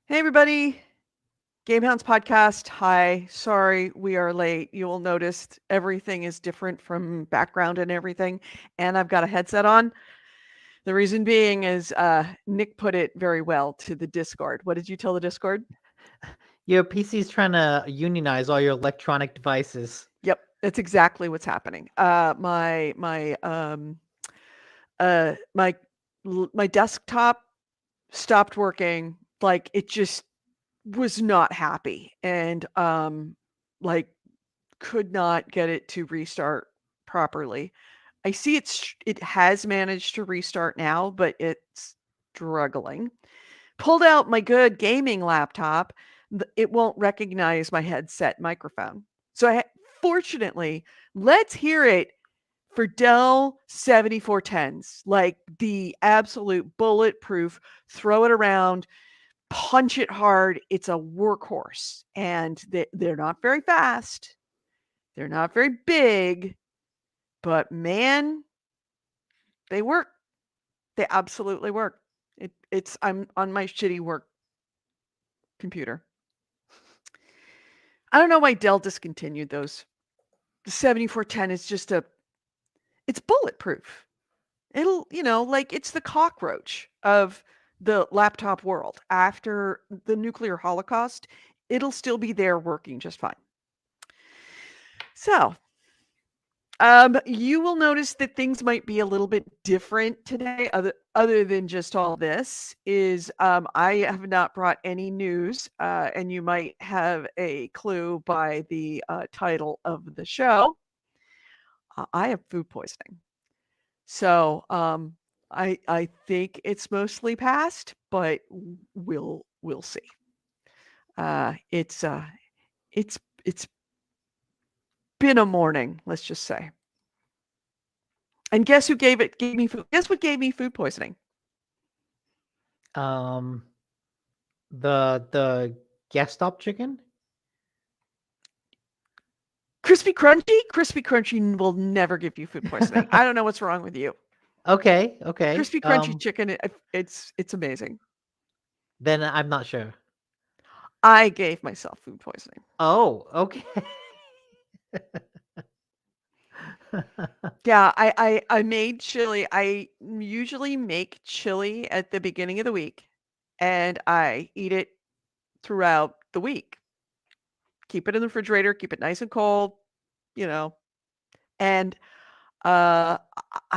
Hey everybody, GameHounds podcast. Hi, sorry we are late. You will notice everything is different from background and everything, and I've got a headset on. The reason being is Nick put it very well to the Discord. What did you tell the Discord? Your PC's trying to unionize all your electronic devices. Yep, that's exactly what's happening. My my desktop stopped working. Like it just was not happy, and like could not get it to restart properly. I see it has managed to restart now, but it's struggling. Pulled out my good gaming laptop, it won't recognize my headset microphone. So fortunately, let's hear it for Dell 7410s, like the absolute bulletproof, throw it around, punch it hard. It's a workhorse, and they're not very fast. They're not very big, but man, they work. They absolutely work. I'm on my shitty work computer. I don't know why Dell discontinued those. The 7410 is just it's bulletproof. It'll, like it's the cockroach of the laptop world. After the nuclear holocaust, it'll still be there working just fine. So, you will notice that things might be a little bit different today, other than just all this. Is I have not brought any news, and you might have a clue by the title of the show. I have food poisoning, so I think it's mostly past, but we'll see. Uh, it's uh, it's been a morning, let's just say. And guess who gave me food? Guess what gave me food poisoning? Um, the gas stop chicken. Crispy Crunchy? Crispy Crunchy will never give you food poisoning. I don't know what's wrong with you. Okay, okay. Crispy Crunchy chicken, it's amazing. Then I'm not sure. I gave myself food poisoning. Oh, okay. Yeah, I made chili. I usually make chili at the beginning of the week, and I eat it throughout the week. Keep it in the refrigerator, keep it nice and cold, you know. And I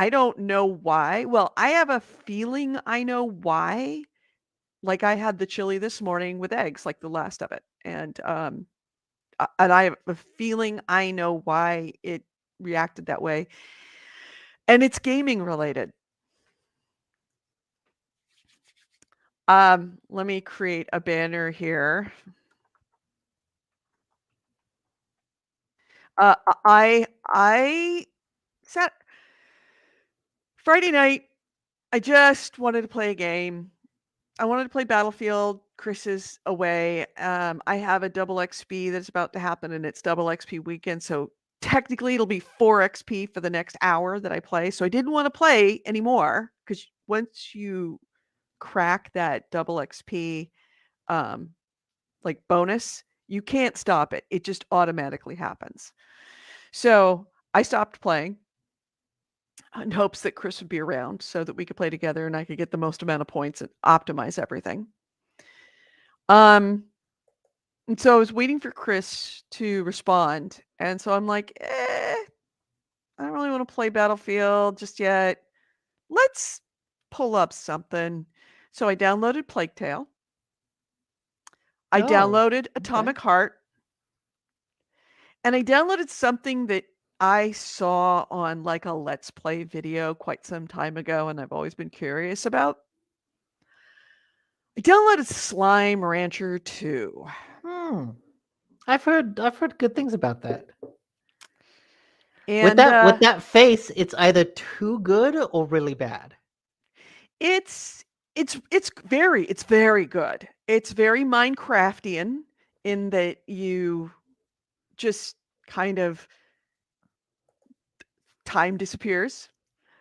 don't know why. Well, I have a feeling I know why. Like I had the chili this morning with eggs, like the last of it, and I have a feeling I know why it reacted that way, and it's gaming related. Let me create a banner here. Uh, I sat Friday night. I just wanted to play a game. I wanted to play Battlefield. Chris is away. I have a double XP that's about to happen, and it's double XP weekend. So technically, it'll be 4 XP for the next hour that I play. So I didn't want to play anymore because once you crack that double XP um, like bonus, you can't stop it. It just automatically happens. So I stopped playing in hopes that Chris would be around so that we could play together and I could get the most amount of points and optimize everything. Um, and so I was waiting for Chris to respond. And so I'm like, I don't really want to play Battlefield just yet. Let's pull up something. So I downloaded Plague Tale. I Oh, downloaded okay. Atomic Heart. And I downloaded something that I saw on like a Let's Play video quite some time ago, and I've always been curious about. I downloaded Slime Rancher 2. Hmm. I've heard good things about that. With And that face, it's either too good or really bad. it's it's very good. It's very Minecraftian in that you just kind of time disappears.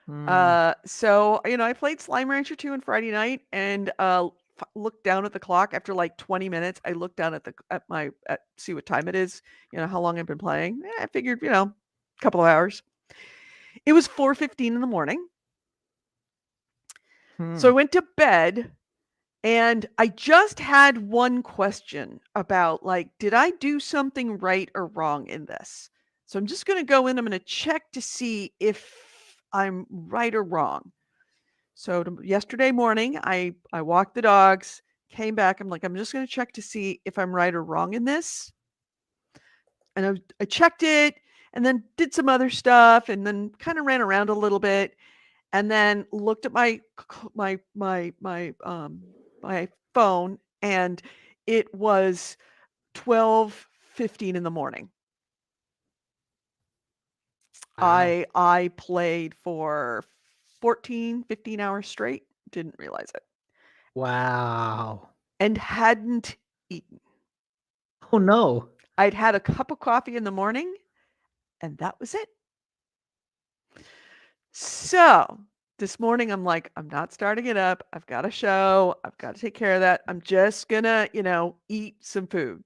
Hmm. So, I played Slime Rancher 2 on Friday night, and looked down at the clock after like 20 minutes. I looked down at see what time it is, how long I've been playing. I figured, a couple of hours. It was 4:15 in the morning. So I Hmm. went to bed and I just had one question about like, did I do something right or wrong in this? So I'm just going to go in. I'm going to check to see if I'm right or wrong. So yesterday morning, I walked the dogs, came back. I'm like, I'm just going to check to see if I'm right or wrong in this. And I checked it and then did some other stuff and then kind of ran around a little bit and then looked at my phone and it was 12:15 in the morning. Wow. I played for 14, 15 hours straight, didn't realize it, Wow. and hadn't eaten. Oh, no. I'd had a cup of coffee in the morning, and that was it. So this morning, I'm like, I'm not starting it up. I've got a show. I've got to take care of that. I'm just gonna, eat some food.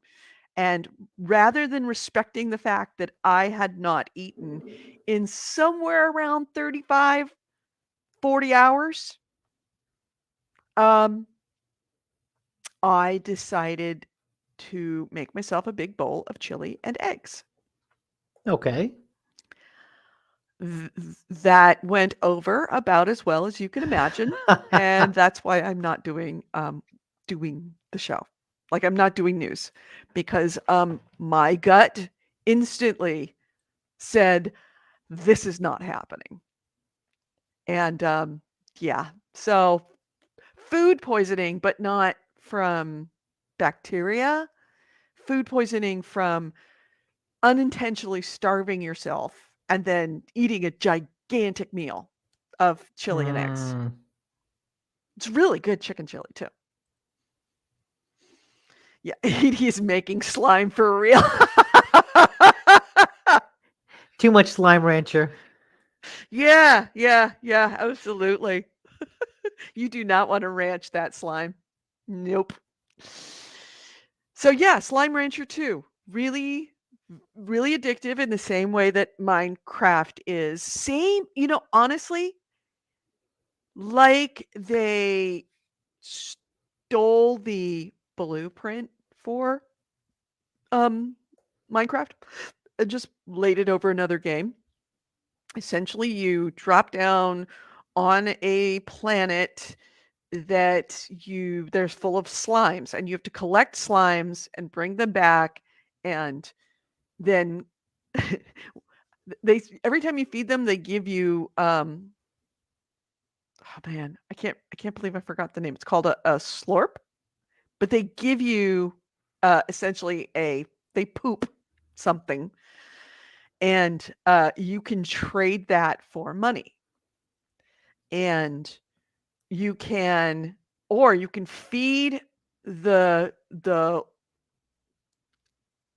And rather than respecting the fact that I had not eaten in somewhere around 35, 40 hours, um, I decided to make myself a big bowl of chili and eggs. Okay. That went over about as well as you can imagine, and that's why I'm not doing the show. Like, I'm not doing news because, my gut instantly said, "This is not happening." And, yeah, so food poisoning, but not from bacteria, food poisoning from unintentionally starving yourself and then eating a gigantic meal of chili and eggs. Mm. It's really good chicken chili too. Yeah, he's making slime for real. Too much Slime Rancher. Yeah, yeah, yeah, absolutely. You do not want to ranch that slime. Nope. So yeah, Slime Rancher 2. Really, really addictive in the same way that Minecraft is. Same, honestly, like they stole the blueprint for um Minecraft and just laid it over another game. Essentially, you drop down on a planet that there's full of slimes and you have to collect slimes and bring them back and then they every time you feed them they give you oh man, I can't believe I forgot the name. It's called a slurp, but they give you essentially they poop something and you can trade that for money. And you can or you can feed the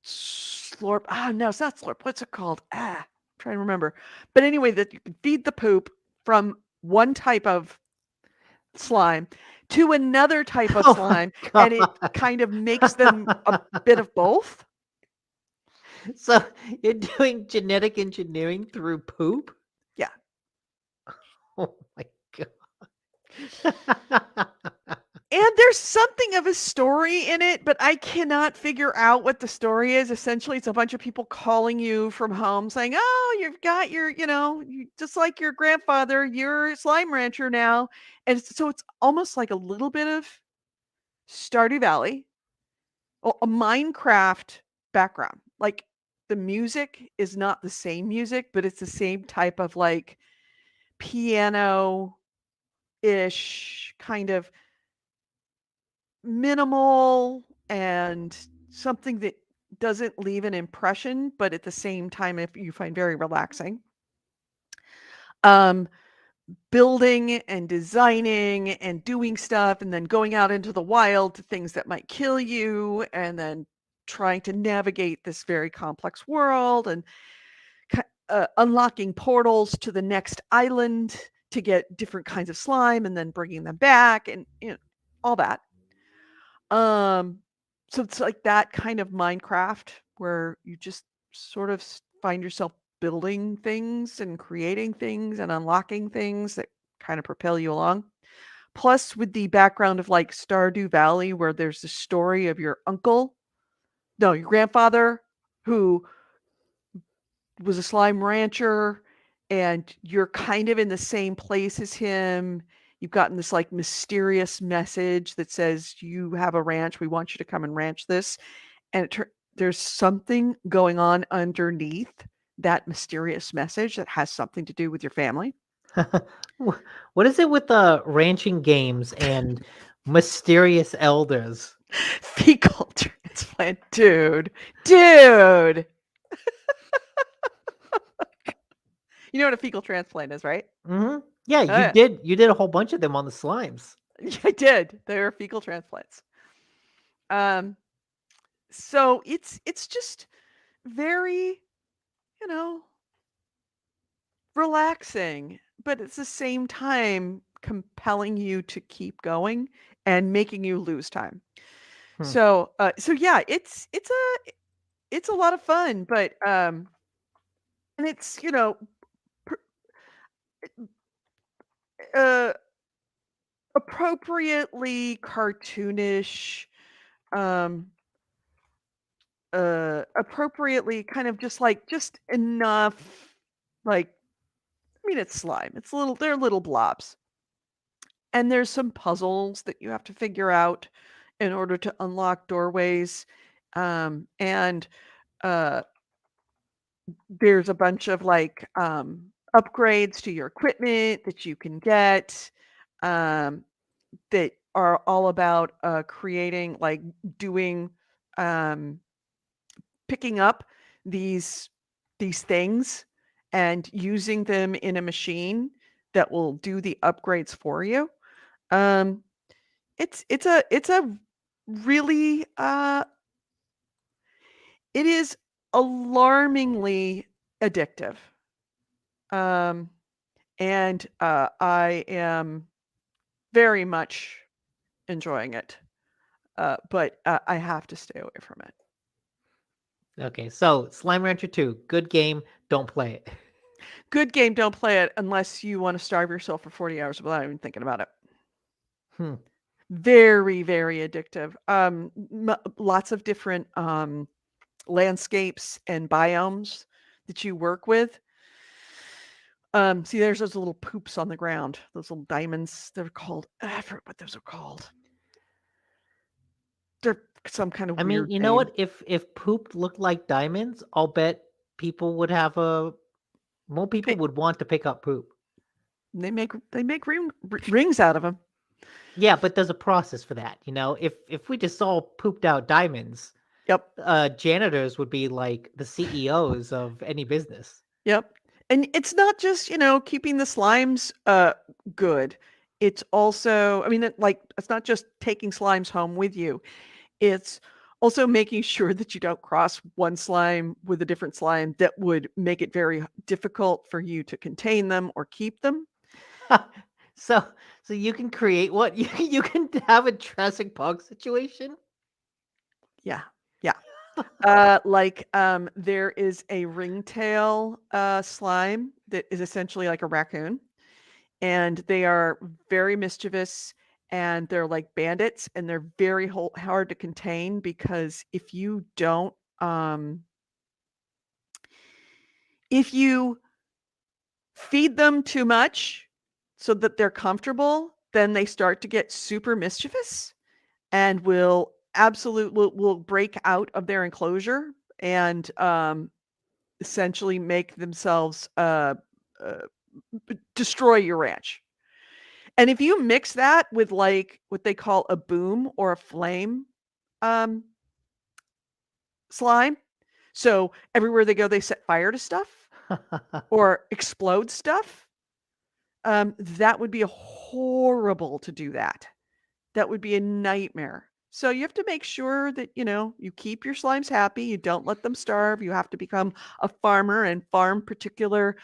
slurp. Ah, no, it's not slurp. What's it called? I'm trying to remember. But anyway, that you can feed the poop from one type of slime to another type of Oh my slime, and it god. kind of makes them a bit of both. So you're doing genetic engineering through poop? Yeah. Oh my god. And there's something of a story in it, but I cannot figure out what the story is. Essentially, it's a bunch of people calling you from home saying, "Oh, you've got you just like your grandfather, you're a slime rancher now." And so it's almost like a little bit of Stardew Valley, a Minecraft background. Like the music is not the same music, but it's the same type of like piano-ish kind of minimal and something that doesn't leave an impression, but at the same time, if you find very relaxing. Um, Building and designing and doing stuff, and then going out into the wild to things that might kill you, and then trying to navigate this very complex world and unlocking portals to the next island to get different kinds of slime and then bringing them back and all that. Um, so it's like that kind of Minecraft where you just sort of find yourself building things and creating things and unlocking things that kind of propel you along. Plus, with the background of like Stardew Valley, where there's the story of your uncle, no, your grandfather, who was a slime rancher, and you're kind of in the same place as him. You've gotten this like mysterious message that says you have a ranch. We want you to come and ranch this. And there's something going on underneath that mysterious message that has something to do with your family. What is it with the ranching games and mysterious elders? Fecal transplant, dude. You know what a fecal transplant is, right? Hmm. Yeah, Oh, yeah. you did a whole bunch of them on the slimes. Yeah, I did. They're fecal transplants. Um, so it's just very, you know, relaxing, but at the same time compelling you to keep going and making you lose time. Hmm. So yeah, it's a lot of fun, but and it's pr- uh, appropriately cartoonish, um, appropriately kind of just enough. Like, I mean, it's slime. It's little. They're little blobs, and there's some puzzles that you have to figure out in order to unlock doorways, and uh there's a bunch of like upgrades to your equipment that you can get, um, that are all about creating like doing um, picking up these these things and using them in a machine that will do the upgrades for you. Um, it's a really it is alarmingly addictive. Um, and I am very much enjoying it, but I have to stay away from it. Okay, so Slime Rancher 2, good game, don't play it. Good game, don't play it unless you want to starve yourself for 40 hours without even thinking about it. Hmm. Very, very addictive. Lots of different landscapes and biomes that you work with. See, there's those little poops on the ground, those little diamonds. They're called, I forget what those are called. They're some kind of I mean, weird you know name. what? If poop looked like diamonds, I'll bet people would have a more people They, would want to pick up poop. they make rings out of them. Yeah, but there's a process for that, you know? If we just all pooped out diamonds, Yep. janitors would be like the CEOs of any business. Yep. And it's not just, keeping the slimes good. It's also, I mean, it's not just taking slimes home with you. It's also making sure that you don't cross one slime with a different slime that would make it very difficult for you to contain them or keep them. so so you can create what you can have a Jurassic Park situation. Yeah. Yeah. There is a ringtail slime that is essentially like a raccoon, and they are very mischievous, and they're like bandits, and they're very hard to contain because if you feed them too much so that they're comfortable, then they start to get super mischievous and will break out of their enclosure and essentially make themselves uh, destroy your ranch. And if you mix that with like what they call a boom or a flame um, slime, so everywhere they go, they set fire to stuff or explode stuff. That would be horrible to do that. That would be a nightmare. So you have to make sure that, you keep your slimes happy. You don't let them starve. You have to become a farmer and farm particular.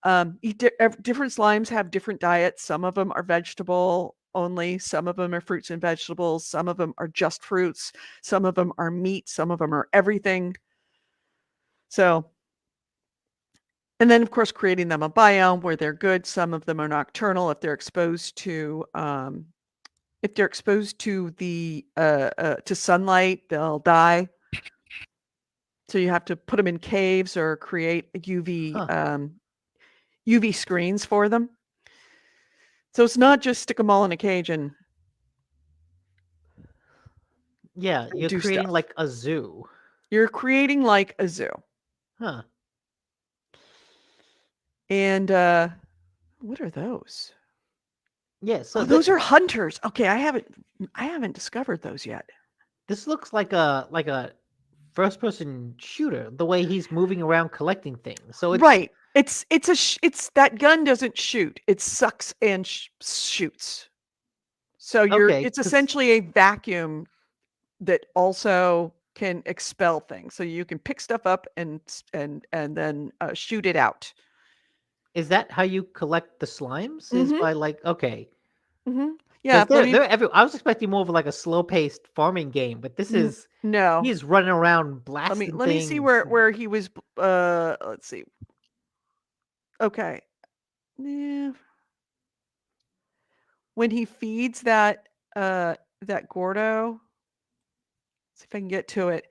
Different slimes have different diets. Some of them are vegetable. only. Some of them are fruits and vegetables. Some of them are just fruits. Some of them are meat. Some of them are everything. So, and then of course creating them a biome where they're good. Some of them are nocturnal. If they're exposed to the to sunlight, they'll die. So you have to put them in caves or create Huh. UV screens for them. So it's not just stick them all in a cage and Yeah, you're do creating stuff. like a zoo. You're creating like a zoo. Huh. And what are those? Yeah, so Oh, those are hunters. Okay, I haven't discovered those yet. this looks like a first person shooter, the way he's moving around collecting things. So it's Right. It's that gun doesn't shoot. It sucks and shoots. So okay, it's cuz essentially a vacuum that also can expel things. So you can pick stuff up and then shoot it out. is that how you collect the slimes? Is Mhm. by like okay, Mhm. Yeah, cuz let me they're every I was expecting more of like a slow-paced farming game, but this is no. he's running around Let me blasting let me see things. where he was let's see. Okay. Yeah. When he feeds that Gordo, see if I can get to it.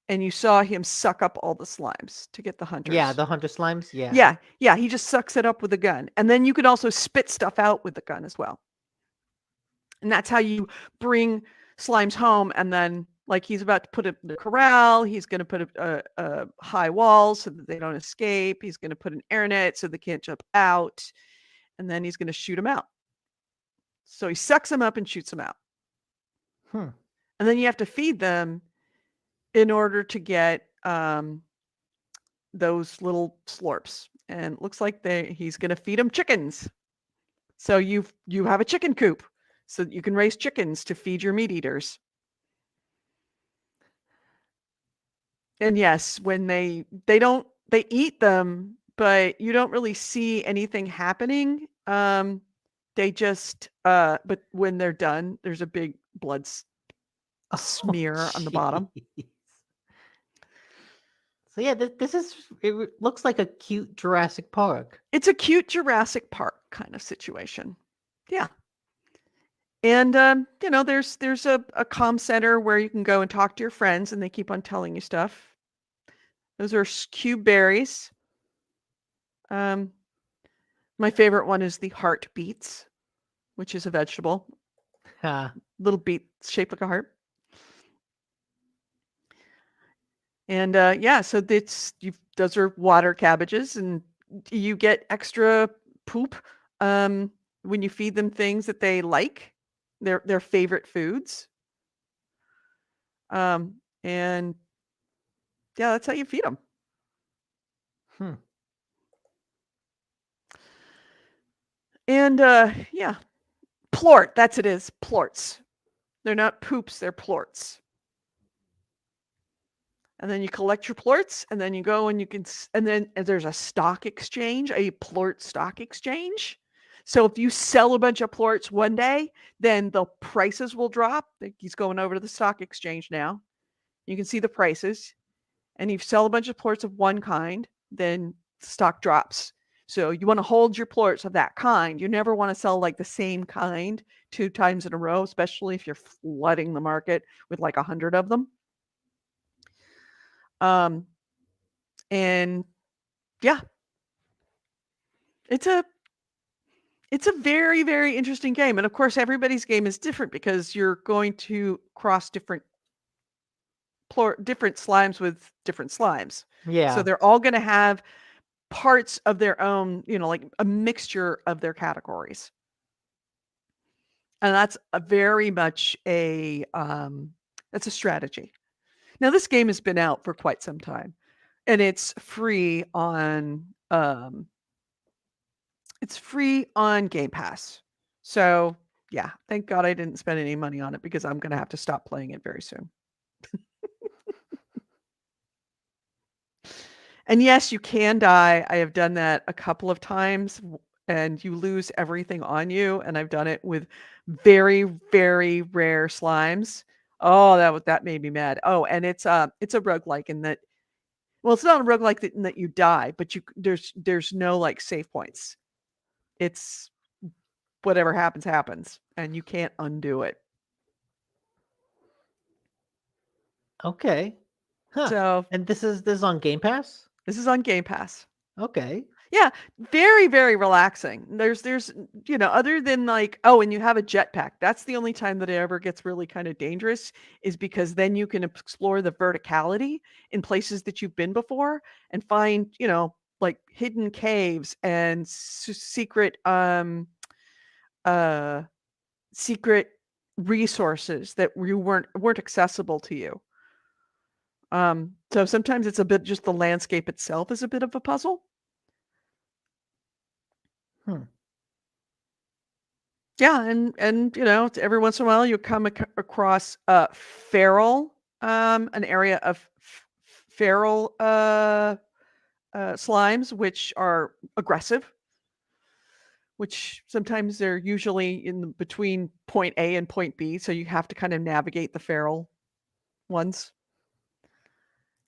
And you saw him suck up all the slimes to get the Yeah, hunters. the hunter slimes, yeah. Yeah, yeah, he just sucks it up with a gun. And then you could also spit stuff out with the gun as well. And that's how you bring slimes home. And then, like, he's about to put it in the corral. He's going to put a high wall so that they don't escape. He's going to put an air net so they can't jump out. And then he's going to shoot them out. So he sucks them up and shoots them out. Hmm. And then you have to feed them in order to get those little slurps. And it looks like he's going to feed them chickens. So you have a chicken coop so that you can raise chickens to feed your meat eaters. And yes, when they eat them, but you don't really see anything happening. They just but when they're done, there's a big blood Oh, smear on the bottom. jeez. So yeah, this is looks like a cute Jurassic Park. It's a cute Jurassic Park kind of situation. Yeah. And there's a comm center where you can go and talk to your friends, and they keep on telling you stuff. Those are cube berries. Um, my favorite one is the heartbeats, which is a vegetable, Ha. little beet shaped like a heart. And yeah, so those are water cabbages, and you get extra poop when you feed them things that they like, their favorite foods. And yeah, that's how you feed them. Hmm. And yeah, plort, that's it is, plorts. They're not poops, they're plorts. And then you collect your plorts, and then you go and there's a stock exchange, a plort stock exchange. So if you sell a bunch of plorts one day, then the prices will drop. He's going over to the stock exchange now. You can see the prices. And if you sell a bunch of plorts of one kind, then stock drops. So you want to hold your plorts of that kind. You never want to sell like the same kind 2 times in a row, especially if you're flooding the market with like 100 of them. Um, and yeah, it's a very, very interesting game. And of course, everybody's game is different because you're going to cross different slimes with different slimes. So Yeah. they're all going to have parts of their own, like a mixture of their categories. And that's a very much that's a strategy. Now this game has been out for quite some time, and it's free on Game Pass. So, yeah, thank God I didn't spend any money on it because I'm gonna have to stop playing it very soon. And yes, you can die. I have done that a couple of times, and you lose everything on you, and I've done it with very, very rare slimes. Oh, that made me mad. Oh, and it's a roguelike in that well, it's not a roguelike that in that you die, but there's no, like, save points. It's whatever happens, happens, and you can't undo it. Okay. Huh. So, And this is on Game Pass? this is on Game Pass. Okay. Yeah, very, very relaxing. There's other than like, oh, and you have a jetpack. That's the only time that it ever gets really kind of dangerous is because then you can explore the verticality in places that you've been before and find, like hidden caves and uh secret resources that you weren't accessible to you. So sometimes it's a bit just the landscape itself is a bit of a puzzle. Hmm. Yeah, and every once in a while you come across feral, an area of feral slimes which are aggressive, which sometimes they're usually between point A and point B, so you have to kind of navigate the feral ones.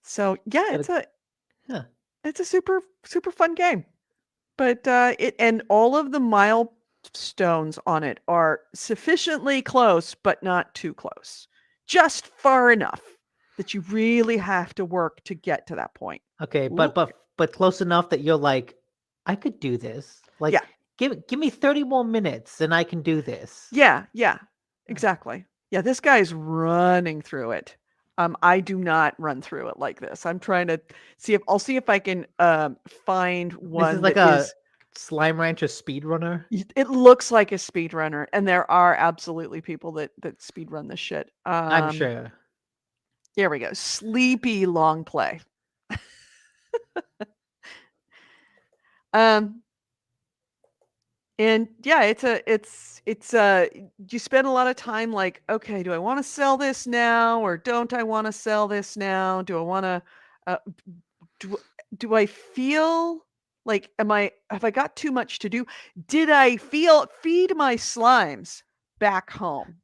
So yeah, Gotta, huh. it's a super super fun game. But it and all of the milestones on it are sufficiently close, but not too close. Just far enough that you really have to work to get to that point. Okay, Ooh, but close enough that you're like, I could do this. Like, yeah, give me 30 more minutes and I can do this. yeah, Huh. exactly. Yeah, this guy's running through it. I do not run through it like this. I'm trying to see if I can find This is one like that a is. Slime Rancher speedrunner. It looks like a speedrunner, and there are absolutely people that speedrun this shit. I'm sure. Here we go. Sleepy long play. Um, and yeah, it's you spend a lot of time like, okay, do I want to sell this now or don't I want to sell this now? Do I want to uh, do do I feel like have I got too much to do? Did I feed my slimes back home?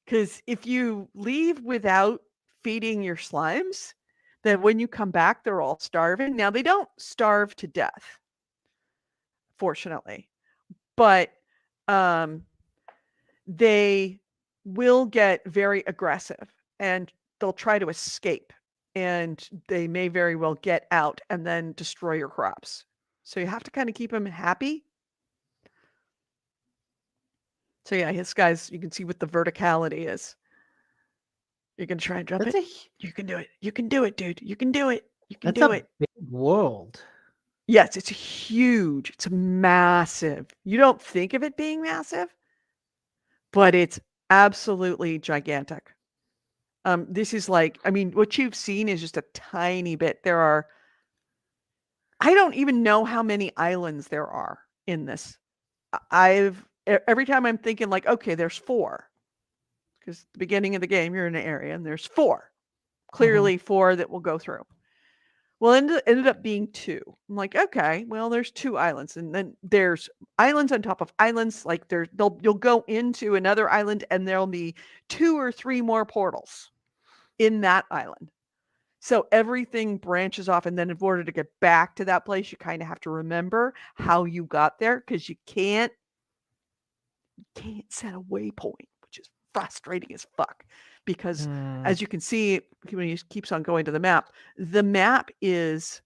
Because if you leave without feeding your slimes, then when you come back, they're all starving. Now, they don't starve to death, fortunately, but um, they will get very aggressive and they'll try to escape. And they may very well get out and then destroy your crops. So you have to kind of keep them happy. So yeah, his guys, you can see what the verticality is. You're gonna try and jump That's it? a You can do it. You can do it, dude. You can do it. You can that's do a it. big world. Yes, it's huge. It's massive. You don't think of it being massive, but it's absolutely gigantic. This is like, I mean, what you've seen is just a tiny bit. I don't even know how many islands there are in this. Every time I'm thinking like, okay, there's 4. Because the beginning of the game, you're in an area and there's 4. Mhm. Clearly 4 that we'll go through. Well, ended up being 2. I'm like, okay, well, there's 2 islands, and then there's islands on top of islands. Like you'll go into another island, and there'll be 2 or 3 more portals in that island. So everything branches off, and then in order to get back to that place, you kind of have to remember how you got there because you can't set a waypoint, which is frustrating as fuck. Because Mm. as you can see, when he keeps on going to the map is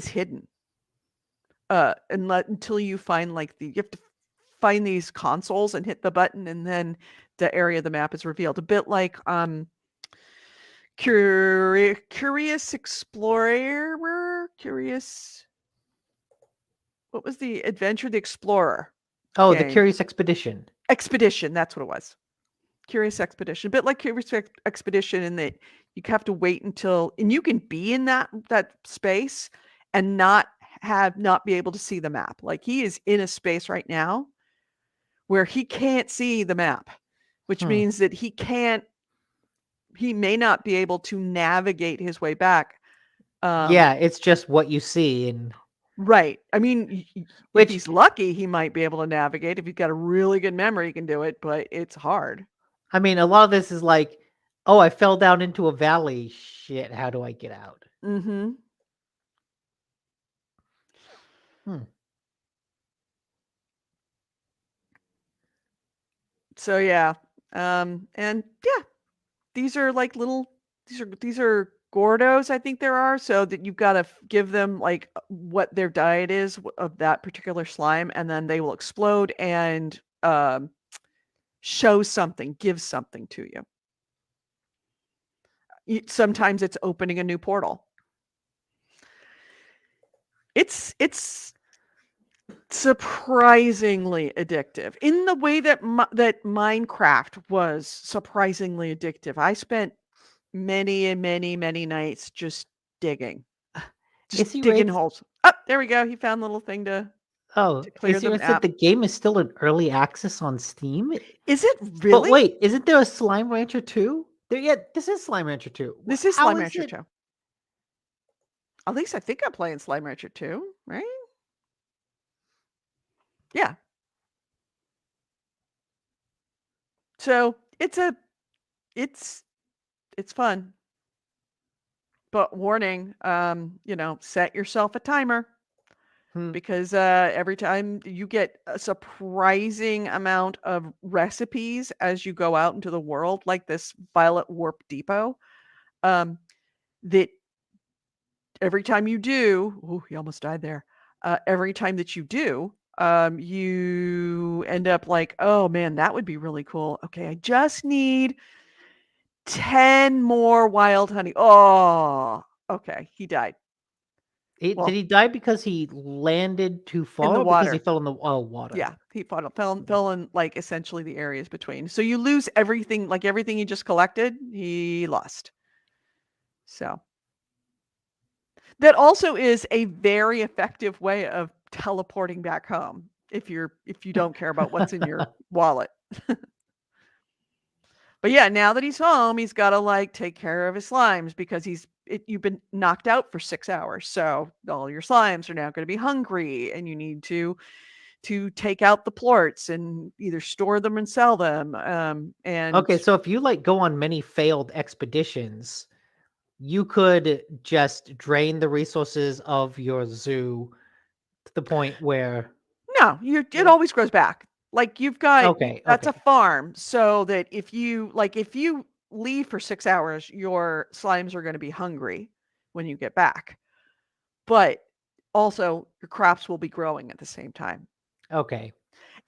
hidden until you find you have to find these consoles and hit the button and then the area of the map is revealed, a bit like curious explorer, curious, what was the adventure, the explorer Oh, the game, Curious Expedition. expedition, that's what it was. Curious Expedition, a bit like Curious Expedition in that you have to wait until, and you can be in that space and not be able to see the map. Like he is in a space right now where he can't see the map, which Hmm. means that he may not be able to navigate his way back. Um, Yeah, it's just what you see and Right. I mean, if Which, he's lucky, he might be able to navigate. If he's got a really good memory, he can do it, but it's hard. I mean, a lot of this is like, oh, I fell down into a valley. Shit, how do I get out? Mhm. Hmm. So yeah. And yeah, these are like little these are Gordos, I think there are, so that you've gotta give them, like, what their diet is of that particular slime, and then they will explode and, show something, give something to you. Sometimes it's opening a new portal. It's surprisingly addictive in the way that that Minecraft was surprisingly addictive. I spent many and many, many nights digging, just Is he digging rated? holes. Oh, there we go. He found the little thing Oh, to clear is he the said map. the game is still in early access on Steam? Is it But really? wait, isn't there a Slime Rancher 2? There, yeah, this is Slime Rancher 2. This is How Slime is Rancher it? 2. At least I think I'm playing Slime Rancher 2, right? Yeah. So it's it's fun. But warning, set yourself a timer Hmm. because every time you get a surprising amount of recipes as you go out into the world, like this Violet Warp Depot, um, that every time you do, oh, he almost died there. Every time that you do, you end up like, oh man, that would be really cool. Okay, I just need 10 more wild honey. Oh, okay, he died. Did Well, he die because he landed too in far the or because he water. fell in the water? Yeah, he fell in, like, essentially the areas between. So you lose everything, like, everything you just collected, he lost. So, that also is a very effective way of teleporting back home if you don't care about what's in your wallet. But yeah, now that he's home, he's gotta, like, take care of his slimes because you've been knocked out for 6 hours, so all your slimes are now gonna be hungry, and you need to take out the plorts and either store them and sell them, and Okay, so if you like go on many failed expeditions, you could just drain the resources of your zoo to the point where no, it always grows back. Like, okay, that's a okay. farm, so that if you leave for 6 hours, your slimes are gonna be hungry when you get back, but also your crops will be growing at the same time. Okay.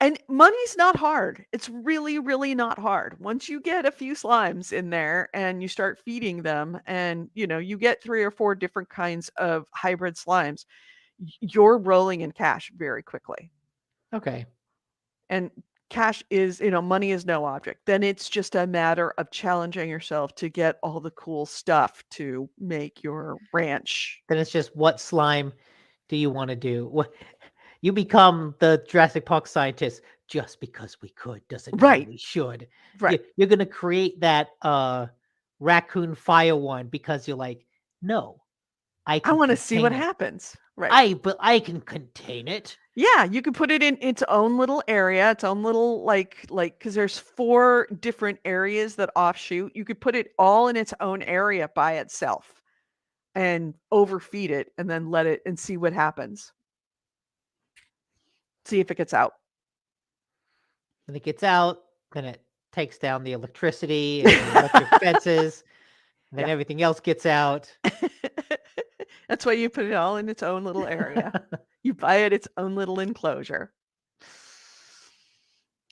And money's not hard. It's really, really not hard. Once you get a few slimes in there and you start feeding them and, you get 3 or 4 different kinds of hybrid slimes, you're rolling in cash very quickly. Okay. And money is no object. Then it's just a matter of challenging yourself to get all the cool stuff to make your ranch. Then it's just what slime do you want to do? What you become the Jurassic Park scientist just because we could doesn't mean Right, we should. right. You're gonna create that raccoon fire one because you're like, no, I I can wanna see what contain it. happens. Right. But I can contain it. Yeah, you can put it in its own little area, its own little because there's 4 different areas that offshoot. You could put it all in its own area by itself and overfeed it and then let it and see what happens. See if it gets out. And it gets out, then it takes down the electricity and the electric fences, and then Yeah. everything else gets out. That's why you put it all in its own little area. You buy it its own little enclosure.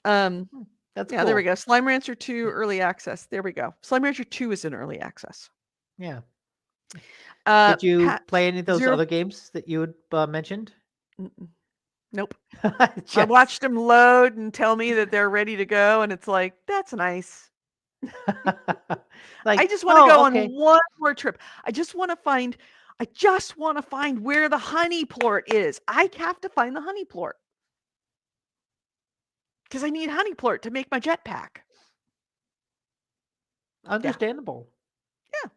Um, That's yeah, there we cool. go. Slime Rancher 2 early access. There we go. Slime Rancher 2 is in early access. Yeah. Uh, Did you Pat play any of those 0 other games that you had mentioned? mm-mm, nope. I Just watched them load and tell me that they're ready to go, and it's like, "That's nice." I like, just wanna oh, go on okay. one more trip. I just wanna find where the honey plort is. I have to find the honey plort because I need honey plort to make my jetpack. Yeah, Understandable. yeah.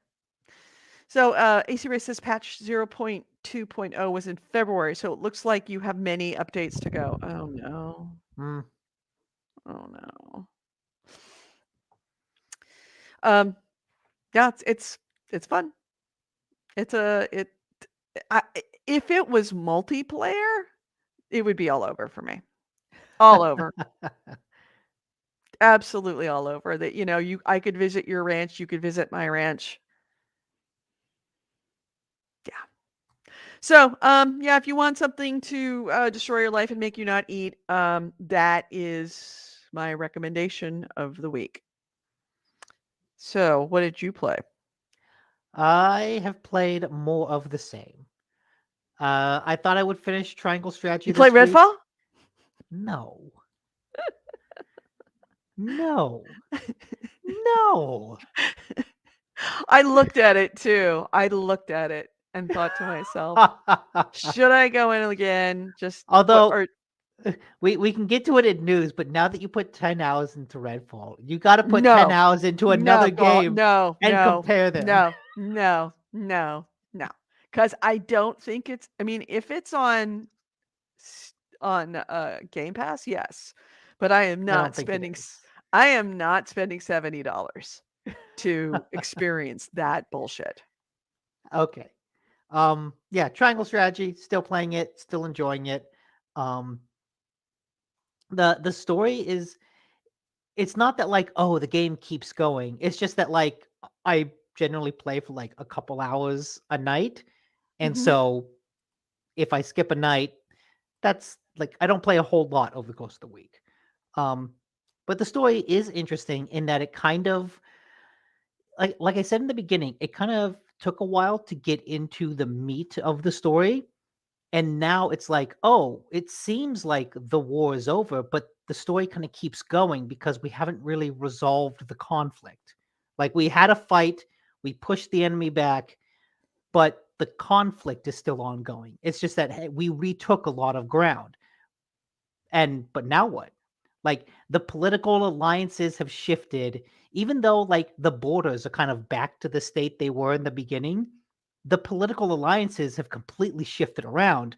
So AC Race says patch 0.2.0 was in February, so it looks like you have many updates to go. Oh no. Mm. Oh no. Um, yeah, it's fun. It's a it. I, if it was multiplayer, it would be all over for me. All over. Absolutely all over. That I could visit your ranch, you could visit my ranch. Yeah. So, yeah, if you want something to destroy your life and make you not eat, that is my recommendation of the week. So, what did you play? I have played more of the same. I thought I would finish Triangle Strategy You play this week. Redfall? No. No. No. I looked at it too. I looked at it and thought to myself, should I go in again? Just what Although or we can get to it in news, but now that you put 10 hours into Redfall, you got to put 10 no. hours into No, another girl. game No, and no, compare them. no, no, no, no. Because I don't think it's. I mean, if it's on Game Pass, yes, but I am I don't not think it spending. is. I am not spending $70 to experience that bullshit. Okay. Yeah, Triangle Strategy, still playing it, still enjoying it. Um the story is, it's not that like, oh, the game keeps going. It's just that like I generally play for like a couple hours a night. And Hmm. so if I skip a night, that's like I don't play a whole lot over the course of the week. Um but the story is interesting in that it kind of, like I said in the beginning, it kind of took a while to get into the meat of the story. And now it's like, oh, it seems like the war is over, but the story kind of keeps going because we haven't really resolved the conflict. Like we had a fight, we pushed the enemy back, but the conflict is still ongoing. It's just that, hey, we retook a lot of ground. But now what? Like the political alliances have shifted, even though like the borders are kind of back to the state they were in the beginning. The political alliances have completely shifted around.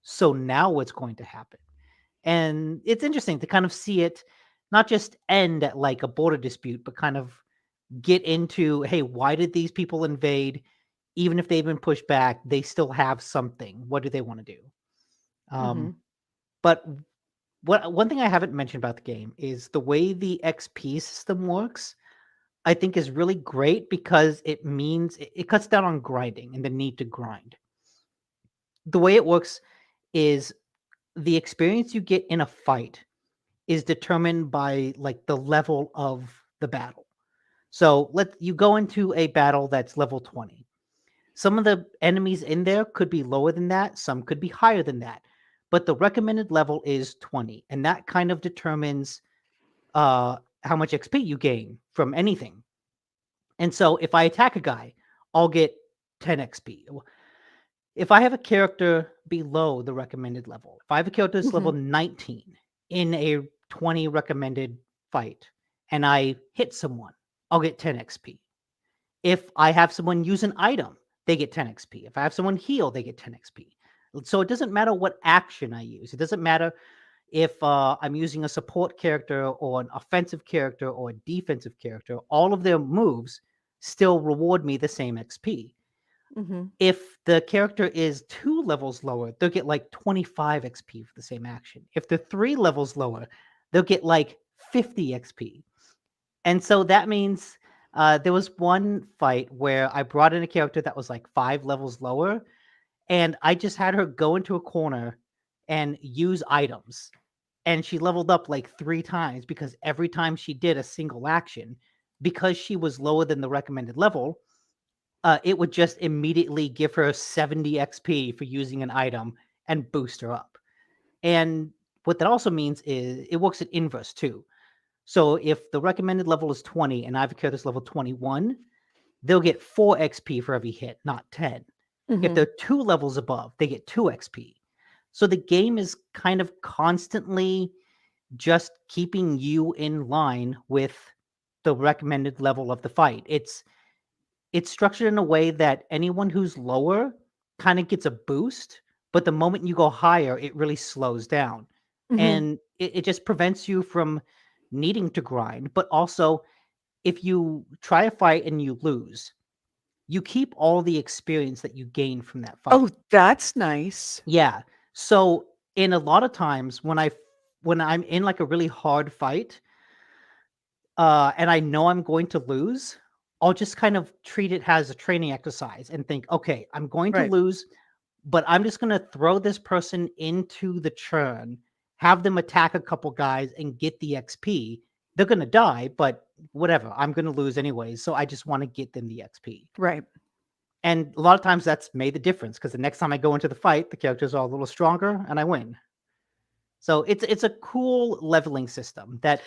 So now what's going to happen? And it's interesting to kind of see it not just end at like a border dispute, but kind of get into, hey, why did these people invade? Even if they've been pushed back, they still have something. What do they want to do? Hmm. But what one thing I haven't mentioned about the game is the way the XP system works. I think is really great because it means it cuts down on grinding and the need to grind. The way it works is the experience you get in a fight is determined by like the level of the battle. So let you go into a battle that's level 20. Some of the enemies in there could be lower than that, some could be higher than that. But the recommended level is 20, and that kind of determines how much XP you gain from anything. And so if I attack a guy, I'll get 10 XP. If I have a character below the recommended level, if I have a character that's Hmm. level 19 in a 20 recommended fight and I hit someone, I'll get 10 XP. If I have someone use an item, they get 10 XP. If I have someone heal, they get 10 XP. So it doesn't matter what action I use. It doesn't matter if I'm using a support character or an offensive character or a defensive character. All of their moves still reward me the same XP. Hmm. If the character is 2 levels lower, they'll get like 25 XP for the same action. If they're 3 levels lower, they'll get like 50 XP. And so that means there was one fight where I brought in a character that was like 5 levels lower, and I just had her go into a corner and use items. And she leveled up like 3 times because every time she did a single action, because she was lower than the recommended level, it would just immediately give her 70 XP for using an item and boost her up. And what that also means is it works at inverse too. So if the recommended level is 20 and I've carried this level 21, they'll get 4 XP for every hit, not 10. If Hmm. they're 2 levels above, they get 2 XP. So the game is kind of constantly just keeping you in line with the recommended level of the fight. it's structured in a way that anyone who's lower kind of gets a boost, but the moment you go higher, it really slows down. Mhm. And it just prevents you from needing to grind. But also, if you try a fight and you lose, you keep all the experience that you gain from that fight. Oh, that's nice. Yeah. So in a lot of times when I'm in like a really hard fight, and I know I'm going to lose, I'll just kind of treat it as a training exercise and think, okay, I'm going to Right. lose, but I'm just going to throw this person into the churn, have them attack a couple guys and get the XP. They're going to die, but whatever. I'm going to lose anyways. So I just want to get them the XP. Right. And a lot of times that's made the difference because the next time I go into the fight, the characters are a little stronger and I win. So it's a cool leveling system that,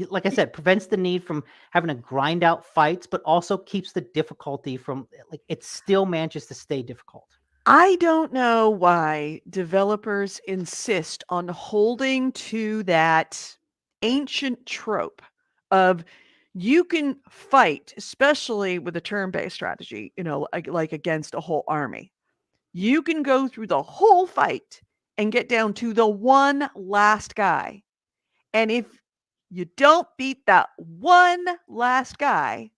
like I Y said, prevents the need from having to grind out fights, but also keeps the difficulty from like it still manages to stay difficult. I don't know why developers insist on holding to that ancient trope of you can fight, especially with a turn-based strategy, like against a whole army. You can go through the whole fight and get down to the one last guy. And if you don't beat that one last guy,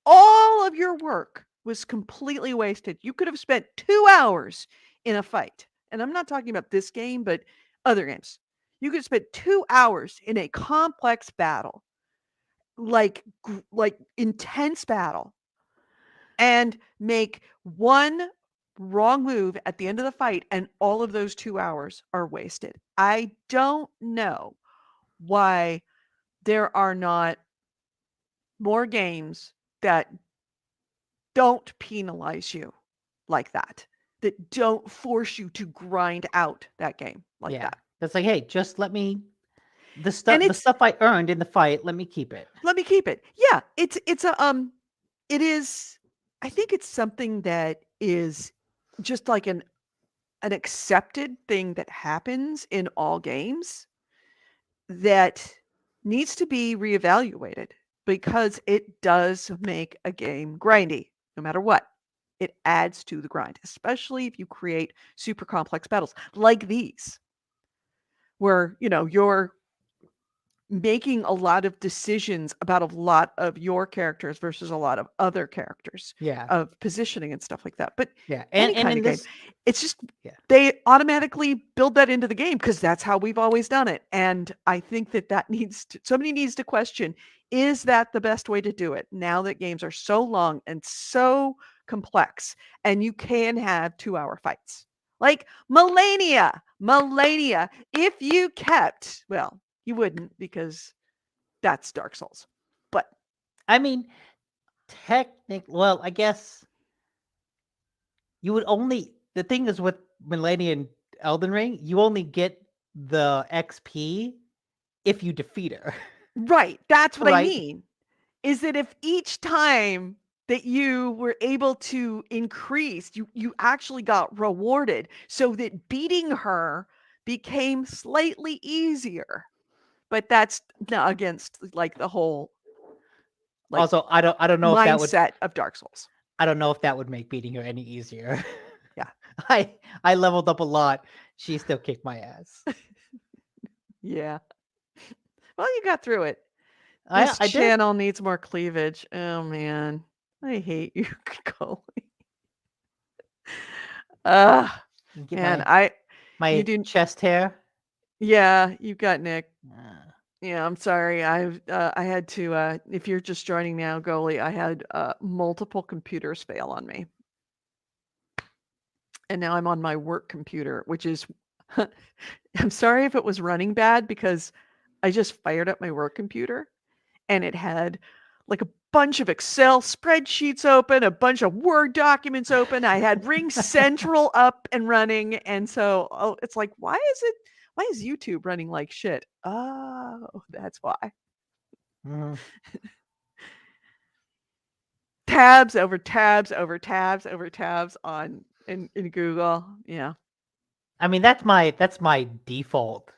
all of your work was completely wasted. You could have spent 2 hours in a fight. And I'm not talking about this game, but other games. You could spend 2 hours in a complex battle, like intense battle, and make one wrong move at the end of the fight, and all of those 2 hours are wasted. I don't know why there are not more games that don't penalize you like that don't force you to grind out that game like Yeah. that. That's like, hey, just let me And the it's stuff I earned in the fight, let me keep it. let me keep it. Yeah, it's a it is I think it's something that is just like an accepted thing that happens in all games that needs to be reevaluated because it does make a game grindy no matter what. It adds to the grind, especially if you create super complex battles like these, where, you're making a lot of decisions about a lot of your characters versus a lot of other characters Yeah. of positioning and stuff like that. But Yeah. any And kind in of game, this, it's just yeah. they automatically build that into the game because that's how we've always done it. And I think that somebody needs to question, is that the best way to do it now that games are so long and so complex and you can have 2-hour fights? Like Melania, if you kept, well, you wouldn't because that's Dark Souls. But I mean, well, I guess you would only the thing is with Millennium Elden Ring, you only get the XP if you defeat her. right, that's what I Right? mean. Is that if each time that you were able to increase, you actually got rewarded so that beating her became slightly easier. But that's not against like the whole like Also, I don't know if that would mindset of Dark Souls. I don't know if that would make beating her any easier. Yeah. I I leveled up a lot. She still kicked my ass. Yeah. Well, you got through it. I This I did. channel needs more cleavage. Oh man. I hate you, Coley. Ugh, Get man, you my didn't chest hair. yeah, you got Nick. Uh, Yeah, I'm sorry. I had to if you're just joining now, Goalie, I had multiple computers fail on me. And now I'm on my work computer, which is I'm sorry if it was running bad because I just fired up my work computer and it had like a bunch of Excel spreadsheets open, a bunch of Word documents open. I had Ring Central up and running. And so it's like, why is YouTube running like shit? Oh, that's why. mhm. Tabs over tabs over tabs over tabs on in Google. Yeah. I mean, that's my default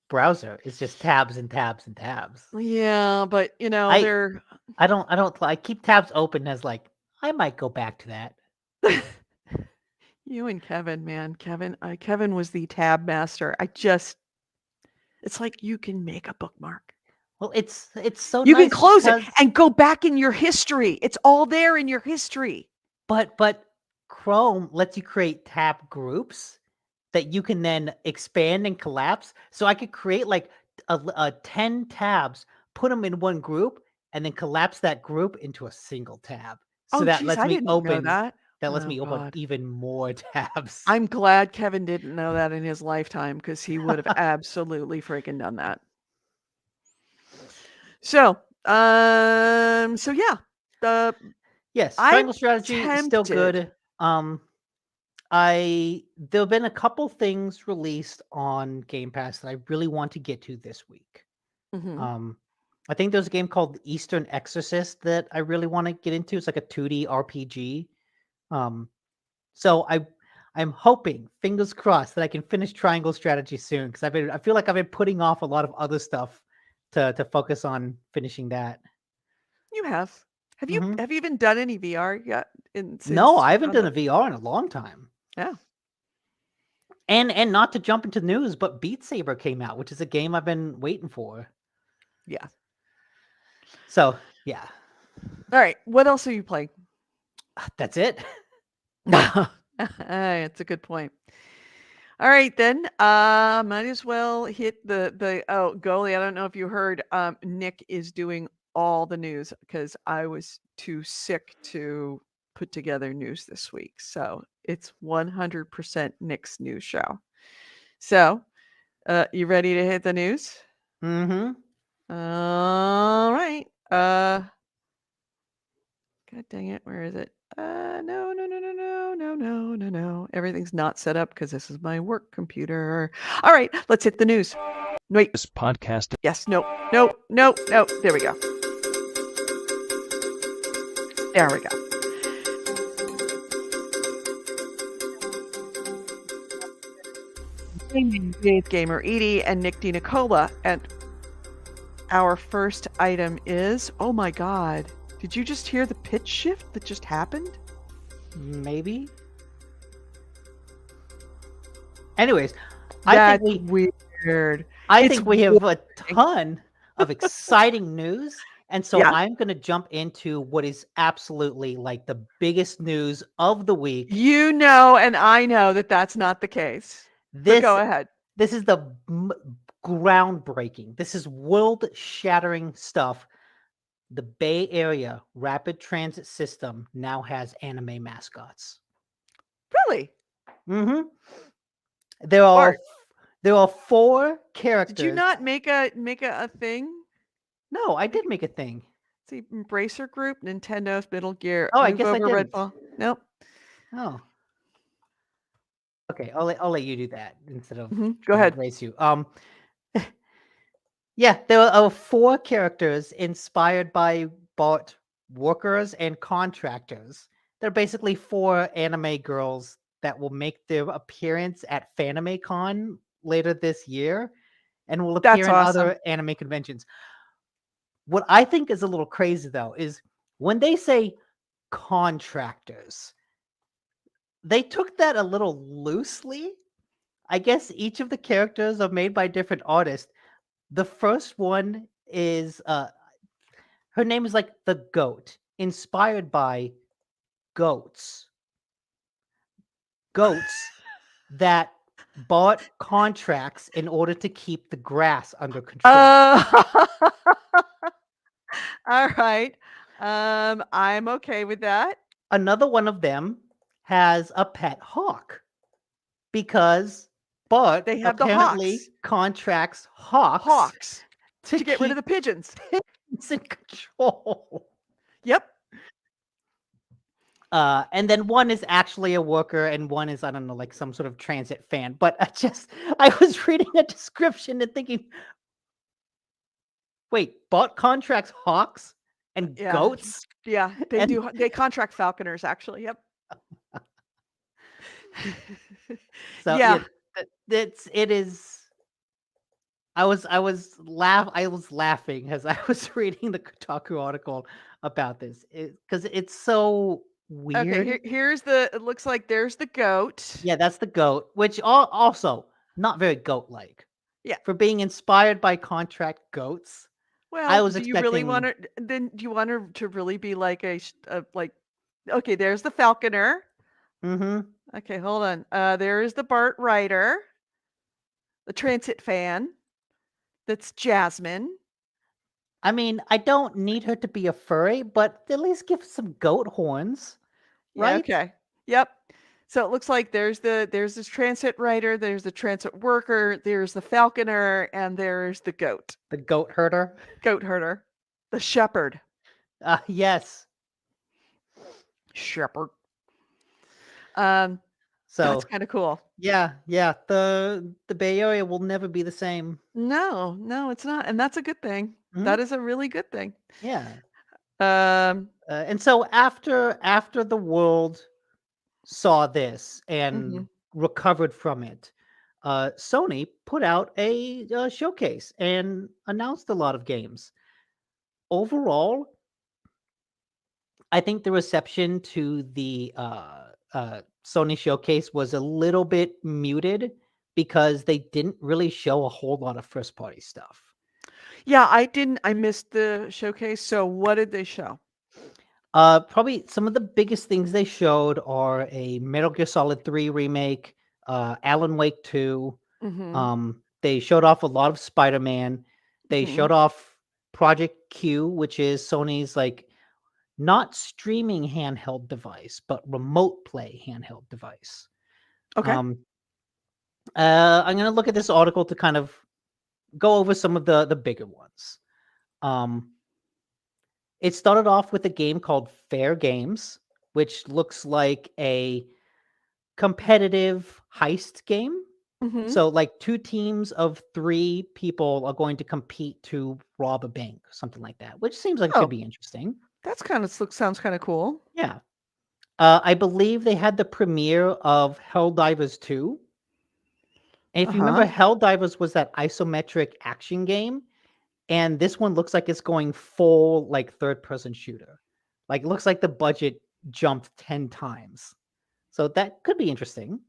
browser. It's just tabs and tabs and tabs. Yeah, but I they're I keep tabs open as like I might go back to that. You and Kevin, man. Kevin was the tab master. It's like you can make a bookmark. Well, it's so You can nice close it because and go back in your history. It's all there in your history. but Chrome lets you create tab groups that you can then expand and collapse. So I could create like a 10 tabs, put them in one group, and then collapse that group into a single tab. So Oh, geez, I didn't know that. that lets Oh, me open God. even more tabs. I'm glad Kevin didn't know that in his lifetime because he would have absolutely freaking done that. So, so yeah, the Yes, I'm triangle strategy is still tempted. good. There've been a couple things released on Game Pass that I really want to get to this week. Mhm. Um, I think there's a game called Eastern Exorcist that I really want to get into. It's like a 2D RPG. Um, so I'm hoping, fingers crossed, that I can finish Triangle Strategy soon because I feel like I've been putting off a lot of other stuff to focus on finishing that. You have. Hmm Have you even done any VR yet in No, since I you haven't found done the a VR in a long time. Yeah. And not to jump into news, but Beat Saber came out, which is a game I've been waiting for. Yeah. So yeah, All right. What else are you playing? that's it. It's a good point. All right then. Might as well hit the goalie. I don't know if you heard. Nick is doing all the news because I was too sick to put together news this week. So it's 100% Nick's news show. So, you ready to hit the news? Mm-hmm. All right. God dang it, where is it? No, no, no, no, no, no, no, no, no. Everything's not set up because this is my work computer. All right, let's hit the news. Wait. This podcast. Yes, no, no, no, no. There we go. There we go. Dave Gamer Edie and Nick DiNicola. And our first item is, oh my God, did you just hear the pitch shift that just happened? Maybe. Anyways, That's weird. I It's think we have a boring. ton of exciting news. And so Yeah. I'm going to jump into what is absolutely like the biggest news of the week. You know, and I know that that's not the case. But go ahead. This is the groundbreaking. This is world-shattering stuff. The Bay Area Rapid Transit System now has anime mascots. Really? Mm-hmm. There are 4 characters. Did you not make a thing? No, I did make a thing. See, Embracer Group, Nintendo's Middle Gear, Oh, I Move guess I Over didn't. Redfall. Nope. Oh. Okay, I'll let you do that instead of Go ahead. embrace you. Yeah, there are 4 characters inspired by bot workers and contractors. They're basically 4 anime girls that will make their appearance at FanimeCon later this year and will appear That's in awesome. other anime conventions. What I think is a little crazy though is when they say contractors, they took that a little loosely. I guess each of the characters are made by different artists. The first one is her name is like the goat, inspired by goats. Goats that bought contracts in order to keep the grass under control. All right. I'm okay with that. Another one of them has a pet hawk because Bart They have the apparently hawks. contracts hawks Hawks to to get rid of keep the pigeons. pigeons in control. Yep. And then one is actually a worker, and one is, I don't know, like some sort of transit fan. But I was reading a description and thinking, wait, bot contracts hawks and Yeah. goats? Yeah, they And do. They contract falconers, actually. Yep. so Yeah. it is I was laughing as I was reading the Kotaku article about this because it's so Okay, weird. here's the it looks like there's the goat. Yeah, that's the goat, which also not very goat-like. Yeah. For being inspired by contract goats, I Well, was do you really want expecting. her then do you want her to really be like like okay, there's the falconer. Mhm. Okay, hold on. There is the Bart Rider, the transit fan. That's Jasmine. I mean, I don't need her to be a furry, but at least give some goat horns, Yeah, right? okay. Yep. So it looks like there's this transit rider, there's the transit worker, there's the falconer, and there's the goat. The goat herder. Goat herder. The shepherd. Yes. Shepherd. Um, that's So, kind of cool. yeah, yeah, the Bay Area will never be the same. No, no, it's not. And that's a good thing. Mhm. That is a really good thing. Yeah. Um, And so after the world saw this and mhm. recovered from it, Sony put out a showcase and announced a lot of games. Overall, I think the reception to the Sony showcase was a little bit muted because they didn't really show a whole lot of first party stuff. Yeah, I missed the showcase. So what did they show? Probably some of the biggest things they showed are a Metal Gear Solid 3 remake, Alan Wake 2. Mhm. They showed off a lot of Spider-Man. They showed Mhm. off Project Q, which is Sony's like not streaming handheld device, but remote play handheld device. Okay. Um, I'm gonna look at this article to kind of go over some of the bigger ones. Um, it started off with a game called Fair Games, which looks like a competitive heist game. Mhm. So, like, two teams of three people are going to compete to rob a bank, something like that, which seems like it could Oh, be interesting. that's kind of sounds kind of cool. Yeah. I believe they had the premiere of Helldivers 2. And if you remember, Uh-huh. Helldivers was that isometric action game, and this one looks like it's going full like third person shooter. Like it looks like the budget jumped 10 times. So that could be interesting.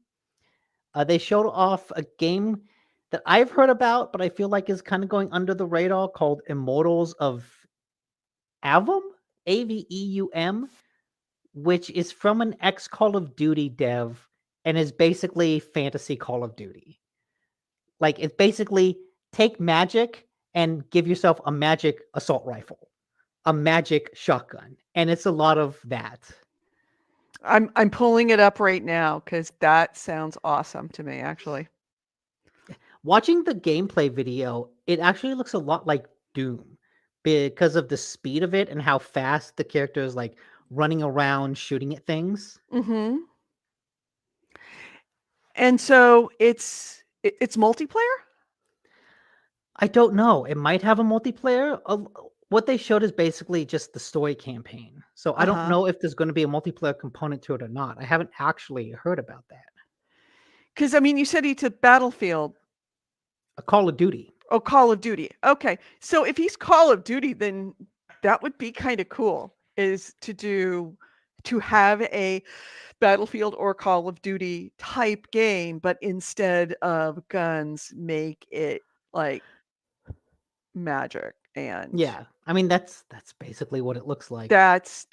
They showed off a game that I've heard about, but I feel like is kind of going under the radar called Immortals of Avum, Aveum, which is from an ex Call of Duty dev and is basically fantasy Call of Duty. Like it's basically take magic and give yourself a magic assault rifle, a magic shotgun, and it's a lot of that. I'm pulling it up right now because that sounds awesome to me, actually. Watching the gameplay video, it actually looks a lot like Doom because of the speed of it and how fast the character is like running around shooting at things. Mhm. And so it's multiplayer? I don't know. It might have a multiplayer. What they showed is basically just the story campaign. So I don't Uh-huh. know if there's going to be a multiplayer component to it or not. I haven't actually heard about that. Because I mean, you said it's a Battlefield. A Call of Duty. Oh, Call of Duty. Okay. So if he's Call of Duty, then that would be kind of cool is to have a Battlefield or Call of Duty type game, but instead of guns, make it like magic and Yeah. I mean that's basically what it looks like. that's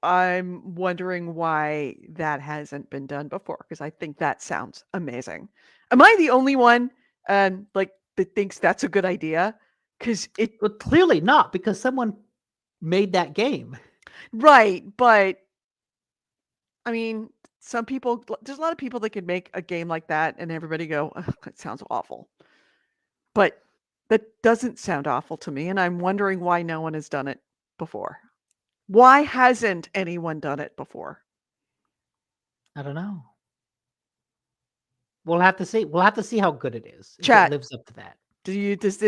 I'm wondering why that hasn't been done before because I think that sounds amazing. Am I the only one, like, that thinks that's a good idea? Because it But clearly not because someone made that game. right, but, I mean, some people there's a lot of people that could make a game like that and everybody go, "Ugh, that sounds awful." But that doesn't sound awful to me, and I'm wondering why no one has done it before. Why hasn't anyone done it before? I don't know. We'll have to see. We'll have to see how good it is if it Chat, lives up to that. is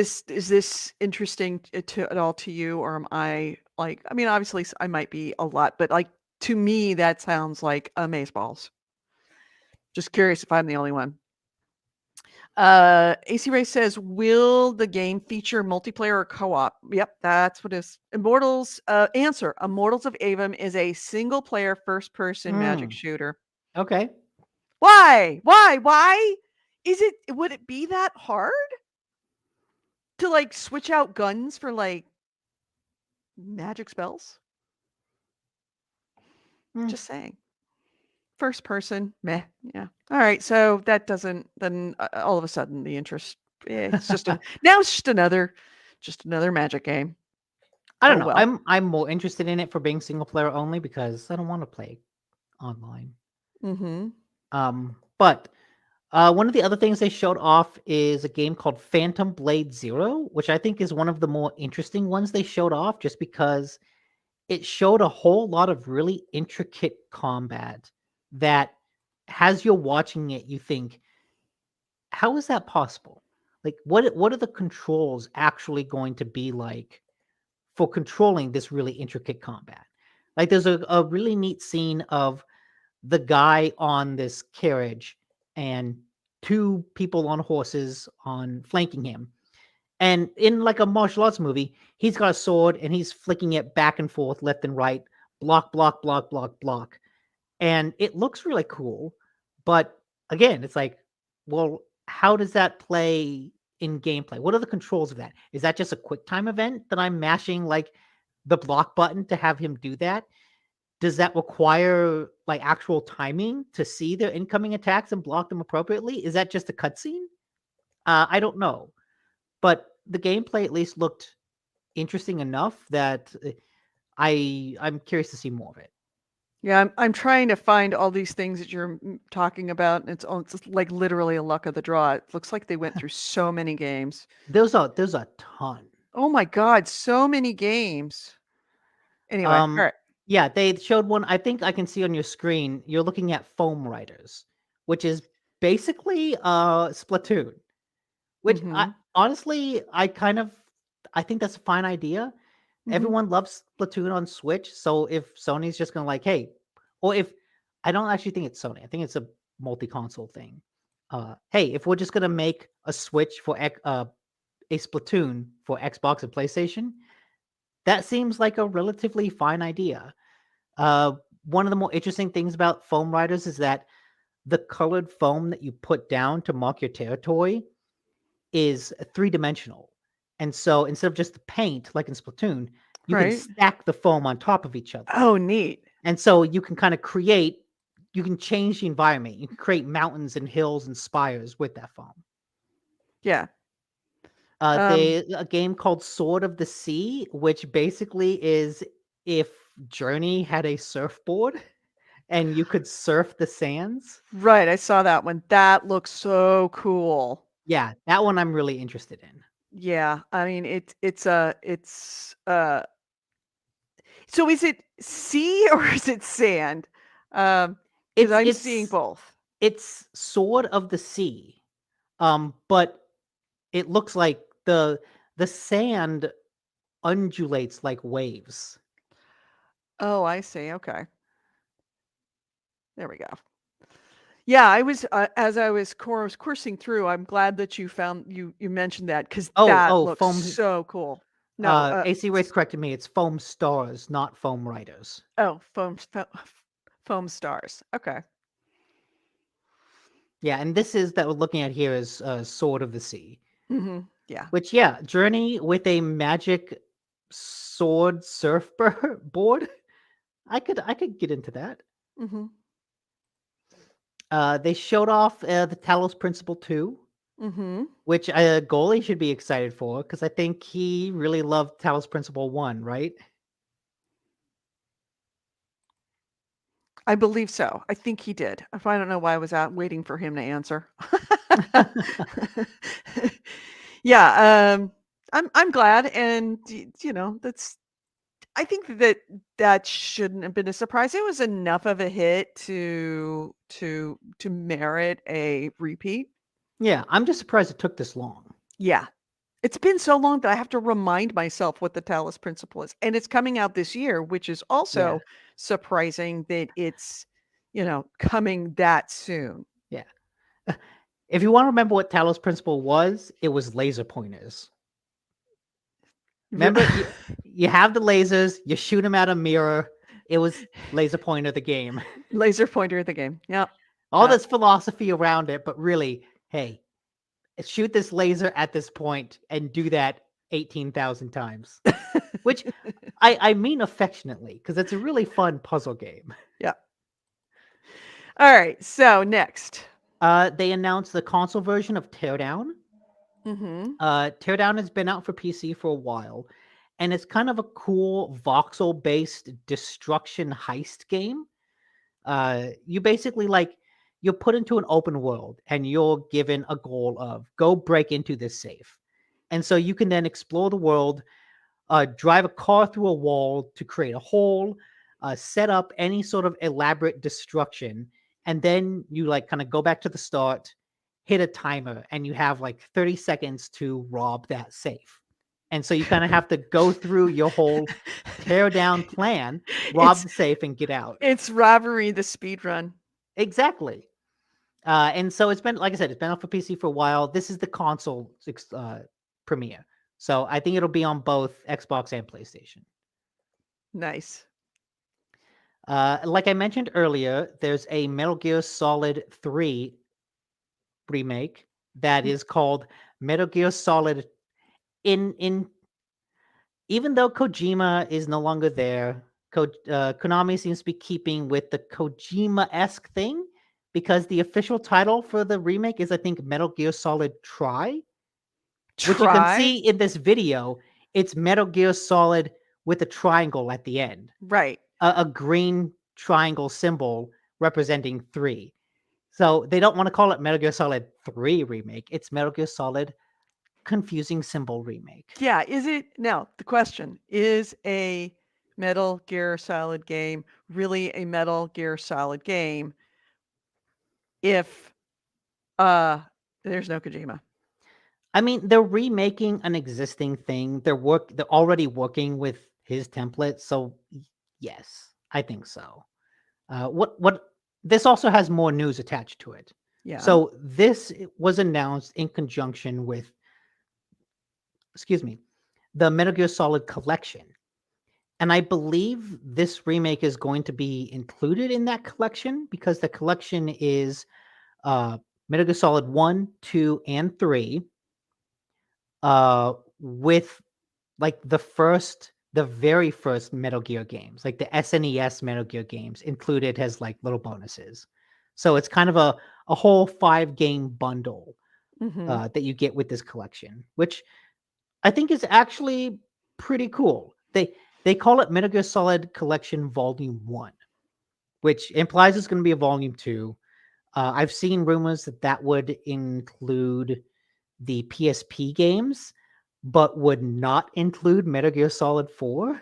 this interesting to at all to you, or am I like I mean, obviously I might be a lot, but like to me that sounds like amazeballs. Just curious if I'm the only one. AC Ray says, "Will the game feature multiplayer or co-op?" Yep, that's what it is. Immortals answer, Immortals of Avum is a single-player first-person magic Mm, shooter. okay. Why? Why? Would it be that hard to, like, switch out guns for, like, magic spells? Mm. Just saying. First person, meh, yeah. Alright, so that doesn't then, all of a sudden, the interest it's just now it's just another magic game. I don't Oh, know. well. I'm more interested in it for being single player only because I don't want to play online. Mhm. But one of the other things they showed off is a game called Phantom Blade Zero, which I think is one of the more interesting ones they showed off just because it showed a whole lot of really intricate combat that as you're watching it, you think, how is that possible? Like what are the controls actually going to be like for controlling this really intricate combat? Like there's a really neat scene of the guy on this carriage and two people on horses on flanking him. And in like a martial arts movie, he's got a sword and he's flicking it back and forth, left and right, block, block, block, block, block. And it looks really cool. But again, it's like, well, how does that play in gameplay? What are the controls of that? Is that just a quick time event that I'm mashing like the block button to have him do that? Does that require like actual timing to see their incoming attacks and block them appropriately? Is that just a cutscene? I don't know, but the gameplay at least looked interesting enough that I'm curious to see more of it. Yeah, I'm trying to find all these things that you're talking about, and it's just like literally a luck of the draw. It looks like they went through so many games. There's a ton. Oh my god, so many games. Anyway, all Um, right. yeah, they showed one. I think I can see on your screen. You're looking at Foam Riders, which is basically Splatoon. Which I Mhm. honestly, I think that's a fine idea. Mhm. Everyone loves Splatoon on Switch, so if Sony's just gonna like, hey, or if I don't actually think it's Sony, I think it's a multi-console thing. Hey, if we're just gonna make a Switch for a Splatoon for Xbox and PlayStation, that seems like a relatively fine idea. Uh, One of the more interesting things about Foam Riders is that the colored foam that you put down to mark your territory is three-dimensional. And so instead of just the paint like in Splatoon, you can Right. stack the foam on top of each other. Oh, neat. And so you can kind of create you can change the environment. You can create mountains and hills and spires with that foam. Yeah. They a game called Sword of the Sea, which basically is if Journey had a surfboard and you could surf the sands. Right, I saw that one. That looks so cool. Yeah, that one I'm really interested in. Yeah, I mean, so is it sea or is it sand? Because It's I'm seeing it's both. it's Sword of the Sea. But it looks like the sand undulates like waves. Oh, I see, okay. There we go. Yeah, I was, as I was coursing through, I'm glad that you mentioned that because that looks Foam. so cool. No, AC Wraith s corrected me. It's foam stars, not foam riders. oh, foam stars. Okay. Yeah, and this is that we're looking at here is Sword of the Sea, Mhm. Yeah. which yeah, Journey with a magic sword surfboard board. I could get into that. Mhm. They showed off the Talos Principle 2, Mhm. which goalie should be excited for because I think he really loved Talos Principle 1, right? I believe so. I think he did. If I don't know why I was out waiting for him to answer. Yeah, I'm glad, and that's. I think that shouldn't have been a surprise. It was enough of a hit to merit a repeat. Yeah, I'm just surprised it took this long. Yeah, it's been so long that I have to remind myself what the Talos Principle is, and it's coming out this year, which is Yeah, also surprising that it's coming that soon. yeah. If you want to remember what Talos Principle was, it was laser pointers. Remember, you have the lasers, you shoot them at a mirror. It was laser pointer the game. Laser pointer of the game. Yep. All this philosophy around it, but really, hey, shoot this laser at this point and do that 18,000 times. Which I mean affectionately, because it's a really fun puzzle game. Yeah. All right. So next. They announced the console version of Teardown. Mm-hmm. Teardown has been out for PC for a while, and it's kind of a cool voxel-based destruction heist game. You basically you're put into an open world, and you're given a goal of go break into this safe, and so you can then explore the world, drive a car through a wall to create a hole, set up any sort of elaborate destruction, and then you kind of go back to the start, hit a timer, and you have 30 seconds to rob that safe. And so you kind of have to go through your whole tear down plan, rob the safe, and get out. It's robbery, the speed run. Exactly. And so it's been, like I said, it's been out for PC for a while. This is the console premiere. So I think it'll be on both Xbox and PlayStation. Nice. Like I mentioned earlier, there's a Metal Gear Solid 3 remake that is called Metal Gear Solid. In even though Kojima is no longer there, Konami seems to be keeping with the Kojima-esque thing, because the official title for the remake is, I think, Metal Gear Solid Try. Which you can see in this video. It's Metal Gear Solid with a triangle at the end. Right. A green triangle symbol representing 3. So they don't want to call it Metal Gear Solid 3 remake. It's Metal Gear Solid confusing symbol remake. Yeah. Is it now? The question is: a Metal Gear Solid game really a Metal Gear Solid game if there's no Kojima? I mean, they're remaking an existing thing. They're already working with his template, so yes, I think so. What this also has more news attached to it. Yeah. So this was announced in conjunction with, the Metal Gear Solid collection. And I believe this remake is going to be included in that collection, because the collection is Metal Gear Solid 1, 2, and 3, with the very first Metal Gear games, like the SNES Metal Gear games included as little bonuses. So it's kind of a whole 5-game bundle that you get with this collection, which I think is actually pretty cool. They call it Metal Gear Solid Collection Volume 1, which implies it's going to be a Volume 2. I've seen rumors that would include the PSP games, but would not include Metal Gear Solid 4,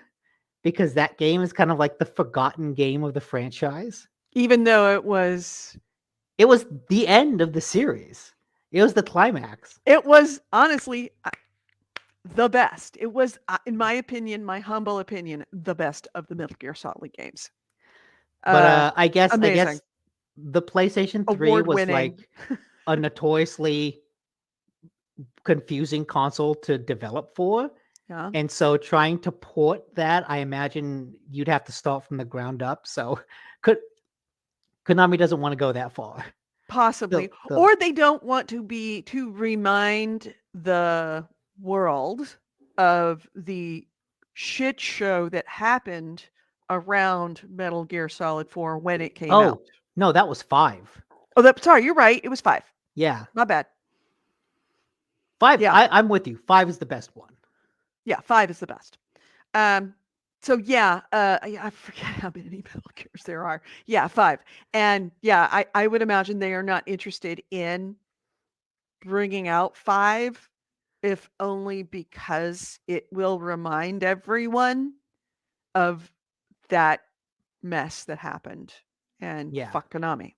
because that game is kind of like the forgotten game of the franchise. Even though it was the end of the series. It was the climax. It was honestly the best. It was, in my opinion, my humble opinion, the best of the Metal Gear Solid games. But I guess amazing. The PlayStation 3 was Award-winning. A notoriously confusing console to develop for. Yeah. And so trying to port that, I imagine you'd have to start from the ground up. So Konami doesn't want to go that far. Possibly. Or they don't want to remind the world of the shit show that happened around Metal Gear Solid 4 when it came out. No, that was 5. Oh, sorry, you're right. It was 5. Yeah. My bad. 5. Yeah. I'm with you. 5 is the best one. Yeah, 5 is the best. So yeah, I forget how many Metal Gears there are. Yeah, 5. And yeah, I would imagine they are not interested in bringing out 5, if only because it will remind everyone of that mess that happened. And fuck Konami.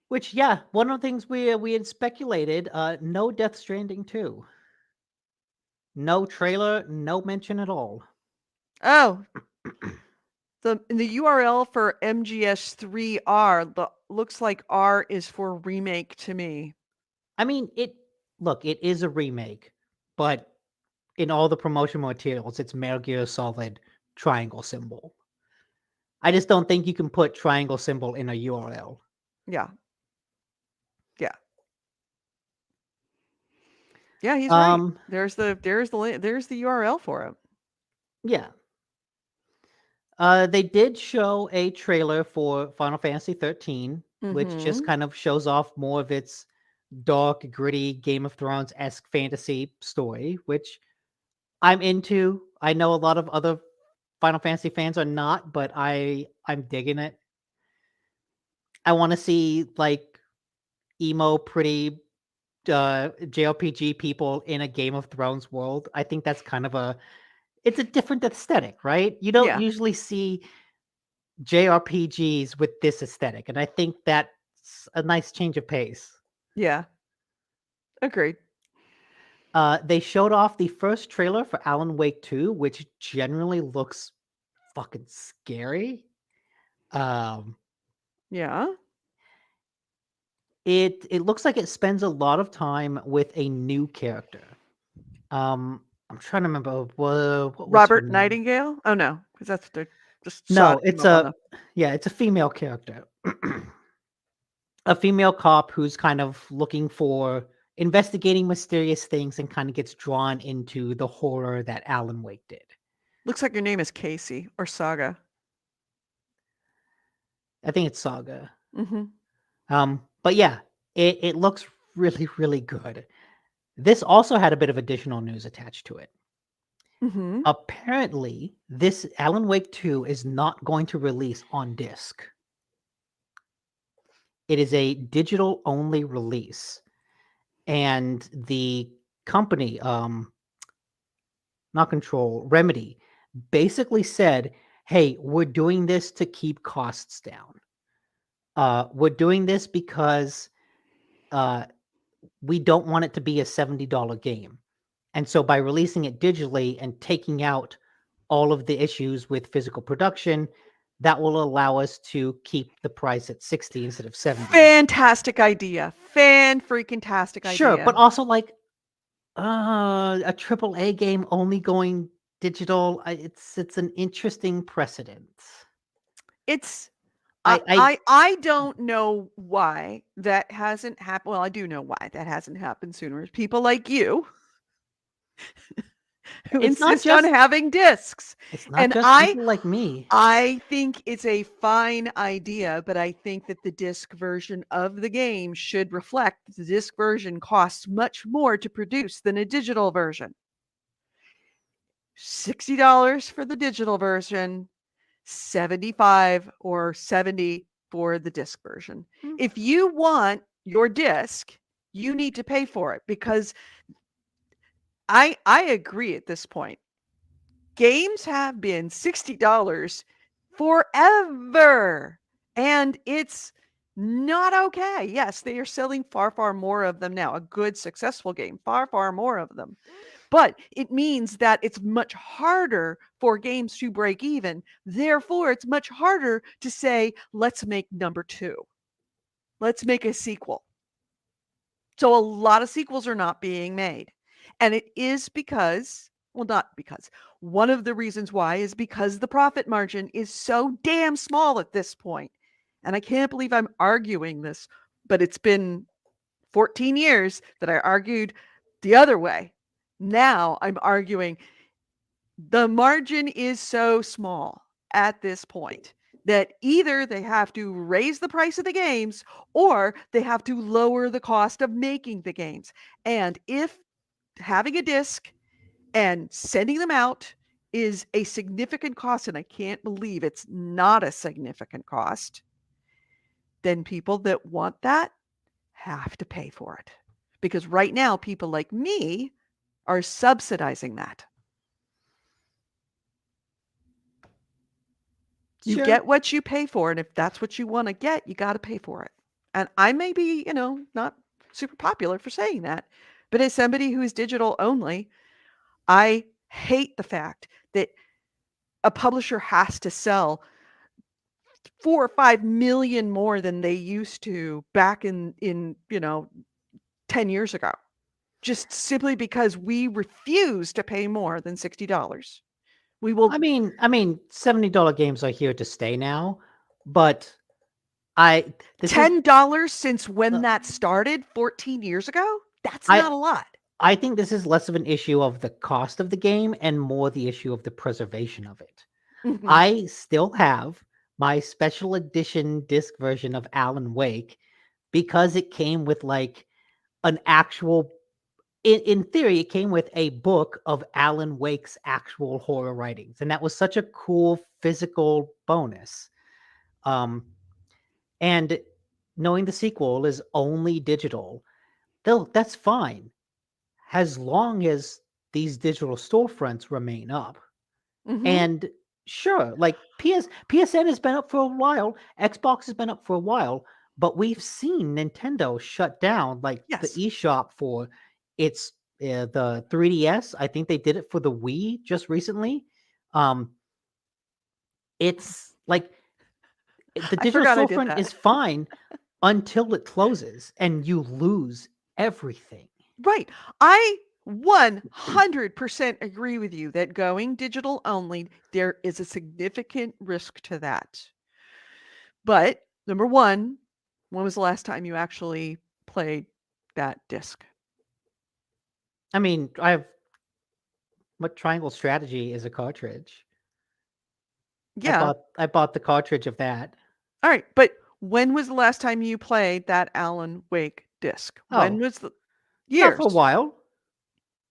Which, yeah, one of the things we had speculated, no Death Stranding 2. No trailer, no mention at all. Oh. the URL for MGS3R looks like R is for remake to me. I mean, it is a remake, but in all the promotional materials, it's Metal Gear Solid triangle symbol. I just don't think you can put triangle symbol in a URL. Yeah. Yeah. Yeah, he's right. Um, There's the URL for it. yeah. They did show a trailer for Final Fantasy 13, which just Mhm. kind of shows off more of its dark, gritty Game of Thrones-esque fantasy story, which I'm into. I know a lot of other Final Fantasy fans are not, but I'm digging it. I want to see like emo, pretty JRPG people in a Game of Thrones world. I think that's kind of it's a different aesthetic, right? You don't Yeah. usually see JRPGs with this aesthetic, and I think that's a nice change of pace. Yeah. Agreed. They showed off the first trailer for Alan Wake 2, which generally looks fucking scary. Um, Yeah. it looks like it spends a lot of time with a new character. I'm trying to remember what was her Robert name. Nightingale? Oh no, because that's what they just saw No, him it's up on the it's a female character. A female cop who's kind of looking for investigating mysterious things and kind of gets drawn into the horror that Alan Wake did. looks like your name is Casey or Saga. I think it's Saga. Mhm. But yeah, it looks really, really good. This also had a bit of additional news attached to it. Mhm. Apparently, this Alan Wake 2 is not going to release on disc. It is a digital only release. And the company, not Control, Remedy, basically said, "Hey, we're doing this to keep costs down. We're doing this because uh, we don't want it to be a $70 game. And so by releasing it digitally and taking out all of the issues with physical production, that will allow us to keep the price at 60 instead of 70." Fantastic idea. Fan freaking tastic Sure, idea. but also like a triple A game only going digital, it's an interesting precedent. It's I I I don't know why that hasn't happened. Well, I do know why that hasn't happened sooner. It's people like you who it's not insist on just having discs. it's not And just people like me. I think it's a fine idea, but I think that the disc version of the game should reflect that the disc version costs much more to produce than a digital version. $60 for the digital version, 75 or 70 for the disc version. Mm, If you want your disc, you need to pay for it because I agree at this point. Games have been $60 forever, and it's not okay. Yes, they are selling far, far more of them now. A good, successful game, far, far more of them. But it means that it's much harder for games to break even. Therefore, it's much harder to say, let's make number two. Let's make a sequel. So a lot of sequels are not being made. And it is because, well, not because, one of the reasons why is because the profit margin is so damn small at this point. And I can't believe I'm arguing this, but it's been 14 years that I argued the other way. Now I'm arguing the margin is so small at this point that either they have to raise the price of the games or they have to lower the cost of making the games. And if having a disc and sending them out is a significant cost, and I can't believe it's not a significant cost, then people that want that have to pay for it. Because right now, people like me are subsidizing that. You sure. get what you pay for, and if that's what you want to get, you got to pay for it. And I may be, not super popular for saying that, but as somebody who is digital only, I hate the fact that a publisher has to sell 4 or 5 million more than they used to back in, 10 years ago. Just simply because we refuse to pay more than $60. We will $70 games are here to stay now, but I this is $10 since uh, when that started 14 years ago? That's I not a lot. I think this is less of an issue of the cost of the game and more the issue of the preservation of it. Mhm. I still have my special edition disc version of Alan Wake because it came with like an actual in theory, it came with a book of Alan Wake's actual horror writings, and that was such a cool physical bonus. Um, and knowing the sequel is only digital, though that's fine as long as these digital storefronts remain up. Mhm. And sure, like PSN has been up for a while, Xbox has been up for a while, but we've seen Nintendo shut down like the Yes. eShop for its the 3DS. I think they did it for the Wii just recently. Um, it's like the I digital forgot I did storefront that. is fine until it closes and you lose everything. Right. I 100% agree with you that going digital only, there is a significant risk to that. But number 1, when was the last time you actually played that disc? I mean, I have what Triangle Strategy is a cartridge. Yeah. I bought the cartridge of that. All right. But when was the last time you played that Alan Wake disc? When Oh, was the not for a years? while,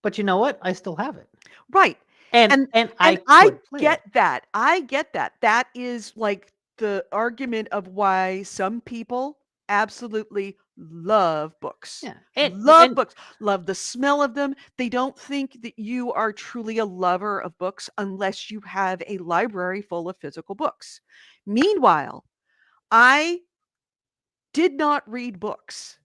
but you know what? I still have it. Right. And And and and I I could play get it. that. I get that. That is like the argument of why some people absolutely love books. Yeah. Love And books. Love the smell of them. They don't think that you are truly a lover of books unless you have a library full of physical books. Meanwhile, I did not read books,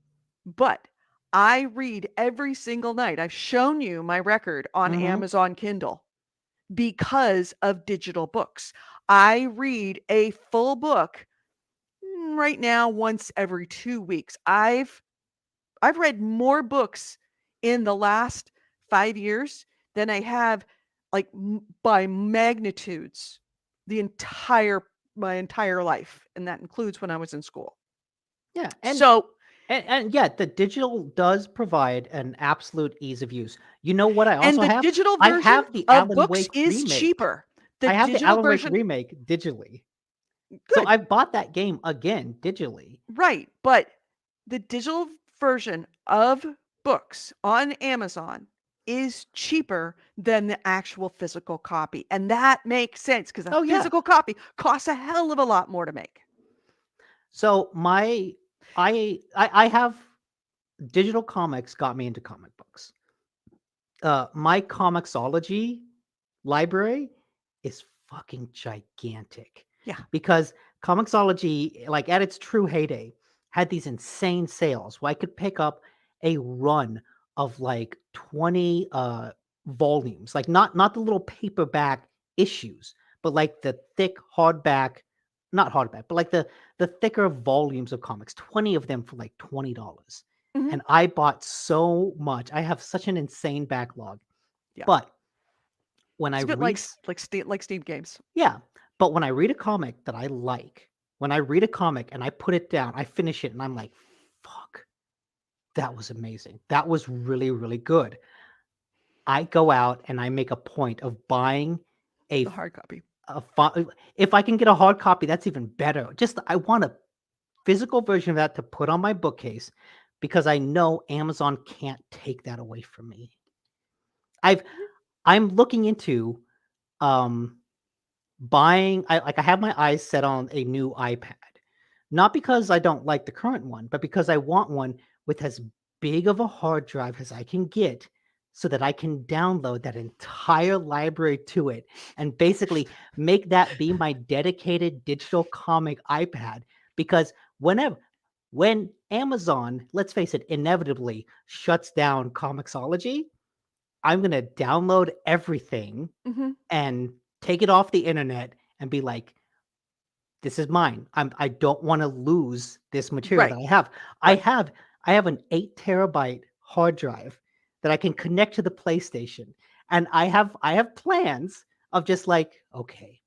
but I read every single night. I've shown you my record on mhm. Amazon Kindle because of digital books. I read a full book right now once every 2 weeks. I've read more books in the last 5 years than I have like by magnitudes the entire my entire life, and that includes when I was in school. Yeah, So, and yeah, the digital does provide an absolute ease of use. You know what I and also the have? digital I version have the of Alan books Wake is remake. cheaper. The I have the digital Alan Wake version remake digitally. So good. I bought that game again digitally. Right, but the digital version of books on Amazon is cheaper than the actual physical copy, and that makes sense because a Oh yeah. physical copy costs a hell of a lot more to make. So my I have digital comics got me into comic books. My Comixology library is fucking gigantic Yeah. because Comixology, like at its true heyday, had these insane sales where I could pick up a run of like 20 volumes, like not the little paperback issues, but like the thick hardback, not hardback, but like the thicker volumes of comics, 20 of them for like $20. Mhm. And I bought so much. I have such an insane backlog. Yeah. But when I It's a bit read like Steam games. yeah, but when I read a comic that I like, when I read a comic and I put it down, I finish it and I'm like, "Fuck, that was amazing. That was really, really good." I go out and I make a point of buying a The f hard copy. a fi if I can get a hard copy, that's even better. Just I want a physical version of that to put on my bookcase because I know Amazon can't take that away from me. I've I'm looking into, um buying I have my eyes set on a new iPad. Not because I don't like the current one, but because I want one with as big of a hard drive as I can get so that I can download that entire library to it and basically make that be my dedicated digital comic iPad because when Amazon, let's face it, inevitably shuts down Comixology, I'm going to download everything Mhm. and take it off the internet and be like, this is mine. I don't want to lose this material that Right, I have. I right. have I have an 8 terabyte hard drive that I can connect to the PlayStation. And I have plans of just like, okay,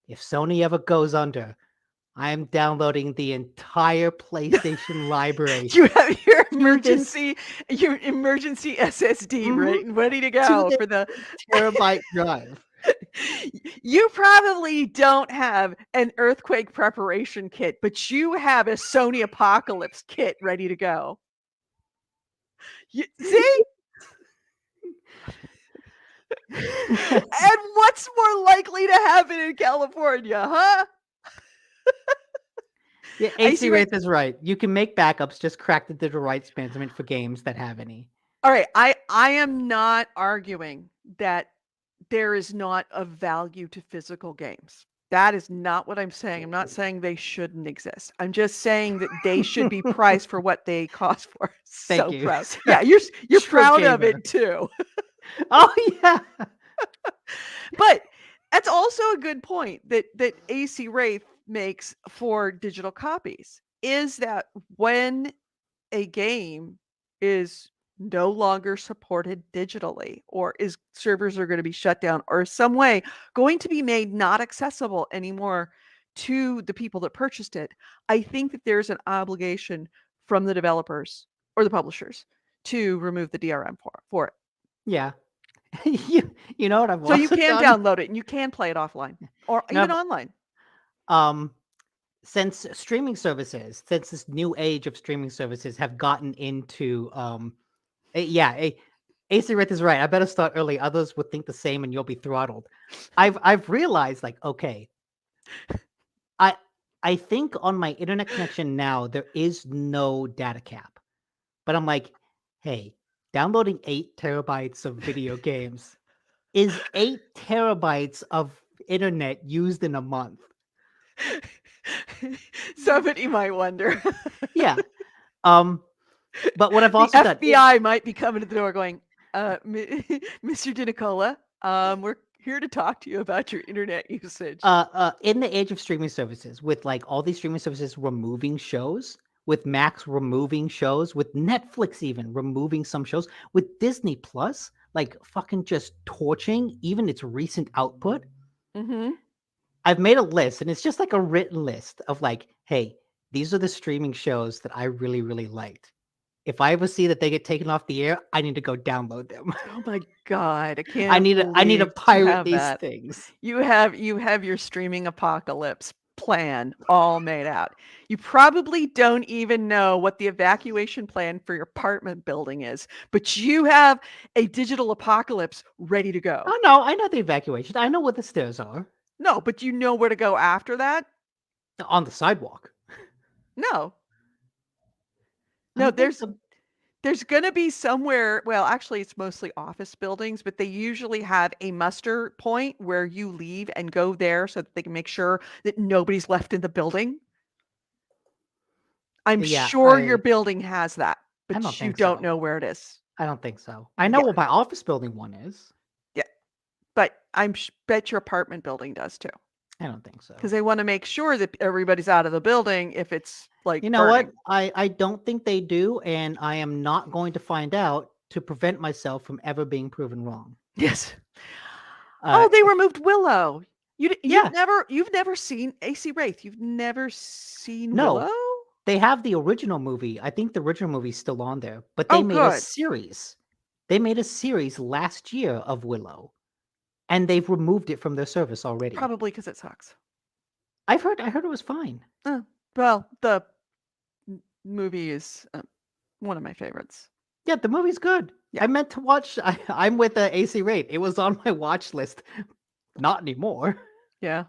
if Sony ever goes under, I am downloading the entire PlayStation library You have to this your emergency SSD mhm, ready to to go this for the 8 terabyte drive. You probably don't have an earthquake preparation kit, but you have a Sony apocalypse kit ready to go. You see? And what's more likely to happen in California, huh? Yeah, I see AC right Wraith is right. You can make backups, just crack the digital rights management for games that have any. Alright, I am not arguing that there is not a value to physical games. That is not what I'm saying. I'm not saying they shouldn't exist. I'm just saying that they should be priced for what they cost for. Thank So you. proud. Yeah, you're True proud of gamer. it too. Oh, yeah. But that's also a good point that AC Wraith makes for digital copies, is that when a game is no longer supported digitally or is servers are going to be shut down or some way going to be made not accessible anymore to the people that purchased it, I think that there's an obligation from the developers or the publishers to remove the DRM for it. Yeah. You know what I've So you also can done? download it and you can play it offline or You know, even online. um, since this new age of streaming services have gotten into, yeah, AC Wraith is right. I better start early. Others would think the same, and you'll be throttled. I've realized, like, okay, I I think on my internet connection now there is no data cap, but I'm like, hey, downloading 8 terabytes of video games is 8 terabytes of internet used in a month. Somebody might wonder. Yeah. Um, but what I've The also done, FBI might be coming to the door going, Mr. DiNicola, we're here to talk to you about your internet usage. in the age of streaming services, with like all these streaming services removing shows, with Max removing shows, with Netflix even removing some shows, with Disney Plus, like fucking just torching even its recent output. Mhm. I've made a list, and it's just like a written list of like, hey, these are the streaming shows that I really, really liked. If I ever see that they get taken off the air, I need to go download them. Oh my god, I I can't need to believe you pirate have these that. things. You have your streaming apocalypse plan all made out. You probably don't even know what the evacuation plan for your apartment building is, but you have a digital apocalypse ready to go. Oh no, I know the evacuation. I know what the stairs are No, but you know where to go after that? on the sidewalk. No. I No, don't think there's so. there's gonna be somewhere, well, actually, it's mostly office buildings, but they usually have a muster point where you leave and go there so that they can make sure that nobody's left in the building. I'm Yeah, sure your building has that, I don't but you think don't so. know where it is. I don't think so. I know Yeah, what my office building one is. yeah, but bet your apartment building does too, I don't think because so. they wanna make sure that everybody's out of the building if it's, like, You know what? burning. I don't think they do, and I am not going to find out to prevent myself from ever being proven wrong. Yes. Uh, Oh, they removed Willow. yeah, You've never seen AC Wraith. You've never seen no, Willow? they have the original movie. I think the original movie's still on there, but they Oh, made a good. series. They made a series last year of Willow, and they've removed it from their service already. Probably because it sucks. I heard it was fine. Uh, well, the movie is, one of my favorites. Yeah, the movie's good. Yeah, I meant to watch. I'm with AC Rate. It was on my watch list. Not anymore. yeah.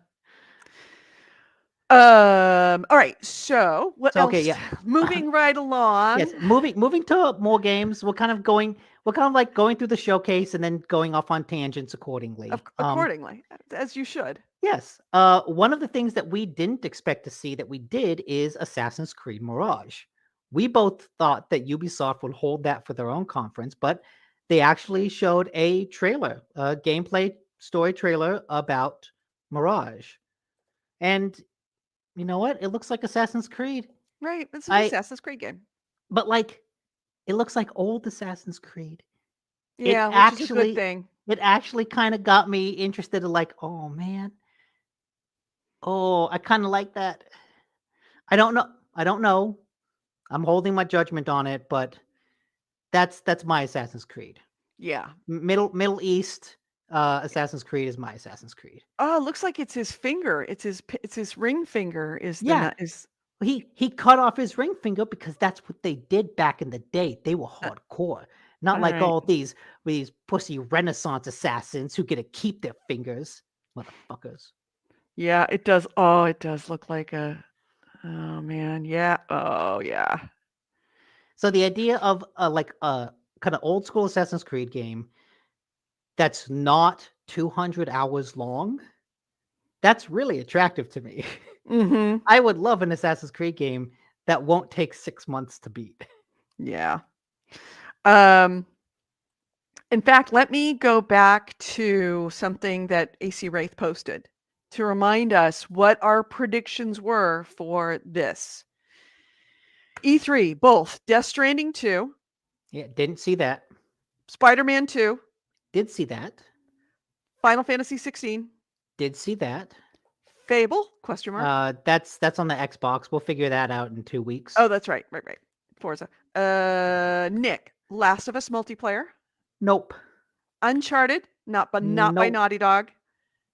Alright, so what So okay, else? yeah. Moving right Yes, along moving to more games. We're kind of like going through the showcase and then going off on tangents accordingly. accordingly, as you should. Yes. One of the things that we didn't expect to see that we did is Assassin's Creed Mirage. We both thought that Ubisoft would hold that for their own conference, but they actually showed a trailer, a gameplay story trailer about Mirage. And You know what? It looks like Assassin's Creed. Right, it's an I Assassin's Creed game. but like it looks like old Assassin's Creed. It Yeah, which is a good actually thing. it actually kind of got me interested in like, oh man, oh, I kind of like that. I don't know. I don't know. I'm holding my judgment on it, but that's my Assassin's Creed. Yeah. Middle East Assassin's Creed is my Assassin's Creed. Oh, it looks like it's his finger. It's his ring finger is the Yeah, nut is he cut off his ring finger because that's what they did back in the day. They were uh, hardcore. Not all like right. all these pussy Renaissance assassins who get to keep their fingers, motherfuckers. Yeah, it does look like a oh man. Yeah. Oh yeah. So the idea of like a kind of old school Assassin's Creed game that's not 200 hours long, that's really attractive to me. Mhm. I would love an Assassin's Creed game that won't take 6 months to beat. Yeah. Um in fact, let me go back to something that AC Wraith posted to remind us what our predictions were for this. E3, both Death Stranding 2, Yeah, didn't see that. Spider-Man 2, Did see that. Final Fantasy 16, Did see that. Fable? Question mark. That's on the Xbox. We'll figure that out in 2 weeks. Oh, that's right. Right. Forza. Nick, Last of Us multiplayer, Nope. Uncharted, not by Nope. Naughty Dog,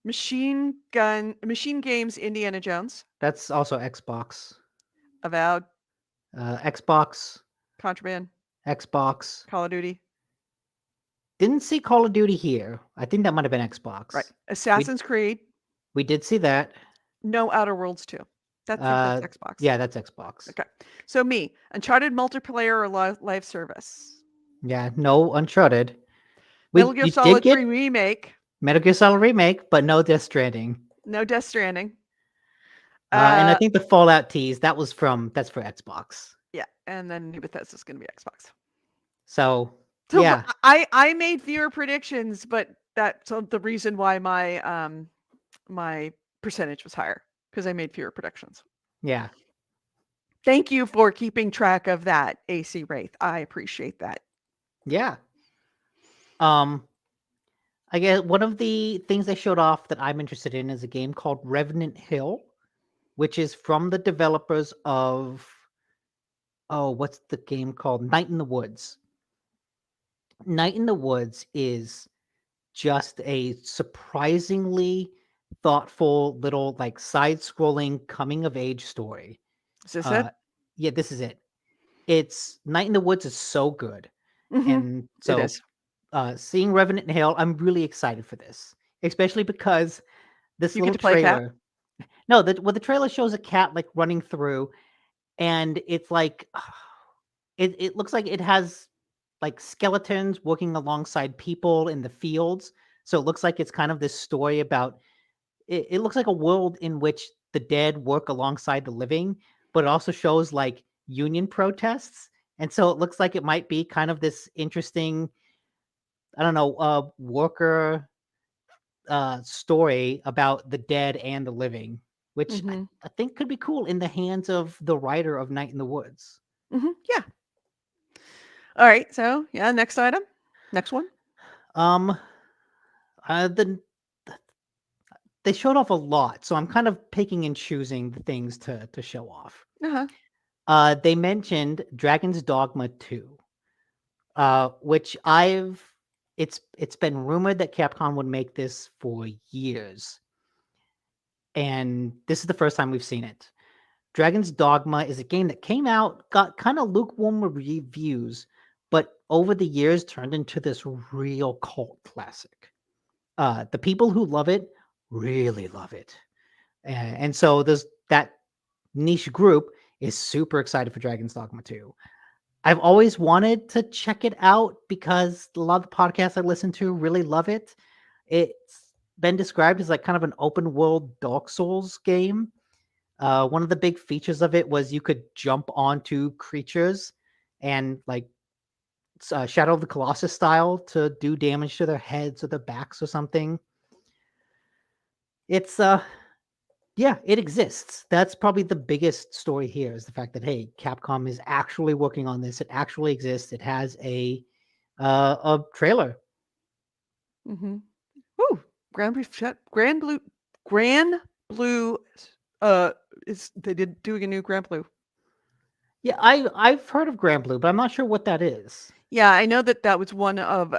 Machine Games, Indiana Jones, That's also Xbox. Avowed, Xbox. Contraband, Xbox. Call of Duty. Didn't see Call of Duty here. I think that might have been Right. Xbox. We Assassin's Creed, we did see that. no Outer Worlds 2. Think that's Uh, Xbox. yeah, that's Xbox. Okay. So me, Uncharted multiplayer or live service. Yeah, no Uncharted. Metal Gear You did Solid get 3 remake, Metal Gear Solid remake, but no Death Stranding. no Death Stranding. And I Uh think the Fallout tease that's for Xbox. yeah, and then New Bethesda's going to be Xbox. So So yeah, I made fewer predictions, but that's the reason why my percentage was higher because I made fewer predictions. yeah, Thank you for keeping track of that, AC Wraith. I appreciate that. yeah. Um, I guess one of the things they showed off that I'm interested in is a game called Revenant Hill, which is from the developers of what's the game called? Night in the Woods. Night in the Woods is just a surprisingly thoughtful little like side-scrolling coming of age story. Is this Uh, it? yeah, this is it. It's Night in the Woods is so good, Mhm. and It so is. seeing Revenant Hill, I'm really excited for this, especially because this You get little to play a cat? trailer. No, the trailer shows a cat like running through, and it's like it looks like it has like skeletons working alongside people in the fields. So it looks like it's kind of this story about it looks like a world in which the dead work alongside the living, but it also shows like union protests. And so it looks like it might be kind of this interesting, I don't know, worker story about the dead and the living, which Mhm. I think could be cool in the hands of the writer of Night in the Woods. Mhm. Yeah. All right. So, yeah, next item. Next one. Um, the they showed off a lot, so I'm kind of picking and choosing the things to show off. Uh-huh. They mentioned Dragon's Dogma 2, which it's been rumored that Capcom would make this for years, and this is the first time we've seen it. Dragon's Dogma is a game that came out, got kind of lukewarm reviews, but over the years turned into this real cult classic. The people who love it really love it. And so there's that niche group is super excited for Dragon's Dogma 2. I've always wanted to check it out because a lot of the podcasts I listen to really love it. It's been described as like kind of an open world Dark Souls game. One of the big features of it was you could jump onto creatures and like Shadow of the Colossus style to do damage to their heads or their backs or something. It's Yeah, it exists. That's probably the biggest story here is the fact that hey, Capcom is actually working on this. It actually exists. It has a trailer. Mhm. Ooh, Grand Blue Grand Blue, uh, is they did doing a new Grand Blue. Yeah, I've heard of Grand Blue, but I'm not sure what that is. Yeah, I know that that was one of,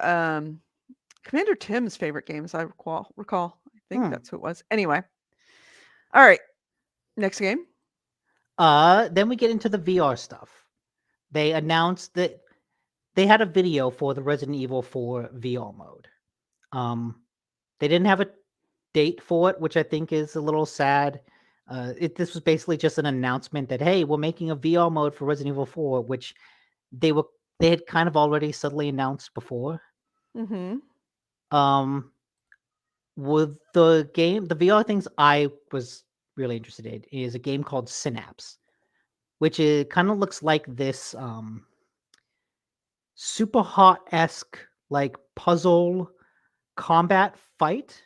Commander Tim's favorite games, I recall. I think Hmm. that's who it was. Anyway. Alright, next game. Then we get into the VR stuff. They announced that they had a video for the Resident Evil 4 VR mode. Um, they didn't have a date for it, which I think is a little sad. This was basically just an announcement that hey, we're making a VR mode for Resident Evil 4, which they were they had kind of already subtly announced before. Mhm. Um, with the VR things I was really interested in is a game called Synapse, which it kind of looks like this super hot esque like puzzle combat fight.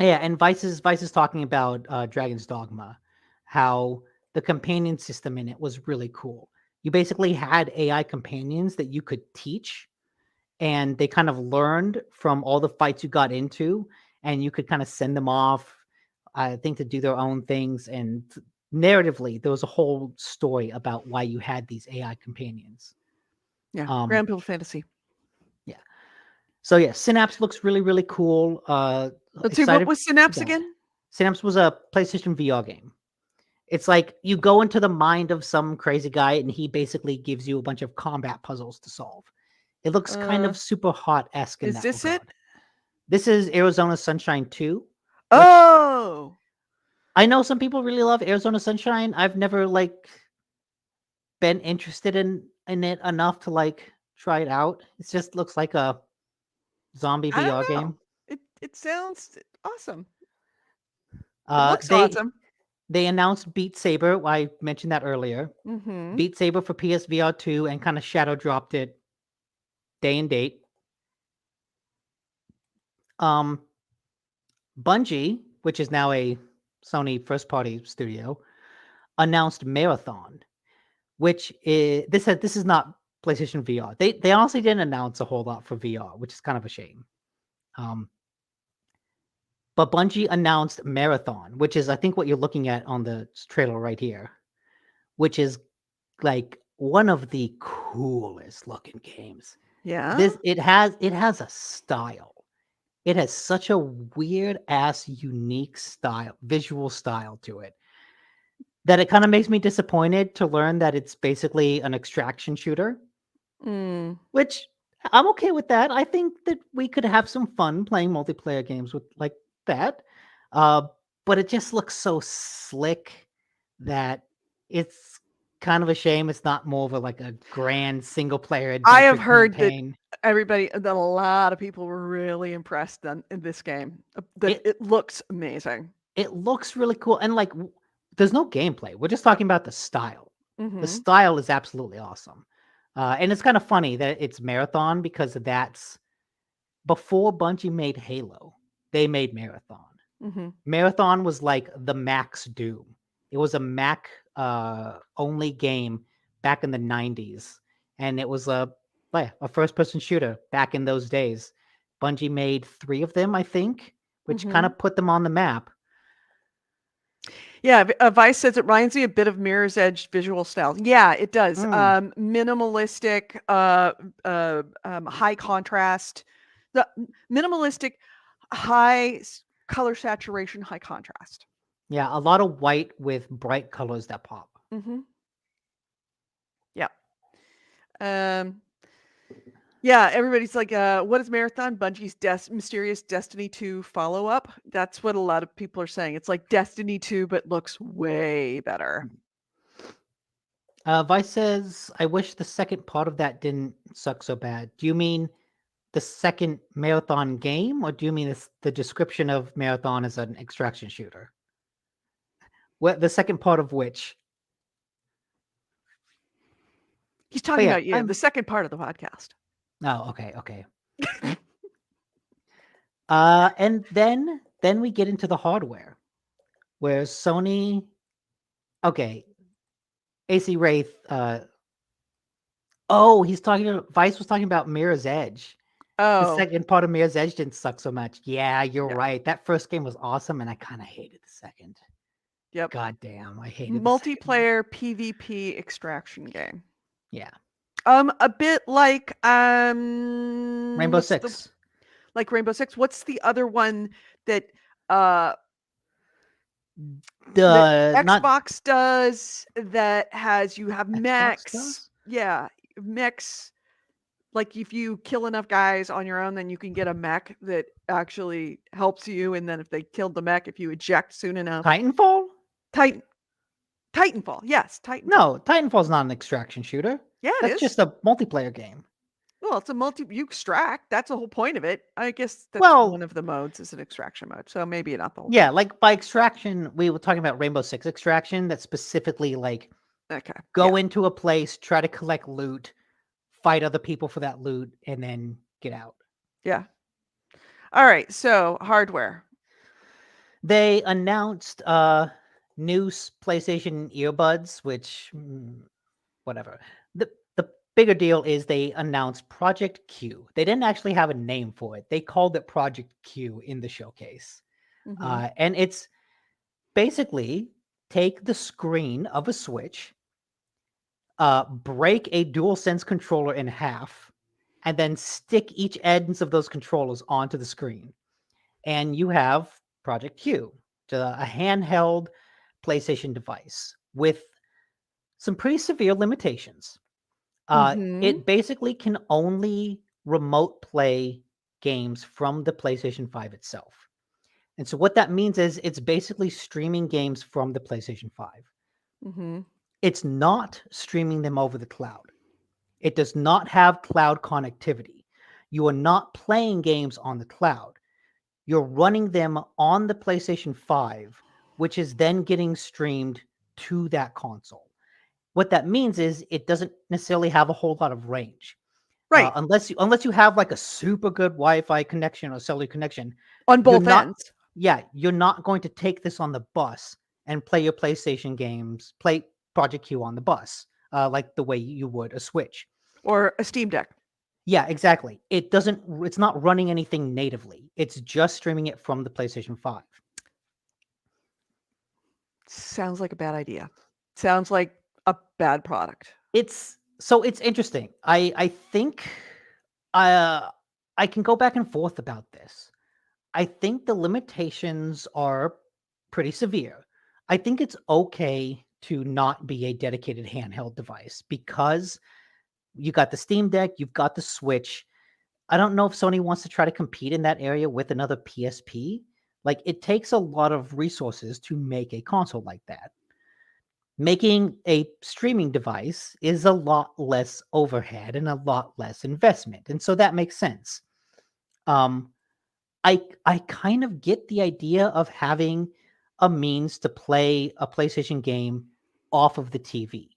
Yeah, and Vice is talking about Dragon's Dogma, how the companion system in it was really cool. You basically had AI companions that you could teach, and they kind of learned from all the fights you got into, and you could kind of send them off, I think, to do their own things. And narratively, there was a whole story about why you had these AI companions. Yeah, Um, Grand Blue Fantasy. yeah. So yeah, Synapse looks really, really cool. Let's see, what Excited was for Synapse that. again? Synapse was a PlayStation VR game. It's like you go into the mind of some crazy guy and he basically gives you a bunch of combat puzzles to solve. It looks kind Uh, of super hot esque in is that this it? regard. This is Arizona Sunshine 2, which Oh! I know some people really love Arizona Sunshine. I've never like been interested in it enough to like try it out. It just looks like a zombie I VR don't know. game. It sounds awesome. It Uh looks they awesome. they announced Beat Saber. I mentioned that earlier. Mhm. Beat Saber for PSVR 2 and kind of shadow dropped it day and date. Um Bungie, which is now a Sony first party studio, announced Marathon, which is this is not PlayStation VR. They honestly didn't announce a whole lot for VR, which is kind of a shame. Um, but Bungie announced Marathon, which is I think what you're looking at on the trailer right here, which is like one of the coolest looking games. Yeah? It has a style. It has such a weird ass unique style, visual style to it that it kind of makes me disappointed to learn that it's basically an extraction shooter, Mm. which I'm okay with that. I think that we could have some fun playing multiplayer games with like that. Uh, but it just looks so slick that it's kind of a shame it's not more of a like a grand single player I adventure have heard that campaign. that a lot of people were really impressed in this game, that It it looks amazing. it looks really cool and like there's no gameplay. We're just talking about the style. The Mhm. style is absolutely awesome. And it's kind of funny that it's Marathon because that's before Bungie made Halo, they made Marathon. Mhm. Marathon was like the Mac's Doom. It was a Mac only game back in the 90s. And it was a first person shooter back in those days. Bungie made 3 of them, I think, which kind Mhm. of put them on the map. Yeah, Vice says it reminds me a bit of Mirror's Edge visual style. Yeah, it does. Mm, Minimalistic, high contrast. The minimalistic, color saturation, high contrast. yeah, a lot of white with bright colors that pop. Mhm. Yeah. Um, yeah, everybody's like, what is Marathon? Bungie's Mysterious Destiny 2 follow-up? That's what a lot of people are saying. It's like Destiny 2, but looks way better. Vice says, I wish the second part of that didn't suck so bad. Do you mean the second Marathon game, or do you mean the description of Marathon as an extraction shooter? What the second part of which? He's But talking yeah, about you, the I'm. second part of the podcast. Oh, okay, okay. And then we get into the hardware. where Sony, okay, AC Wraith, oh, Vice was talking about Mirror's Edge. The Oh, second part of Mirror's Edge didn't suck so much. Yeah, you're yeah. right. That first game was awesome, and I kind of hated the second. Yep. God damn, I hated the second one. Multiplayer PvP extraction game. Yeah. A bit like Rainbow what's the Six. like Rainbow Six? What's the other one that uh that The not Xbox does that has you have Xbox mechs? does? Yeah, mechs. Like if you kill enough guys on your own, then you can get a mech that actually helps you. And then if they killed the mech, if you eject soon enough, Titanfall? Titan Titanfall. Yes, Titanfall. No, Titanfall's not an extraction shooter. Yeah, it That's is. just a multiplayer game. Well, it's a you extract. That's the whole point of it. I guess that's one Well, of the modes is an extraction mode. So maybe not the whole yeah, thing. like by extraction, we were talking about Rainbow Six extraction. That's specifically like Okay. go Yeah. into a place, try to collect loot, fight other people for that loot, and then get out. Yeah. All right. So hardware. They announced new PlayStation earbuds, which whatever. The bigger deal is they announced Project Q. They didn't actually have a name for it. They called it Project Q in the showcase. Mm-hmm. And it's basically take the screen of a Switch, break a DualSense controller in half, and then stick each ends of those controllers onto the screen. And you have Project Q, a handheld PlayStation device with some pretty severe limitations. Mm-hmm. It basically can only remote play games from the PlayStation 5 itself. And so what that means is it's basically streaming games from the PlayStation 5. Mm-hmm. It's not streaming them over the cloud. It does not have cloud connectivity. You are not playing games on the cloud. You're running them on the PlayStation 5, which is then getting streamed to that console. What that means is it doesn't necessarily have a whole lot of range. Right. Unless you have like a super good Wi-Fi connection or cellular connection, On you're both not ends. you're not going to take this on the bus and play your PlayStation games, play Project Q on the bus, like the way you would a Switch. Or a Steam Deck. Yeah, exactly. It's not running anything natively. It's just streaming it from the PlayStation 5. Sounds like a bad idea. Sounds like a bad product. It's interesting. I think uh I can go back and forth about this. I think the limitations are pretty severe. I think it's okay to not be a dedicated handheld device because you got the Steam Deck, you've got the Switch. I don't know if Sony wants to try to compete in that area with another PSP. Like it takes a lot of resources to make a console like that. Making a streaming device is a lot less overhead and a lot less investment. And so that makes sense. Um, I kind of get the idea of having a means to play a PlayStation game off of the TV,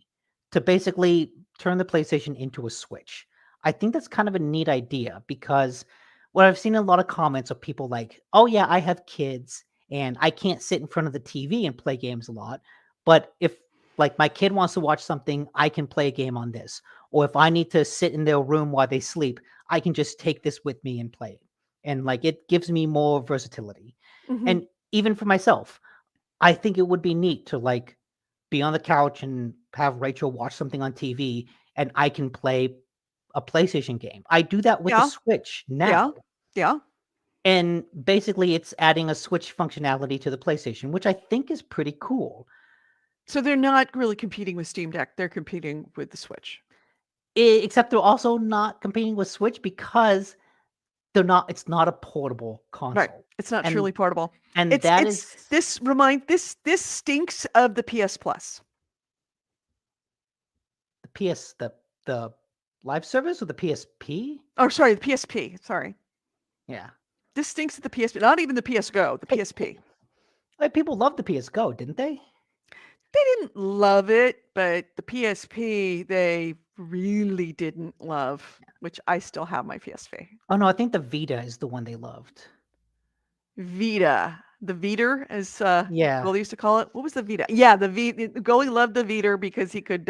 to basically turn the PlayStation into a Switch. I think that's kind of a neat idea because what I've seen in a lot of comments of people like, "Oh yeah, I have kids and I can't sit in front of the TV and play games a lot, but if like my kid wants to watch something, I can play a game on this. Or if I need to sit in their room while they sleep, I can just take this with me and play it." And like it gives me more versatility. Mm-hmm. And even for myself, I think it would be neat to like be on the couch and have Rachel watch something on TV and I can play a PlayStation game. I do that with the Yeah. Switch Yeah. now. Yeah. And basically it's adding a Switch functionality to the PlayStation, which I think is pretty cool. So they're not really competing with Steam Deck. They're competing with the Switch. Except they're also not competing with Switch because it's not a portable Right. console. It's not And truly portable. and It's that it's is this stinks of the PS Plus. the the live service or the PSP? Oh, sorry, the PSP. Sorry. Yeah. This stinks of the PSP. Not even the PS Go, the Hey, PSP. people loved the PS Go, didn't they? They didn't love it, but the PSP they really didn't love, which I still have my PSP. Oh no, I think the Vita is the one they loved. Vita. the Veeder, as Yeah. Goalie used to call it. What was the Vita? Yeah, the goalie loved the Veeder because he could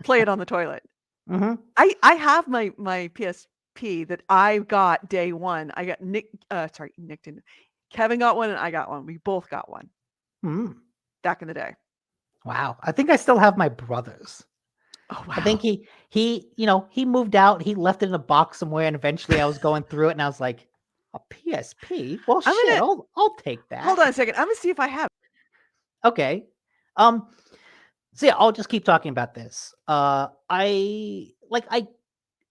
play it on the toilet. Hmm. I have my PSP that I got day one. I got Nick didn't. Kevin got one and I got one. We both got one Mm. back in the day. Wow. I think I still have my brother's. Oh I think wow. he moved out. He left it in a box somewhere, and eventually I was going through it, and I was like, a PSP? Well, I'm shit. gonna I'll take hold that. on a second. I'm gonna see if I have. Okay. Um. So yeah, I'll just keep talking about this.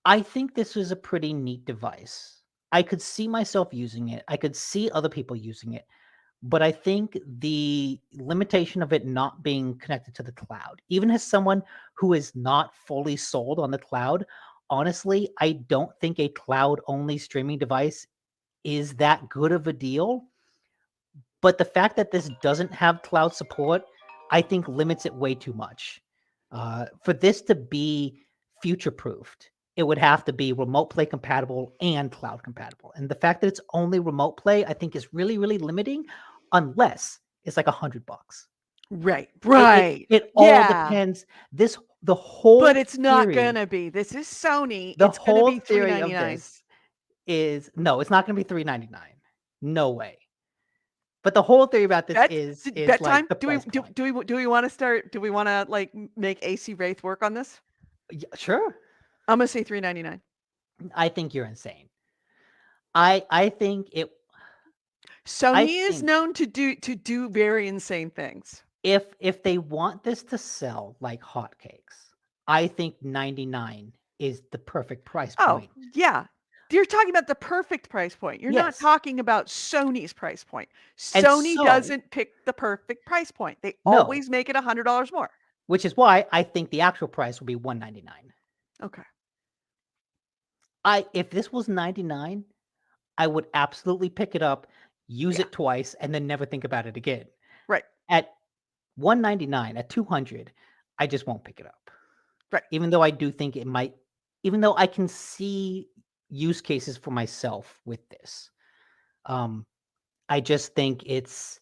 I think this was a pretty neat device. I could see myself using it. I could see other people using it. But I think the limitation of it not being connected to the cloud, even as someone who is not fully sold on the cloud, honestly, I don't think a cloud only streaming device is that good of a deal. But the fact that this doesn't have cloud support, I think limits it way too much. For this to be future proofed, it would have to be remote play compatible and cloud compatible. And the fact that it's only remote play, I think is really, really limiting unless it's like $100. Right. It, it, Right. it all Yeah. depends. The But whole it's not theory, gonna be. This is Sony. the It's gonna whole be theory of $3.99. this is no, it's not going to be $3.99. No way. But the whole theory about this is like Bedtime? the price point. Do we want to start? Do we want to like make AC Wraith work on this? Yeah, sure. I'm gonna say $3.99. I think you're insane. I think it I Sony is think known to do very insane things. if they want this to sell like hotcakes, I think 99 is the perfect price Oh, point. yeah. You're talking about the perfect price point. You're not Yes. talking about Sony's price point. And Sony so, doesn't pick the perfect price point. They no, always make it $100 more. which is why I think the actual price will be 199. Okay. I if this was 99, I would absolutely pick it up, use Yeah. it twice and then never think about it again. Right. At 199, at 200, I just won't pick it up. Right. Even though I do think it might, even though I can see use cases for myself with this. Um, I just think it's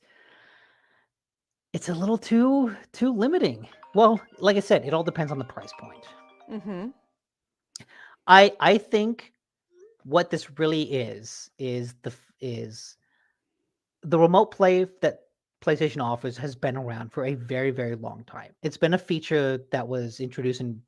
a little too limiting. Well, like I said, it all depends on the price point. Mm-hmm. I think what this really is the remote play that PlayStation offers has been around for a very, very long time. It's been a feature that was introduced in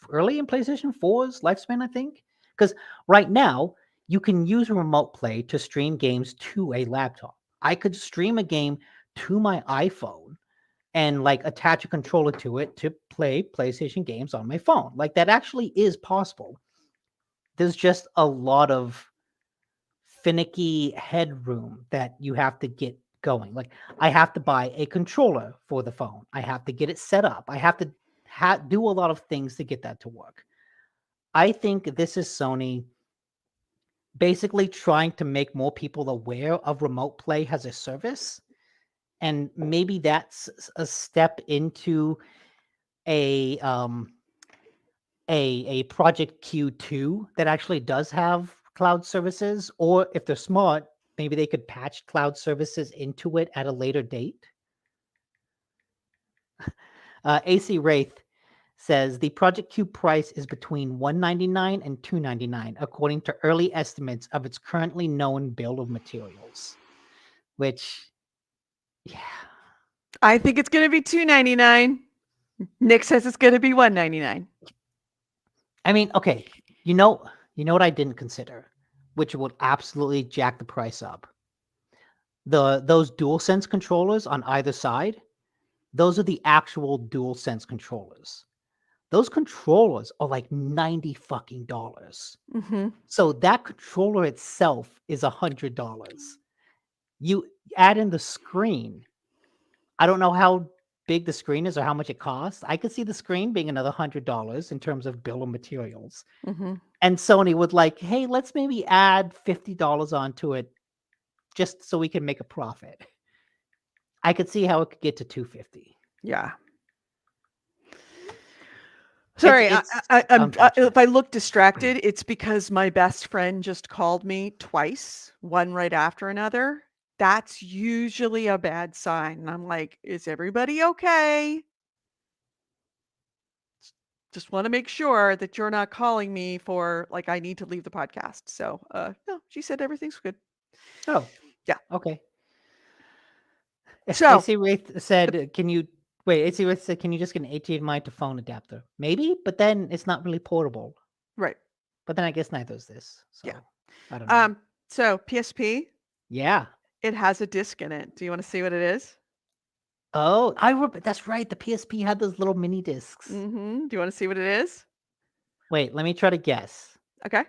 early in PlayStation 4's lifespan, I think. Because right now, you can use remote play to stream games to a laptop. I could stream a game to my iPhone and like attach a controller to it to play PlayStation games on my phone. Like that actually is possible. There's just a lot of finicky headroom that you have to get going. Like I have to buy a controller for the phone. I have to get it set up. I have to do a lot of things to get that to work. I think this is Sony basically trying to make more people aware of remote play as a service. And maybe that's a step into a a Project Q2 that actually does have cloud services, or if they're smart, maybe they could patch cloud services into it at a later date. AC Wraith says the Project Q price is between $199 and $299, according to early estimates of its currently known bill of materials. Which, yeah, I think it's gonna be $2.99. Nick says it's gonna be $1.99. I mean, okay, you know what I didn't consider, which would absolutely jack the price up. Those DualSense controllers on either side, those are the actual DualSense controllers. Those controllers are like 90 fucking dollars. Mm-hmm. So that controller itself is $100. You add in the screen. I don't know how big the screen is or how much it costs. I could see the screen being another $100 in terms of bill of materials. Mm-hmm. And Sony would like, hey, let's maybe add $50 onto it just so we can make a profit. I could see how it could get to 250. Yeah. Sorry, it's I'm sorry, if I look distracted, it's because my best friend just called me twice, one right after another. That's usually a bad sign, and I'm like, "Is everybody okay? Just wanna make sure that you're not calling me for, like, I need to leave the podcast." So, no, she said everything's good. Oh, Yeah. okay. So, AC Wraith the said, "Can you wait?" AC Wraith said, "Can you just get an HDMI to phone adapter?" Maybe, but then it's not really portable. right, But then I guess neither is this. yeah. So I don't know. So PSP, Yeah. it has a disc in it. Do you wanna see what it is? Oh, that's right. The PSP had those little mini discs. Mhm. Do you wanna see what it is? Wait, let me try to guess. Okay.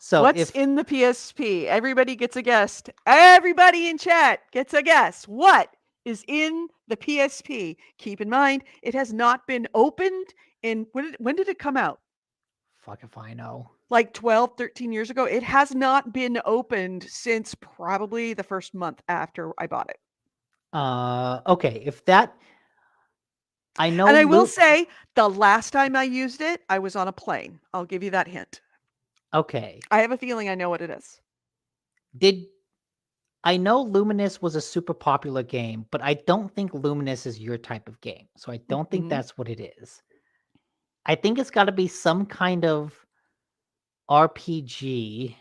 So What's if in the PSP? Everybody gets a guess. Everybody in chat gets a guess. What is in the PSP? Keep in mind, it has not been opened in when did it come out? fuck if I know. Like 12, 13 years ago? It has not been opened since probably the first month after I bought it. Okay, if that I know And I will Lu say, the last time I used it, I was on a plane. I'll give you that hint. okay. I have a feeling I know what it is. Did I know Luminous was a super popular game, but I don't think Luminous is your type of game. So I don't think Mhm. that's what it is. I think it's got to be some kind of RPG,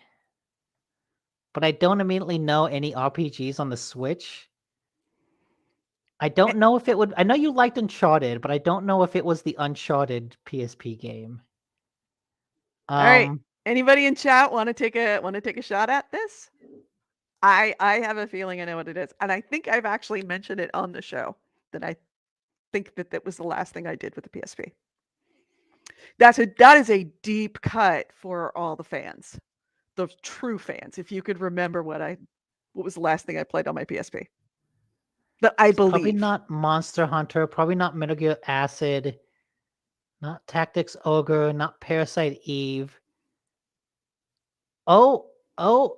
but I don't immediately know any RPGs on the Switch. I Eh, don't know if it would. I know you liked Uncharted, but I don't know if it was the Uncharted PSP game. all right. Um, Anybody in chat wanna take a shot at this? I have a feeling I know what it is, and I think I've actually mentioned it on the show, that I think that that was the last thing I did with the PSP. That is a deep cut for all the fans, the true fans, if you could remember what was the last thing I played on my PSP. That I it's probably believe. not Monster Hunter, probably not Metal Gear Acid, not Tactics Ogre, not Parasite Eve. Oh, oh,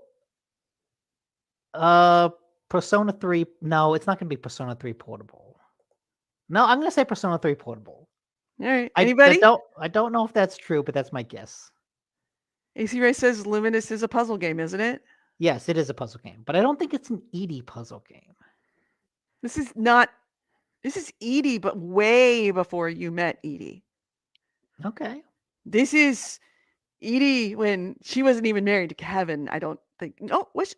uh, Persona 3. No, it's not gonna be Persona 3 Portable. No, I'm gonna say Persona 3 Portable. Alright, I anybody? I don't know if that's true, but that's my guess. AC Ray says Luminous is a puzzle game, isn't it? Yes, it is a puzzle game, but I don't think it's an Edie puzzle game. This is not this is Edie, but way before you met Edie. Okay. This is Edie when she wasn't even married to Kevin, I don't think. No, was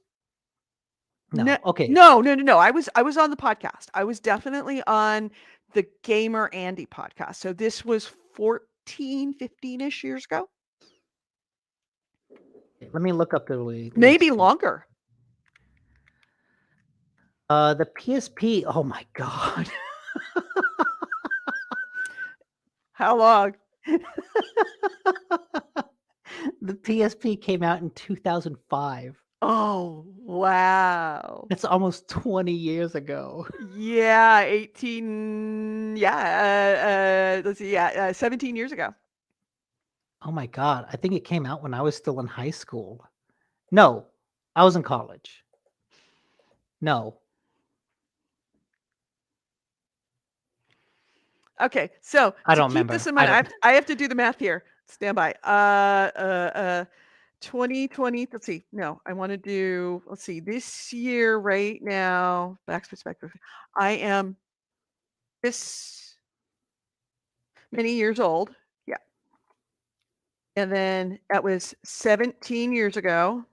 no, No. Okay. no. I was on the podcast. I was definitely on the Gamer Andy podcast. So this was 14, 15-ish years ago. Let me look up the Maybe list. longer. The PSP. Oh my god. How long? The PSP came out in 2005. Oh, wow. That's almost 20 years ago. Yeah, 18, yeah, let's see, yeah, 17 years ago. Oh my god. I think it came out when I was still in high school. No, I was in college. No. Okay, so I to don't keep this remember. in I mind, don't I have to do the math here. Stand by. 2020. Let's see. No, I want to do. Let's see. This year, right now, back perspective. I am this many years old. Yeah, and then that was 17 years ago.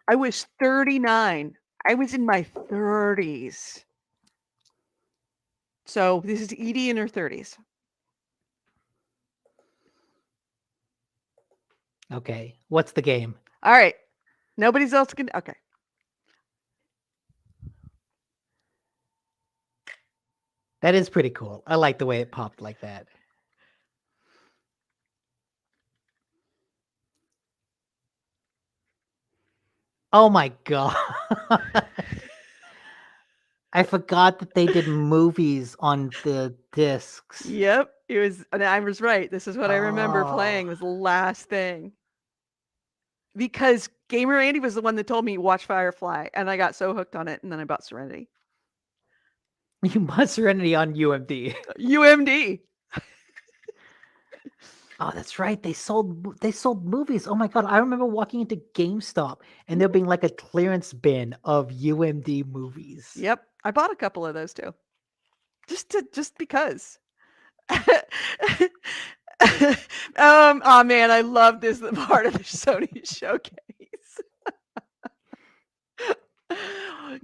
I was 39. I was in my 30s. So this is Edie in her 30s. Okay. What's the game? All right. Nobody's else can. Okay. That is pretty cool. I like the way it popped like that. Oh my god. I forgot that they did movies on the discs. Yep, it was and I was right. This is what I remember Oh. playing was the last thing. Because Gamer Andy was the one that told me watch Firefly, and I got so hooked on it, and then I bought Serenity. You bought Serenity on UMD. UMD. Oh, that's right. They sold movies. Oh my god, I remember walking into GameStop and there being like a clearance bin of UMD movies. Yep, I bought a couple of those too, just because. Oh man, I love this part of the Sony showcase.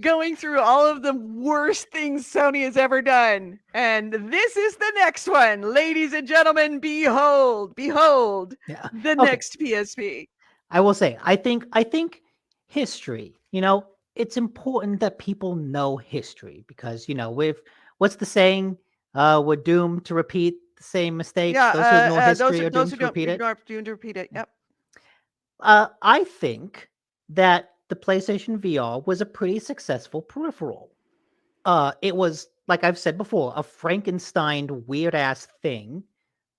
Going through all of the worst things Sony has ever done. And this is the next one. Ladies and gentlemen, behold, Yeah. the Okay. next PSP. I will say, I think history, it's important that people know history because, with what's the saying? We're doomed to repeat the same mistakes. Those who know Those history are are those doomed who to don't repeat you it. don't have to repeat it. Yep. I think that the PlayStation VR was a pretty successful peripheral. It was, like I've said before, a Frankenstein weird ass thing,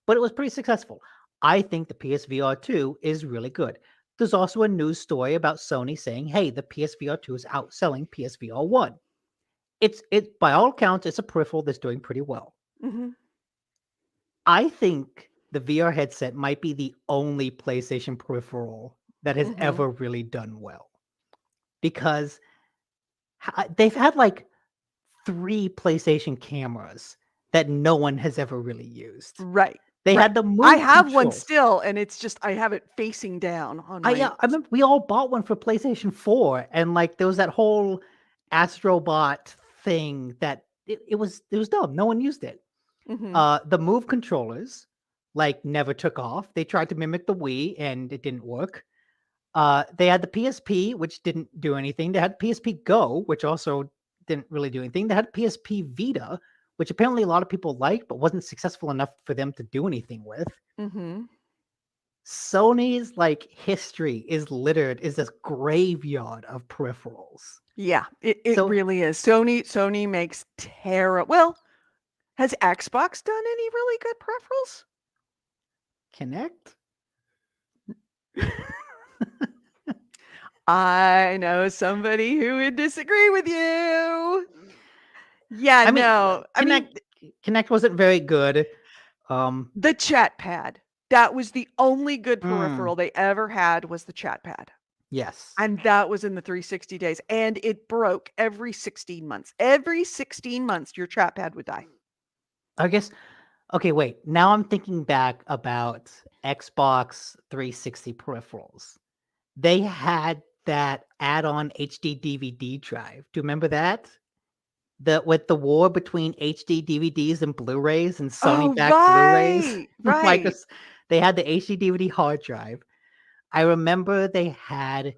but it was pretty successful. I think the PSVR 2 is really good. There's also a news story about Sony saying, "Hey, the PSVR 2 is outselling PSVR 1." It by all accounts, it's a peripheral that's doing pretty well. Hmm. I think the VR headset might be the only PlayStation peripheral that has Hmm. ever really done well because they've had like 3 PlayStation cameras that no one has ever really used. Right. They Right. had the I Move have one control. still, and it's just I have it facing down on my. I remember we all bought one for PlayStation 4, and like there was that whole Astrobot thing that it was dumb. No one used it. Hmm. The Move controllers like never took off. They tried to mimic the Wii and it didn't work. They had the PSP, which didn't do anything. They had PSP Go, which also didn't really do anything. They had PSP Vita, which apparently a lot of people liked, but wasn't successful enough for them to do anything with. Hmm. Sony's like history is this graveyard of peripherals. Yeah, it So really is. Sony makes well, has Xbox done any really good peripherals? Connect? I know somebody who would disagree with you. Yeah, I mean, no. I mean, Connect wasn't very good. Um, the chat pad. That was the only good mm, peripheral they ever had was the chat pad. yes. And that was in the 360 days. And it broke every 16 months. Every 16 months, your chat pad would die. I guess. Okay, wait. Now I'm thinking back about Xbox 360 peripherals. They had that add-on HD DVD drive. Do you remember that? With the war between HD DVDs and Blu-rays and Oh, Sony-backed Blu-rays, right. like Right. this, they had the HD DVD hard drive. I remember they had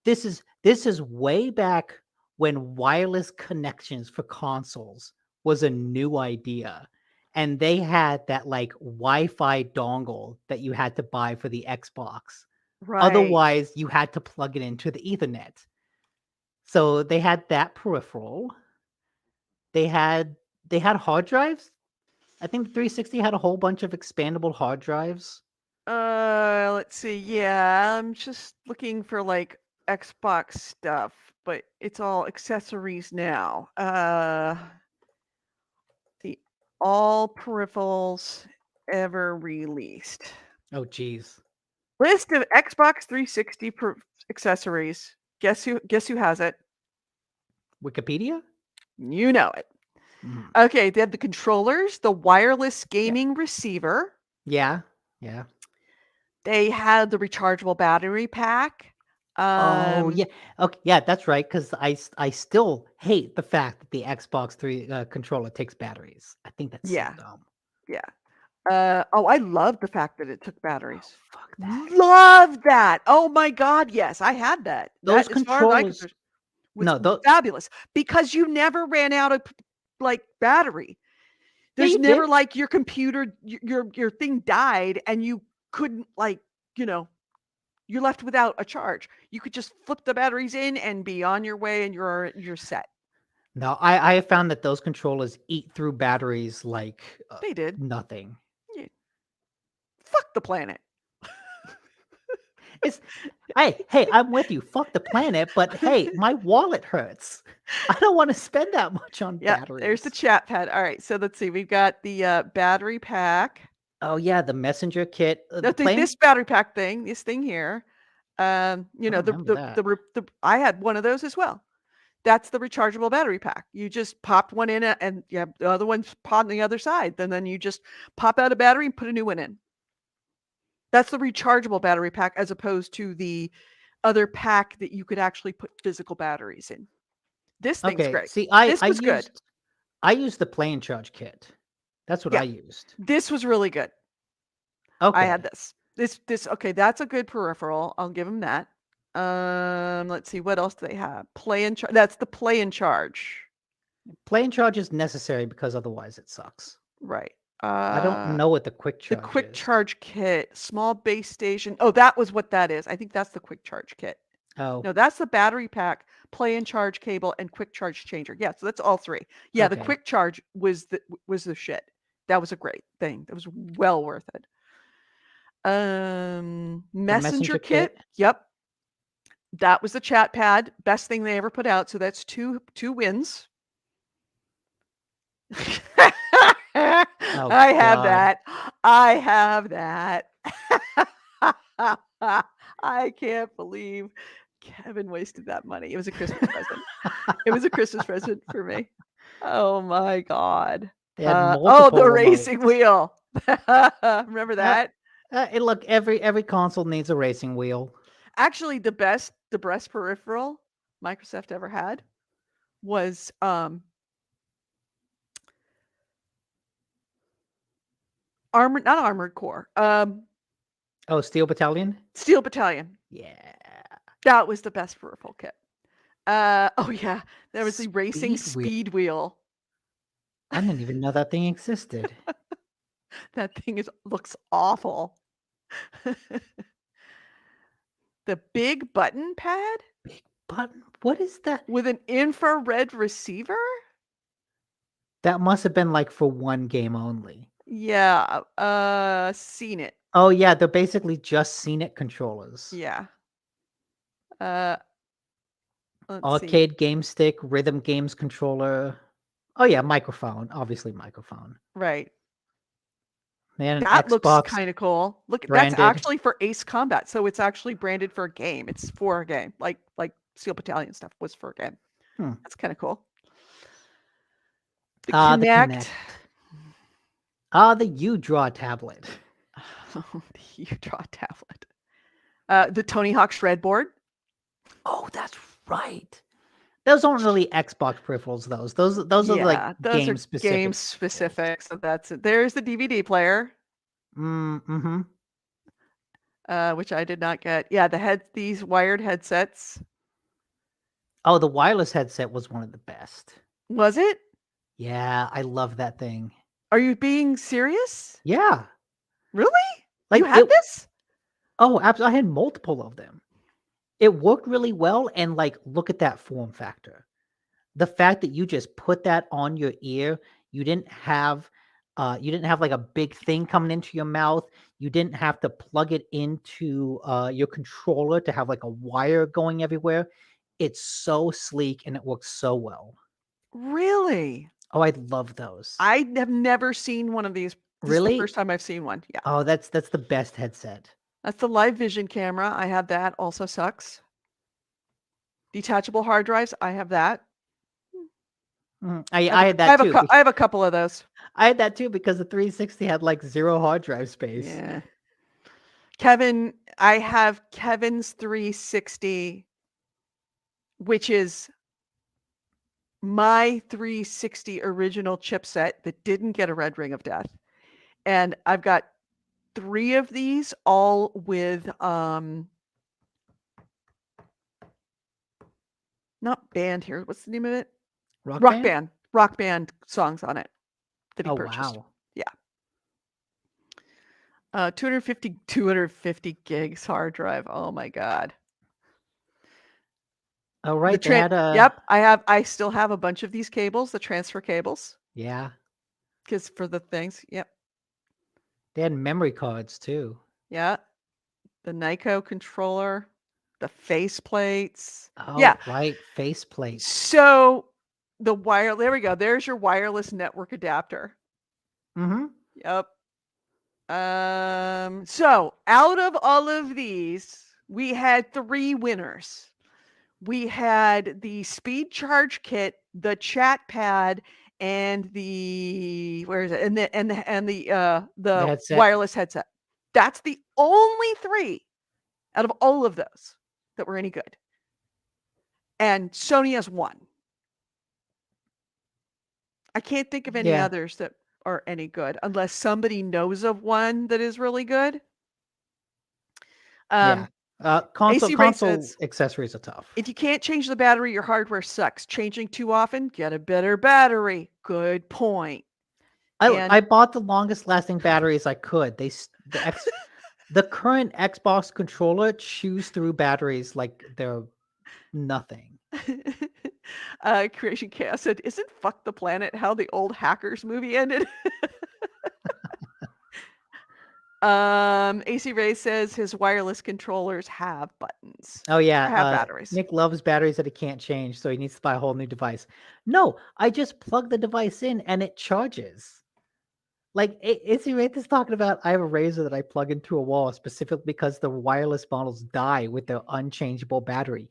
this is way back when wireless connections for consoles was a new idea. And they had that like Wi-Fi dongle that you had to buy for the Xbox. Right. Otherwise, you had to plug it into the Ethernet. So they had that peripheral. They had they had hard drives. I think the 360 had a whole bunch of expandable hard drives. Let's see. Yeah, I'm just looking for like Xbox stuff, but it's all accessories now. The all peripherals ever released. Oh geez. List of Xbox 360 accessories. Guess who has it? Wikipedia? You know it. Mhm. Okay, they have the controllers, the wireless Yeah. gaming receiver. Yeah. Yeah. They had the rechargeable battery pack. Oh, Um, yeah. Okay, yeah, that's right. Because I still hate the fact that the Xbox 3 controller takes batteries. I think that's so yeah, dumb. yeah. Oh, I love the fact that it took Oh, batteries. fuck that. Love that. Oh my God, yes, I had that. Those That, as far as I could, controllers, was no, though, fabulous because you never ran out of like battery. yeah, There's you never did. like your computer, your thing died and you couldn't like, you know, you're left without a charge. You could just flip the batteries in and be on your way and you're set. No, I have found that those controllers eat through batteries like They did. nothing. Yeah. Fuck the planet. It's hey, I'm with you. Fuck the planet, but hey, my wallet hurts. I don't want to spend that much on Yeah, there's the batteries. chat pad. All right, so let's see. We've got the battery pack. Oh yeah, the messenger kit. This battery pack thing, this thing here, you I know, don't remember that. I had one of those as well. That's the rechargeable battery pack. You just popped one in and you have the other one's on the other side. Then you just pop out a battery and put a new one in. That's the rechargeable battery pack as opposed to the other pack that you could actually put physical batteries in. This thing's Okay, great. see, I This I was good. used the plane charge kit. That's what I Yeah, used. this was really good. I had Okay, this. This okay, that's a good peripheral. I'll give them that. Let's see, what else do they have? Play and charge. That's the play and charge. plane charge is necessary because otherwise it sucks. Right. I don't know what the quick The charge quick is. charge kit, small base station. Oh, that was what that is. I think that's the quick charge kit. Oh, No, that's the battery pack, play and charge cable, and quick charge changer. Yeah, so that's all three. Yeah, the okay. quick charge was the shit. That was a great thing. That was well worth it. The Messenger messenger kit. kit. Yep. That was the chat pad. Best thing they ever put out. So that's two wins. Oh I have God. that. I have that. I can't believe Kevin wasted that money. It was a Christmas present. It was a Christmas present for me. Oh my God. They had Oh, multiple the racing remotes. wheel. Remember that? Look, every console needs a racing wheel. Actually, the best peripheral Microsoft ever had was not Armored Core. Oh, Steel Battalion? Steel Battalion. Yeah. That was the best peripheral kit. Oh yeah, there was the racing Speed wheel. speed wheel. I didn't even know that thing existed. That thing looks awful. The big button pad Big button? What is that? with an infrared receiver? That must have been like for one game only. Yeah, seen it. Oh yeah, they're basically just Scenic controllers. Yeah. Uh, let's see. Arcade game stick, rhythm games controller. Oh yeah, microphone. Obviously microphone. Right. They had an That looks Xbox kind of cool. Look, that's branded. actually for Ace Combat, so it's actually branded for a game. It's for a game, like Steel Battalion stuff was for a game. Hmm. That's kind of cool. The The Kinect. Kinect. The U-Draw tablet. The U-Draw tablet. The Tony Hawk Shred board. Oh, that's right. Those aren't really Xbox peripherals, those are like Those game are game specific. specific. So that's it. There's the DVD player, Mm-hmm. which I did not get. Yeah, these wired headsets. Oh, the wireless headset was one of the best. Was it? Yeah, I love that thing. Are you being serious? Yeah. Really? Like You had this? Oh, absolutely. I had multiple of them. It worked really well, and like look at that form factor. The fact that you just put that on your ear, you didn't have like a big thing coming into your mouth. You didn't have to plug it into your controller to have like a wire going everywhere. It's so sleek and it works so well. Really? Oh, I love those. I have never seen one of these. This is the Really? first time I've seen one. Yeah. Oh, that's the best headset. That's the live vision camera. I have that. Also sucks. Detachable hard drives. I have that. I had that too. I have a couple of those. I had that too because the 360 had like 0 hard drive space. Yeah. Kevin, I have Kevin's 360, which is my 360 original chipset that didn't get a red ring of death. And I've got 3 of these all with not band here. What's the name of it? Rock Band? Rock band songs on it that he Oh purchased. wow. Yeah. 250 gigs hard drive. Oh my God. Oh right, they had a Yep, I still have a bunch of these cables, the transfer cables, yeah. because for the things. Yep. They had memory cards too. Yeah. The Nyko controller, the face plates. Oh Yeah. right, faceplate. So there we go. There's your wireless network adapter. Mm-hmm. Yep. So out of all of these, we had 3 winners. We had the speed charge kit, the chat pad, and the where is it? The The headset. wireless headset. That's the only 3 out of all of those that were any good. And Sony has 1. I can't think of any Yeah. others that are any good unless somebody knows of one that is really good. Yeah. Um, Console AC Ray console says, accessories are tough. if you can't change the battery, your hardware sucks. Changing too often, get a better battery. Good point. I And bought the longest lasting batteries I could. The current Xbox controller chews through batteries like they're nothing. Creation Chaos said, isn't Fuck the Planet how the old Hackers movie ended? AC Ray says his wireless controllers have buttons. Oh yeah, Have batteries. Nick loves batteries that he can't change, so he needs to buy a whole new device. No, I just plug the device in and it charges. Like, is he right? This talking about I have a razor that I plug into a wall specifically because the wireless models die with their unchangeable battery.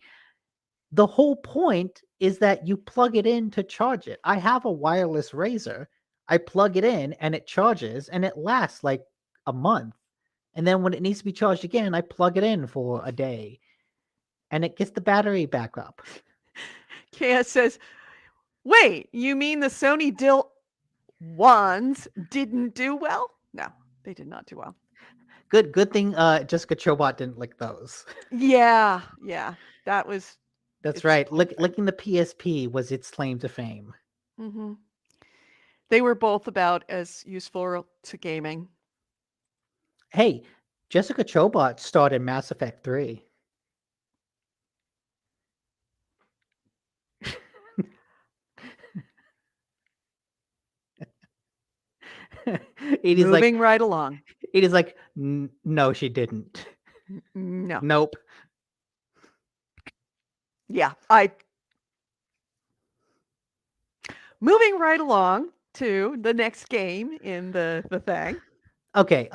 The whole point is that you plug it in to charge it. I have a wireless razor. I plug it in and it charges and it lasts like a month. And then when it needs to be charged again, I plug it in for a day and it gets the battery back up. Chaos says, wait, you mean the Sony Dill ones didn't do well? No, they did not do well. Good thing Jessica Chobot didn't lick those. Yeah, that was That's its right. whole thing. Licking the PSP was its claim to fame. Mm-hmm. They were both about as useful to gaming. Hey, Jessica Chobot starred in Mass Effect 3. It is like Moving right along. no, she didn't. No. Nope. Yeah, moving right along to the next game in the thing. Okay,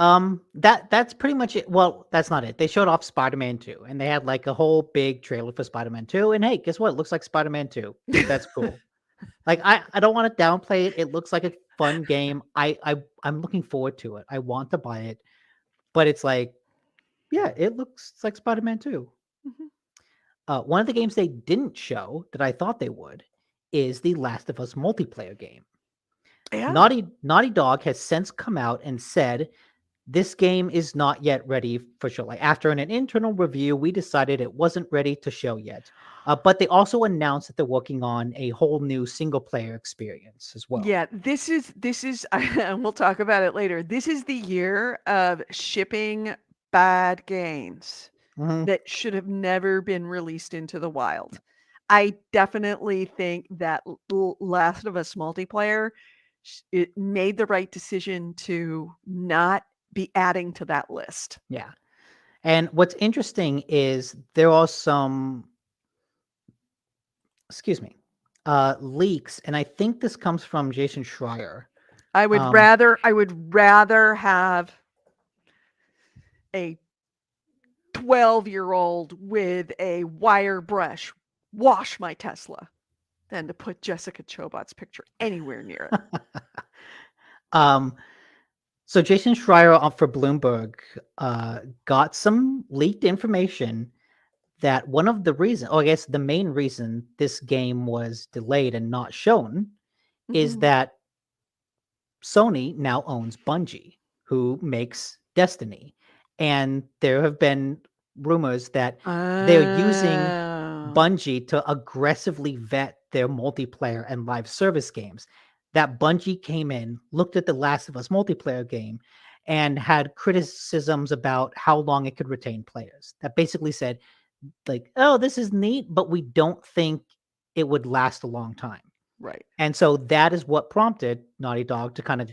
that's pretty much it. Well, that's not it. They showed off Spider-Man 2, and they had like a whole big trailer for Spider-Man 2. And hey, guess what? It looks like Spider-Man 2. That's cool. Like I don't want to downplay it. It looks like a fun game. I'm looking forward to it. I want to buy it, but it's like, yeah, it looks like Spider-Man 2. Mhm. One of the games they didn't show that I thought they would is the Last of Us multiplayer game. Yeah. Naughty Dog has since come out and said this game is not yet ready for show. Like after an internal review, we decided it wasn't ready to show yet. But they also announced that they're working on a whole new single player experience as well. Yeah, this is and we'll talk about it later. This is the year of shipping bad games Mhm. that should have never been released into the wild. I definitely think that Last of Us multiplayer, it made the right decision to not be adding to that list. Yeah. And what's interesting is there are some, excuse me, leaks, and I think this comes from Jason Schreier. I would Um, rather have a 12-year-old with a wire brush wash my Tesla than to put Jessica Chobot's picture anywhere near it. um, so Jason Schreier for Bloomberg got some leaked information that one of the reasons, or I guess the main reason this game was delayed and not shown is Mhm. that Sony now owns Bungie, who makes Destiny. And there have been rumors that they're using Oh. Bungie to aggressively vet their multiplayer and live service games. That Bungie came in, looked at the Last of Us multiplayer game, and had criticisms about how long it could retain players. That basically said, like, oh, this is neat, but we don't think it would last a long time. Right. And so that is what prompted Naughty Dog to kind of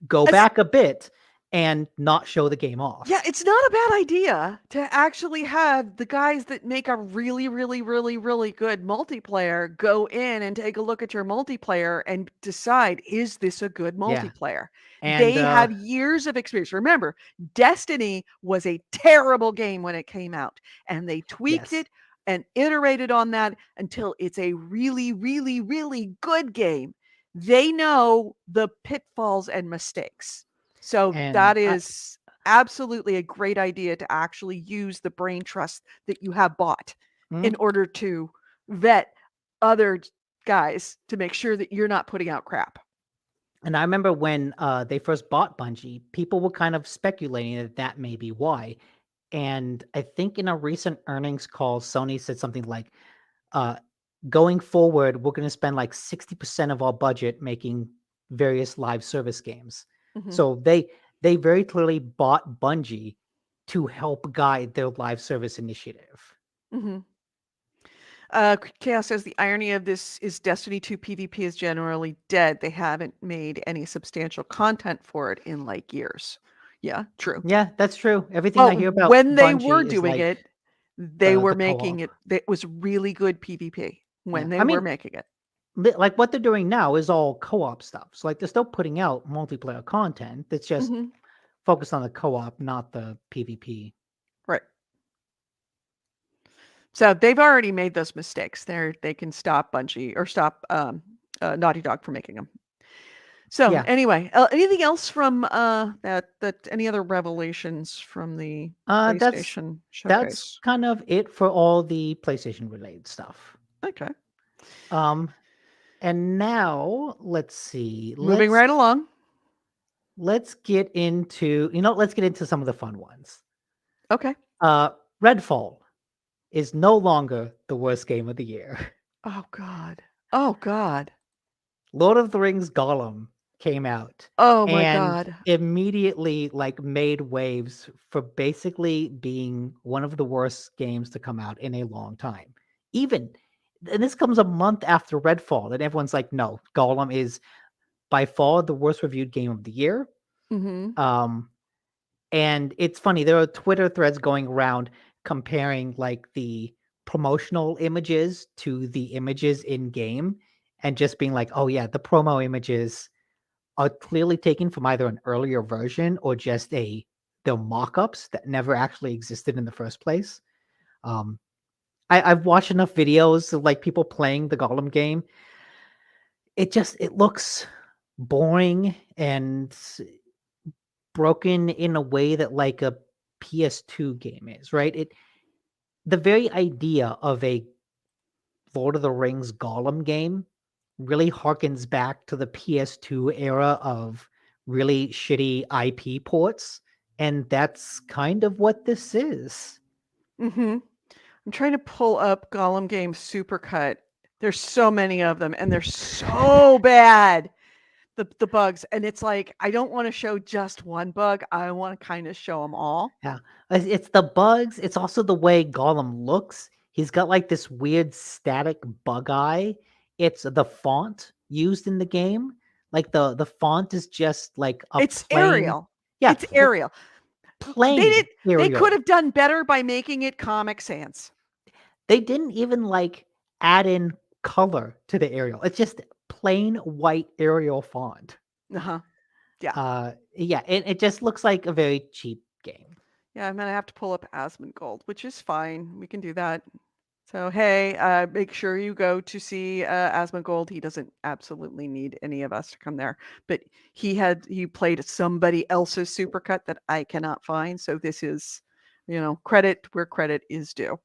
go As back a bit and not show the game off. Yeah, it's not a bad idea to actually have the guys that make a really, really, really, really good multiplayer go in and take a look at your multiplayer and decide, is this a good Yeah. multiplayer? And They have years of experience. Remember, Destiny was a terrible game when it came out, and they tweaked yes. it and iterated on that until it's a really, really, really good game. They know the pitfalls and mistakes. So And that is absolutely a great idea to actually use the brain trust that you have bought in order to vet other guys to make sure that you're not putting out crap. And I remember when they first bought Bungie, people were kind of speculating that that may be why. And I think in a recent earnings call, Sony said something like, uh, going forward, we're going to spend like 60% of our budget making various live service games. Mm-hmm. So they very clearly bought Bungie to help guide their live service initiative. Mm-hmm. Chaos says the irony of this is Destiny 2 PvP is generally dead. They haven't made any substantial content for it in like years. Yeah, true. Yeah, that's true. Everything I But hear about when they were Bungie is doing like it, they were the making co-op. it. It was really good PvP Yeah, when they I were mean, making it. like what they're doing now is all co-op stuff. So like they're still putting out multiplayer content that's just Mm-hmm. focused on the co-op, not the PvP. Right. So they've already made those mistakes. They can stop Bungie or stop Naughty Dog from making them. So Yeah. anyway, anything else from that any other revelations from the That's PlayStation that's showcase? kind of it for all the PlayStation related stuff. Okay, Um, and now let's see. moving right along. Let's get into let's get into some of the fun ones. Okay. Uh, Redfall is no longer the worst game of the year. Oh God. Oh God. Lord of the Rings Gollum came out Oh my and God. immediately like made waves for basically being one of the worst games to come out in a long time. Even and this comes a month after Redfall, and everyone's like, no, Gollum is by far the worst reviewed game of the year. Mm-hmm. Um, and it's funny, there are Twitter threads going around comparing like the promotional images to the images in game and just being like, oh yeah, the promo images are clearly taken from either an earlier version or just they're mock-ups that never actually existed in the first place. Um, I've watched enough videos of like people playing the Gollum game. It looks boring and broken in a way that like a PS2 game is, right? The very idea of a Lord of the Rings Gollum game really harkens back to the PS2 era of really shitty IP ports, and that's kind of what this is. Mm-hmm. I'm trying to pull up Gollum Game Supercut. There's so many of them, and they're so bad. The bugs, and it's like I don't want to show just one bug. I want to kind of show them all. Yeah, it's the bugs. It's also the way Gollum looks. He's got like this weird static bug eye. It's the font used in the game. Like the font is just like a It's plain, Arial. yeah, It's Arial. plain They could Arial. have done better by making it Comic Sans. They didn't even like add in color to the Arial. It's just plain white Arial font. Uh-huh. Yeah. Yeah, it just looks like a very cheap game. Yeah, I'm gonna have to pull up Asmongold, which is fine. We can do that. So hey, make sure you go to see Asmongold. He doesn't absolutely need any of us to come there, but he played somebody else's supercut that I cannot find. So this is, credit where credit is due.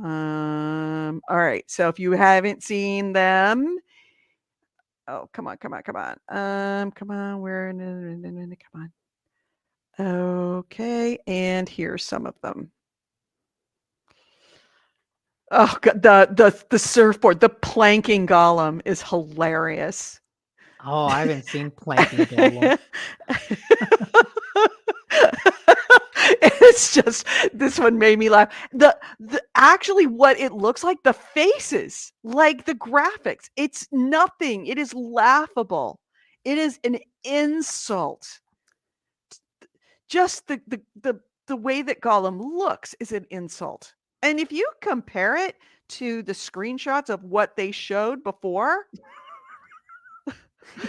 All right. So if you haven't seen them, oh come on. Come on, where come on. Okay, and here's some of them. Oh god, the surfboard, the planking Gollum is hilarious. Oh, I haven't seen Planking Gollum. It's just this one made me laugh. The actually what it looks like, the faces, like the graphics, it's nothing. It is laughable. It is an insult just the way that Gollum looks is an insult. And if you compare it to the screenshots of what they showed before,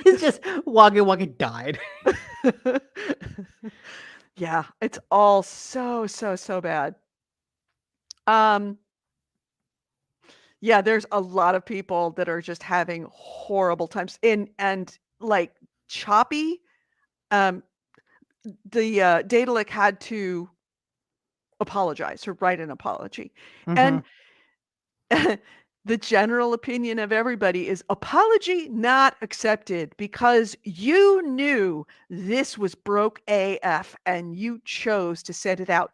He's just walking died. yeah, it's all so bad. Um, yeah, there's a lot of people that are just having horrible times and like choppy. Um, the Daedalic had to apologize or write an apology. And Mhm. the general opinion of everybody is apology not accepted because you knew this was broke AF and you chose to send it out.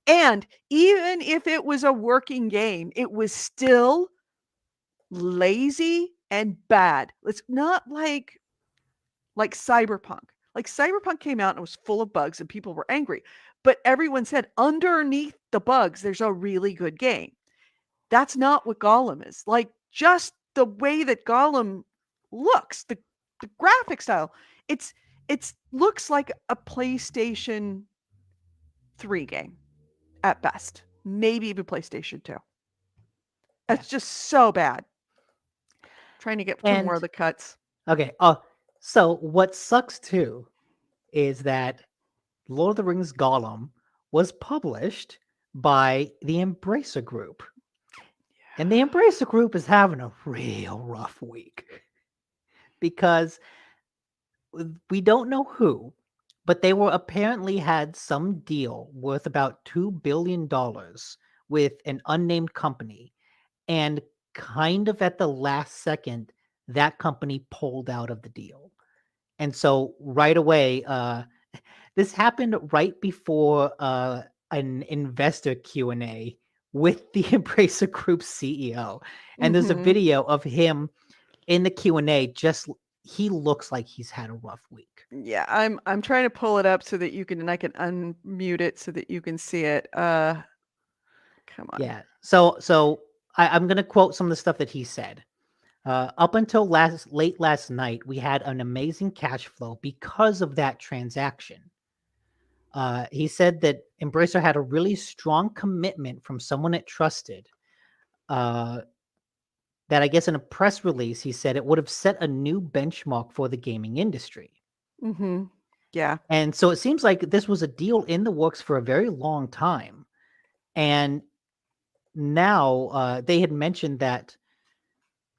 And even if it was a working game, it was still lazy and bad. It's not like Cyberpunk. Like Cyberpunk came out and it was full of bugs and people were angry. But everyone said underneath the bugs, there's a really good game. That's not what Gollum is. Like just the way that Gollum looks, the graphic style, it's looks like a PlayStation 3 game at best. Maybe even PlayStation 2. Yeah. It's just so bad. Trying to get through more of And the cuts. okay, so what sucks too is that Lord of the Rings Gollum was published by the Embracer Group. And the Embracer Group is having a real rough week because we don't know who, but they were apparently had some deal worth about $2 billion with an unnamed company. And kind of at the last second, that company pulled out of the deal. And so right away, this happened right before an investor Q&A with the Embracer Group CEO. And there's a Mhm. video of him in the Q&A just he looks like he's had a rough week. Yeah, I'm trying to pull it up so that you can and I can unmute it so that you can see it. Come on. Yeah. I'm going to quote some of the stuff that he said. Up until late last night, we had an amazing cash flow because of that transaction. He said that Embracer had a really strong commitment from someone it trusted. Uh, that I guess in a press release, he said it would have set a new benchmark for the gaming industry. Mhm. Yeah. And so it seems like this was a deal in the works for a very long time. And now they had mentioned that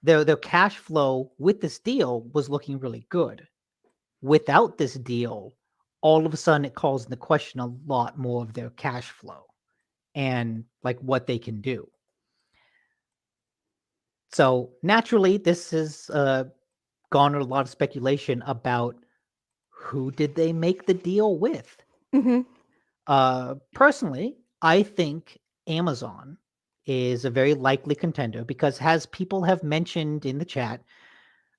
their cash flow with this deal was looking really good. Without this deal, all of a sudden it calls into question a lot more of their cash flow and like what they can do. So naturally, this has garnered a lot of speculation about who did they make the deal with. Mhm. Personally, I think Amazon is a very likely contender because, as people have mentioned in the chat,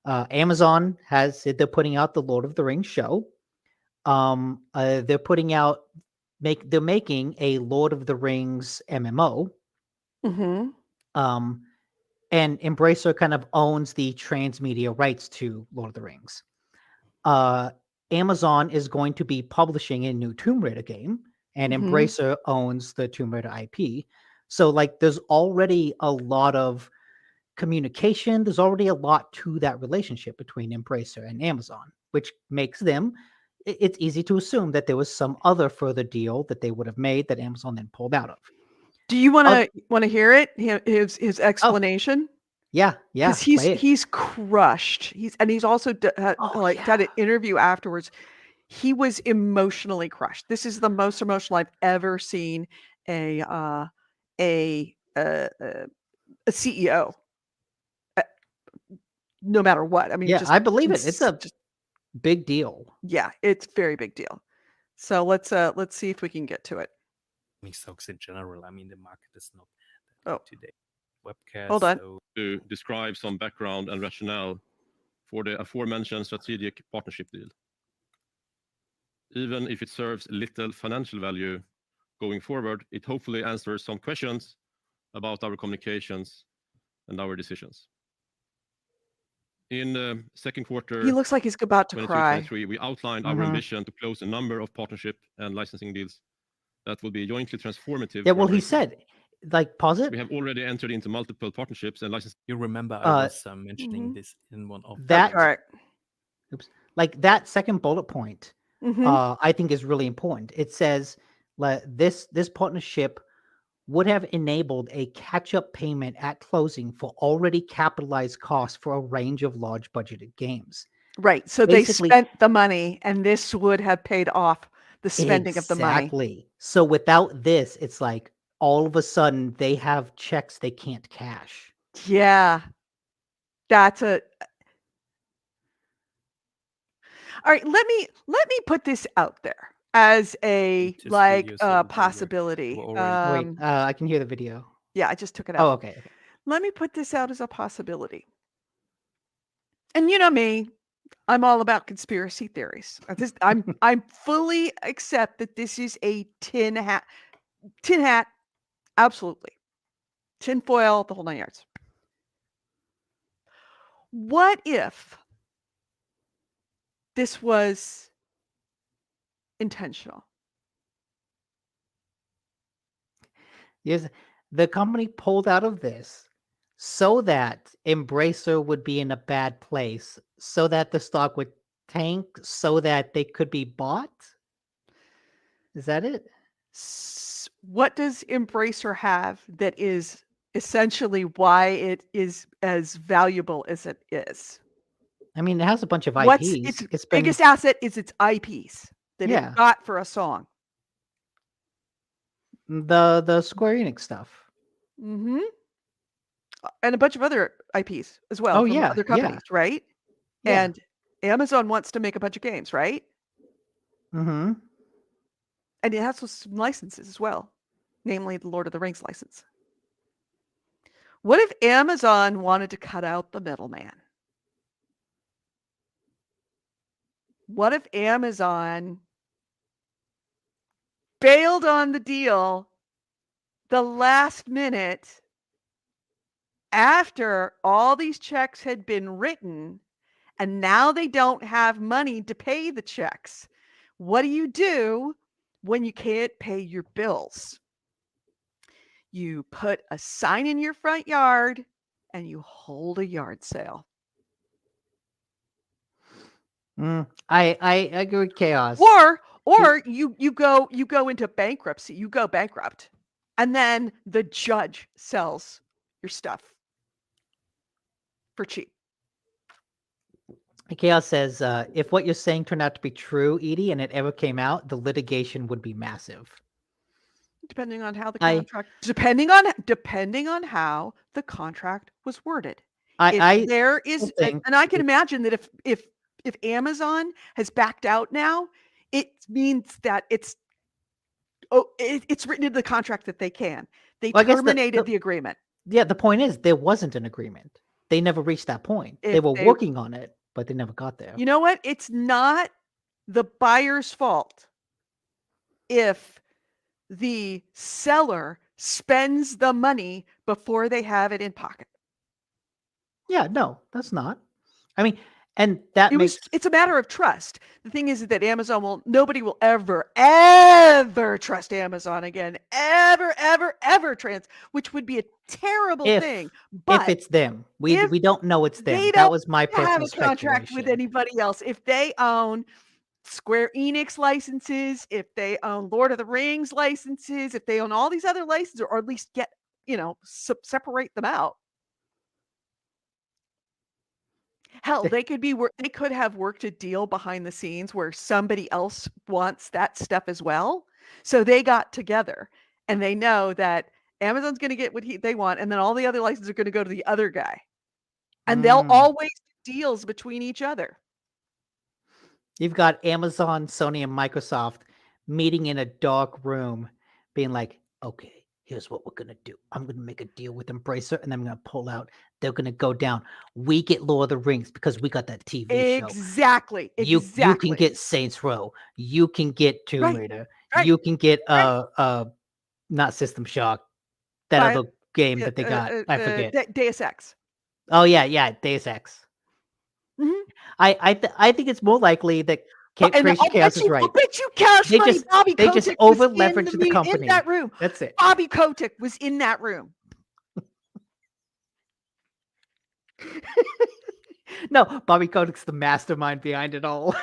Amazon has said they're putting out the Lord of the Rings show. They're putting out they're making a Lord of the Rings MMO. Mhm. Um, and Embracer kind of owns the transmedia rights to Lord of the Rings. Uh, Amazon is going to be publishing a new Tomb Raider game, and Mhm. Embracer owns the Tomb Raider IP. So, like, there's already a lot of communication. There's already a lot to that relationship between Embracer and Amazon, which makes them. It's easy to assume that there was some other further deal that they would have made that Amazon then pulled out of. Do you Oth- wanna hear it? His oh, explanation? yeah, 'Cause play it. he's crushed. He's also Oh like, yeah, did an interview afterwards. He was emotionally crushed. This is the most emotional I've ever seen a, uh, a, uh, uh, a CEO, uh, no matter what. I mean, yeah, I believe it. It's ins a just big deal. yeah, it's very big deal. So let's see if we can get to it. stocks in general. I mean, the market is not that Oh, good today. hold Webcast, on. so To describe some background and rationale for the aforementioned strategic partnership deal. Even if it serves little financial value going forward, it hopefully answers some questions about our communications and our decisions. in second quarter He looks like he's about to cry. 22-23, we outlined our Mhm. ambition to close a number of partnership and licensing deals that will be jointly transformative. Yeah, for well, he Embracer. said, like, pause So it. we have already entered into multiple partnerships and licensing. You remember I Uh, was mentioning Mhm. this in one of That- the All right. Oops. Like that second bullet point, Mhm. I think is really important. It says this partnership would have enabled a catch-up payment at closing for already capitalized costs for a range of large budgeted games. Right. So Basically- they spent the money, and this would have paid off the spending of the money. Exactly. So without this, it's like all of a sudden they have checks they can't cash. Yeah. That's a All right, let me put this out there as a Just videos of the possibility. were already- Wait, I can hear the video. Yeah, I just took it Oh, out. okay. Let me put this out as a possibility. And you know me, I'm all about conspiracy theories. I'm fully accept that this is a tin hat, absolutely. Tin foil, the whole 9 yards. What if this was intentional? Yes, the company pulled out of this so that Embracer would be in a bad place, so that the stock would tank, so that they could be bought. Is that it? What does Embracer have that is essentially why it is as valuable as it is? I mean, it has a bunch of IPs. What's its It's been biggest asset is its IPs that Yeah. it got for a song. the Square Enix stuff. Mhm. And a bunch of other IPs as well Oh, from yeah, other yeah. companies, right? Yeah. And Amazon wants to make a bunch of games, right? Mm-hmm. And it has some licenses as well, namely the Lord of the Rings license. What if Amazon wanted to cut out the middleman? What if Amazon bailed on the deal the last minute after all these checks had been written, and now they don't have money to pay the checks? What do you do when you can't pay your bills? You put a sign in your front yard and you hold a yard sale. I agree with Chaos. Or you go into bankruptcy. You go bankrupt. And then the judge sells your stuff for cheap. Chaos says, if what you're saying turned out to be true, Edie, and it ever came out, the litigation would be massive. Depending on how the I- contract depending on how the contract was worded. I There is think and I can imagine that if Amazon has backed out now, it means that it's written into the contract that they can. They Well, I guess terminated the agreement. yeah, the point is there wasn't an agreement. They never reached that point. They If were they- working on it, but they never got there. You know what? It's not the buyer's fault if the seller spends the money before they have it in pocket. Yeah, no, that's not. I mean, and that makes It's a matter of trust. The thing is that nobody will ever trust Amazon again. Ever which would be a terrible thing. But if it's them. We if don't know it's them. they That don't was my have personal a contract with speculation. anybody else, if they own Square Enix licenses, if they own Lord of the Rings licenses, if they own all these other licenses, or at least get, separate them out. Hell, they could have worked a deal behind the scenes where somebody else wants that stuff as well. So they got together and they know that Amazon's going to get what they want, and then all the other licenses are going to go to the other guy. And they'll always do deals between each other. You've got Amazon, Sony, and Microsoft meeting in a dark room, being like, okay, here's what we're going to do. I'm going to make a deal with Embracer, and then I'm going to pull out. They're going to go down. We get Lord of the Rings because we got that TV show. Exactly. You can get Saints Row. You can get Tomb Raider. Right. You can get not System Shock. That other game that they got. I forget. Deus Ex. Oh yeah, Deus Ex. Mhm. I think it's more likely that And Creation Chaos is right. I'll bet you cash They money just- Bobby they just Kotick was over-leveraged the in company. that room. That's it. Bobby Kotick was in that room. No, Bobby Kotick's the mastermind behind it all.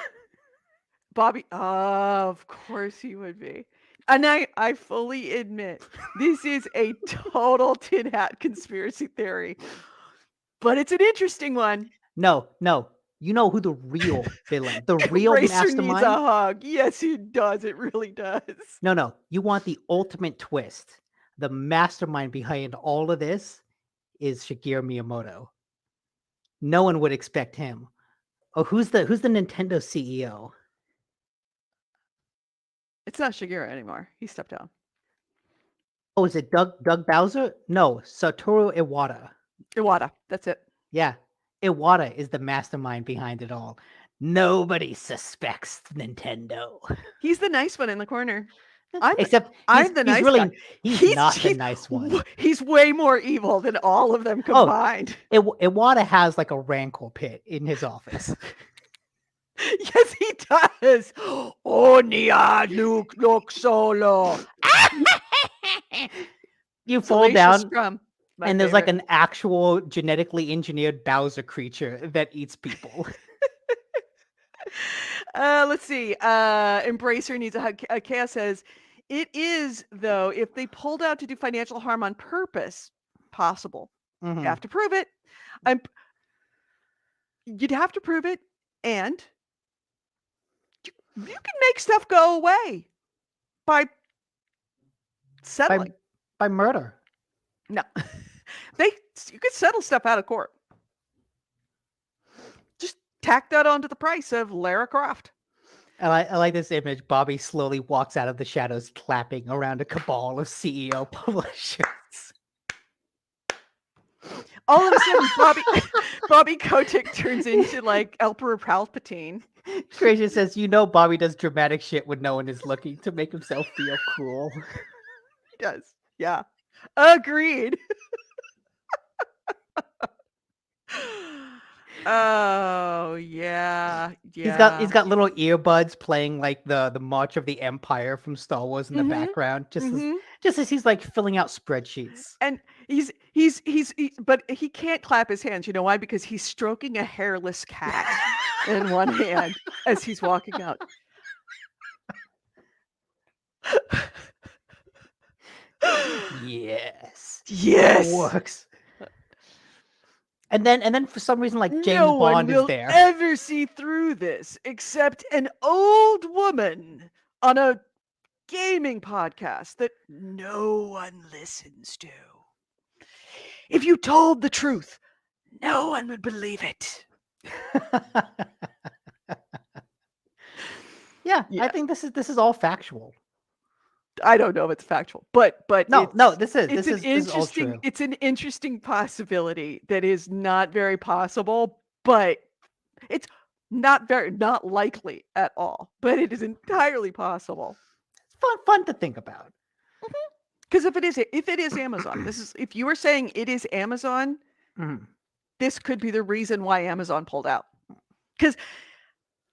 Bobby, of course he would be. And I fully admit this is a total tin hat conspiracy theory, but it's an interesting one. No, you know who the real villain, the real Racer needs a mastermind? hug. Yes, he does. It really does. No, you want the ultimate twist. The mastermind behind all of this is Shigeru Miyamoto. No one would expect him. Oh, who's the Nintendo CEO? It's not Shigeru anymore. He stepped down. Oh, is it Doug Bowser? No, Satoru Iwata. Iwata. That's it. Yeah, Iwata is the mastermind behind it all. Nobody suspects Nintendo. He's the nice one in the corner. Except I'm the he's nice really guy. he's not the nice one. He's way more evil than all of them combined. Iwata has like a rancor pit in his office. Yes, he does. Onia look solo. You fall Salacious down, Scrum. My and there's like favorite. an actual genetically engineered Bowser creature that eats people. Let's see. Embracer needs a hug. Chaos says, it is, though, if they pulled out to do financial harm on purpose, possible. Mhm. You have to prove it. You'd have to prove it, and you can make stuff go away by settling. by murder. No, you could settle stuff out of court. Just tack that onto the price of Lara Croft. I like this image. Bobby slowly walks out of the shadows, clapping around a cabal of CEO publishers. All of a sudden, Bobby Kotick turns into like Emperor Palpatine. Creation says, "You know, Bobby does dramatic shit when no one is looking to make himself feel cool." He does. Yeah. Agreed. Oh yeah. He's got little earbuds playing like the March of the Empire from Star Wars in the background, just as he's like filling out spreadsheets. And but he can't clap his hands. You know why? Because he's stroking a hairless cat in one hand as he's walking out. Yes. Yes. It works. And then for some reason, like James no one Bond will is there. ever see through this except an old woman on a gaming podcast that no one listens to. If you told the truth, no one would believe it. Yeah, I think this is all factual. I don't know if it's factual, but No, this is all interesting. true. It's an interesting possibility that is not very possible, but it's not likely at all. But it is entirely possible. It's fun to think about. Because if it is Amazon, if you were saying it is Amazon, this could be the reason why Amazon pulled out. Because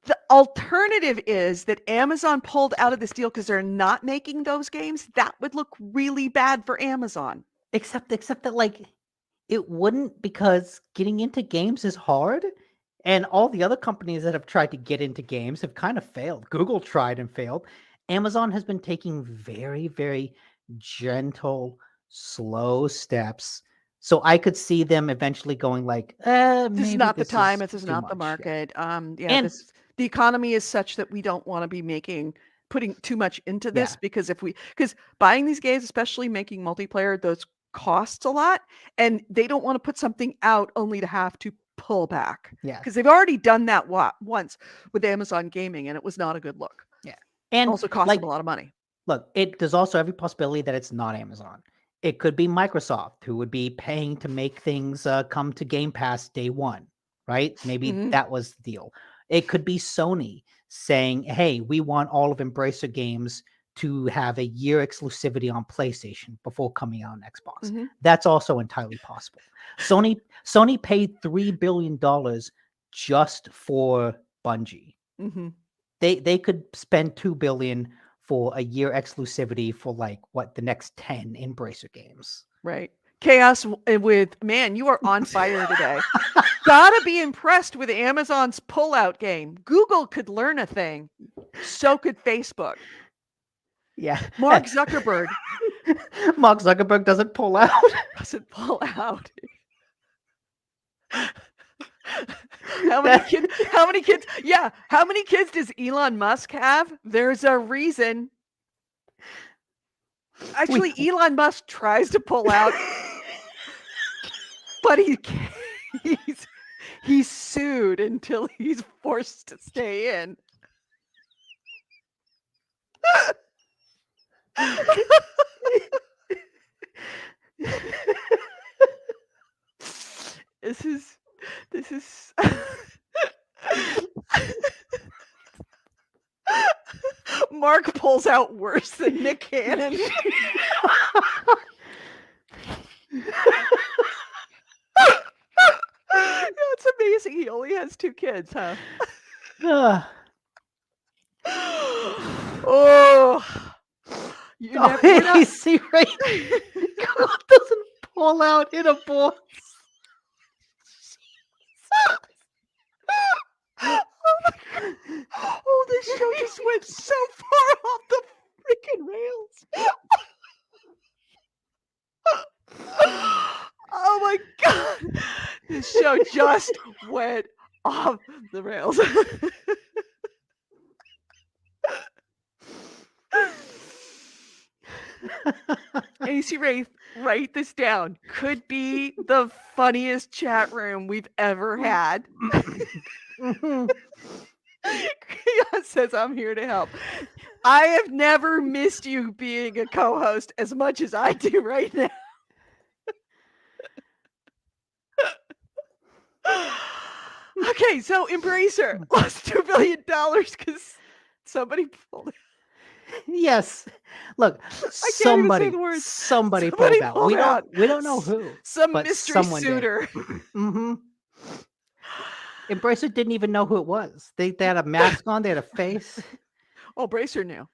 the alternative is that Amazon pulled out of this deal because they're not making those games. That would look really bad for Amazon. Except that like it wouldn't, because getting into games is hard, and all the other companies that have tried to get into games have kind of failed. Google tried and failed. Amazon has been taking very, very gentle, slow steps. So I could see them eventually going like, this is not the time. This is not the market. And the economy is such that we don't want to be putting too much into this, because because buying these games, especially making multiplayer, those costs a lot, and they don't want to put something out only to have to pull back. Yeah, because they've already done that once with Amazon Gaming, and it was not a good look. Yeah, and also cost them a lot of money. Look, there's also every possibility that it's not Amazon. It could be Microsoft, who would be paying to make things come to Game Pass day one, right? Maybe that was the deal. It could be Sony saying, hey, we want all of Embracer games to have a year exclusivity on PlayStation before coming out on Xbox. That's also entirely possible. Sony paid $3 billion just for Bungie. Mhm. They could spend $2 billion for a year exclusivity for like the next 10 Embracer games. Right. Chaos with man, you are on fire today. Gotta be impressed with Amazon's pullout game. Google could learn a thing. So could Facebook. Yeah. Mark Zuckerberg Mark Zuckerberg doesn't pull out. doesn't pull out. How many kids? Yeah, how many kids does Elon Musk have? There's a reason. Actually, Elon Musk tries to pull out, but he's sued until he's forced to stay in. This is Mark pulls out worse than Nick Cannon. Yeah, it's amazing. He only has 2 kids, huh? Oh, See, right? God doesn't pull out in a boss. Oh, this show just went so far off the freaking rails. Oh my god. This show just went off the rails. AC Wraith, write this down. Could be the funniest chat room we've ever had. Chaos says, I'm here to help. I have never missed you being a co-host as much as I do right now. Okay, so Embracer lost $2 billion because somebody pulled it. Yes. Look, somebody pulled out. We don't know who. Some but mystery someone suitor. Mm-hmm. Embracer didn't even know who it was. They had a mask on. They had a face. Oh, Bracer knew.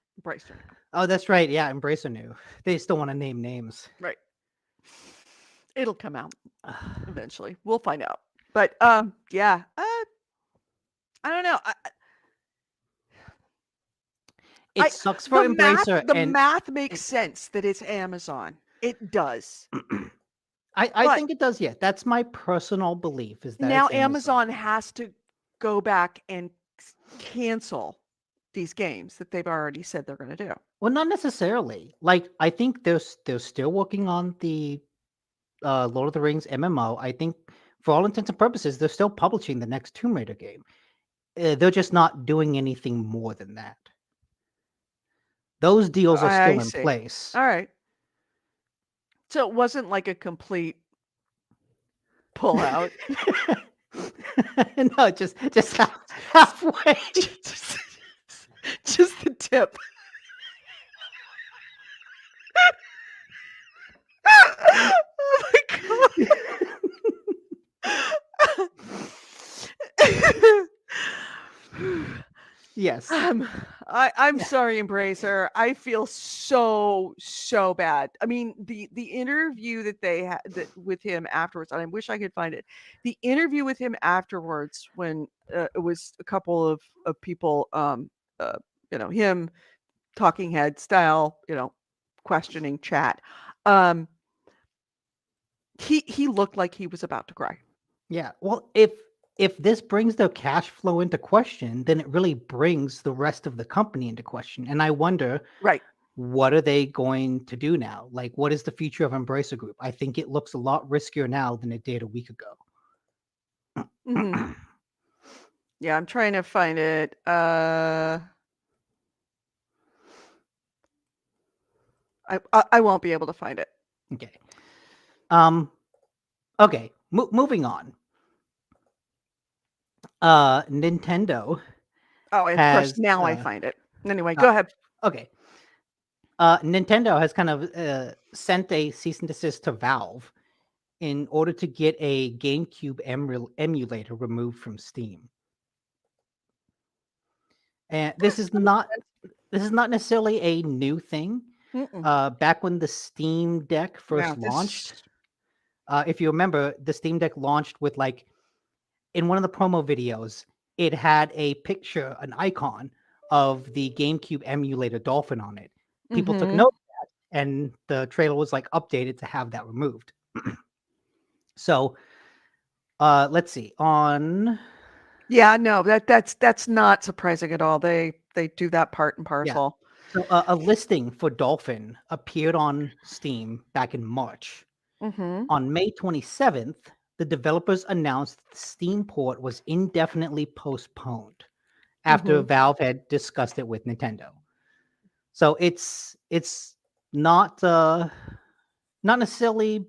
Oh, that's right. Yeah, Embracer knew. They still want to name names. Right. It'll come out eventually. We'll find out. But yeah. I don't know. It sucks for Embracer. The math makes sense that it's Amazon. It does. I think it does. Yeah, that's my personal belief. Is that now it's Amazon has to go back and cancel these games that they've already said they're going to do. Well, not necessarily. Like, I think they're still working on the Lord of the Rings MMO. I think, for all intents and purposes, they're still publishing the next Tomb Raider game. They're just not doing anything more than that. Those deals are still in place. All right. So it wasn't like a complete pullout. No, just halfway. Just the tip. Oh my god. Yes. I'm sorry, Embracer. I feel so bad. I mean, the interview that they had with him afterwards, and I wish I could find it. The interview with him afterwards, when it was a couple of people, him talking head style, questioning chat. He looked like he was about to cry. Yeah. Well, if this brings their cash flow into question, then it really brings the rest of the company into question. And I wonder, right, what are they going to do now? Like, what is the future of Embracer Group? I think it looks a lot riskier now than it did a week ago. Mm-hmm. Yeah, I'm trying to find it. I won't be able to find it. Okay. Okay. Moving on. Nintendo. Oh, and of course now I find it. Anyway, go ahead. Okay. Nintendo has kind of sent a cease and desist to Valve in order to get a GameCube emulator removed from Steam. And this is not necessarily a new thing. Back when the Steam Deck first launched, if you remember, the Steam Deck launched with like in one of the promo videos, it had a picture, an icon of the GameCube emulator Dolphin on it. People took note of that, and the trailer was like updated to have that removed. So, let's see. Yeah, no, that's not surprising at all. They do that part and parcel. So, a listing for Dolphin appeared on Steam back in March. On May 27th, the developers announced the Steam port was indefinitely postponed after Valve had discussed it with Nintendo. So it's not necessarily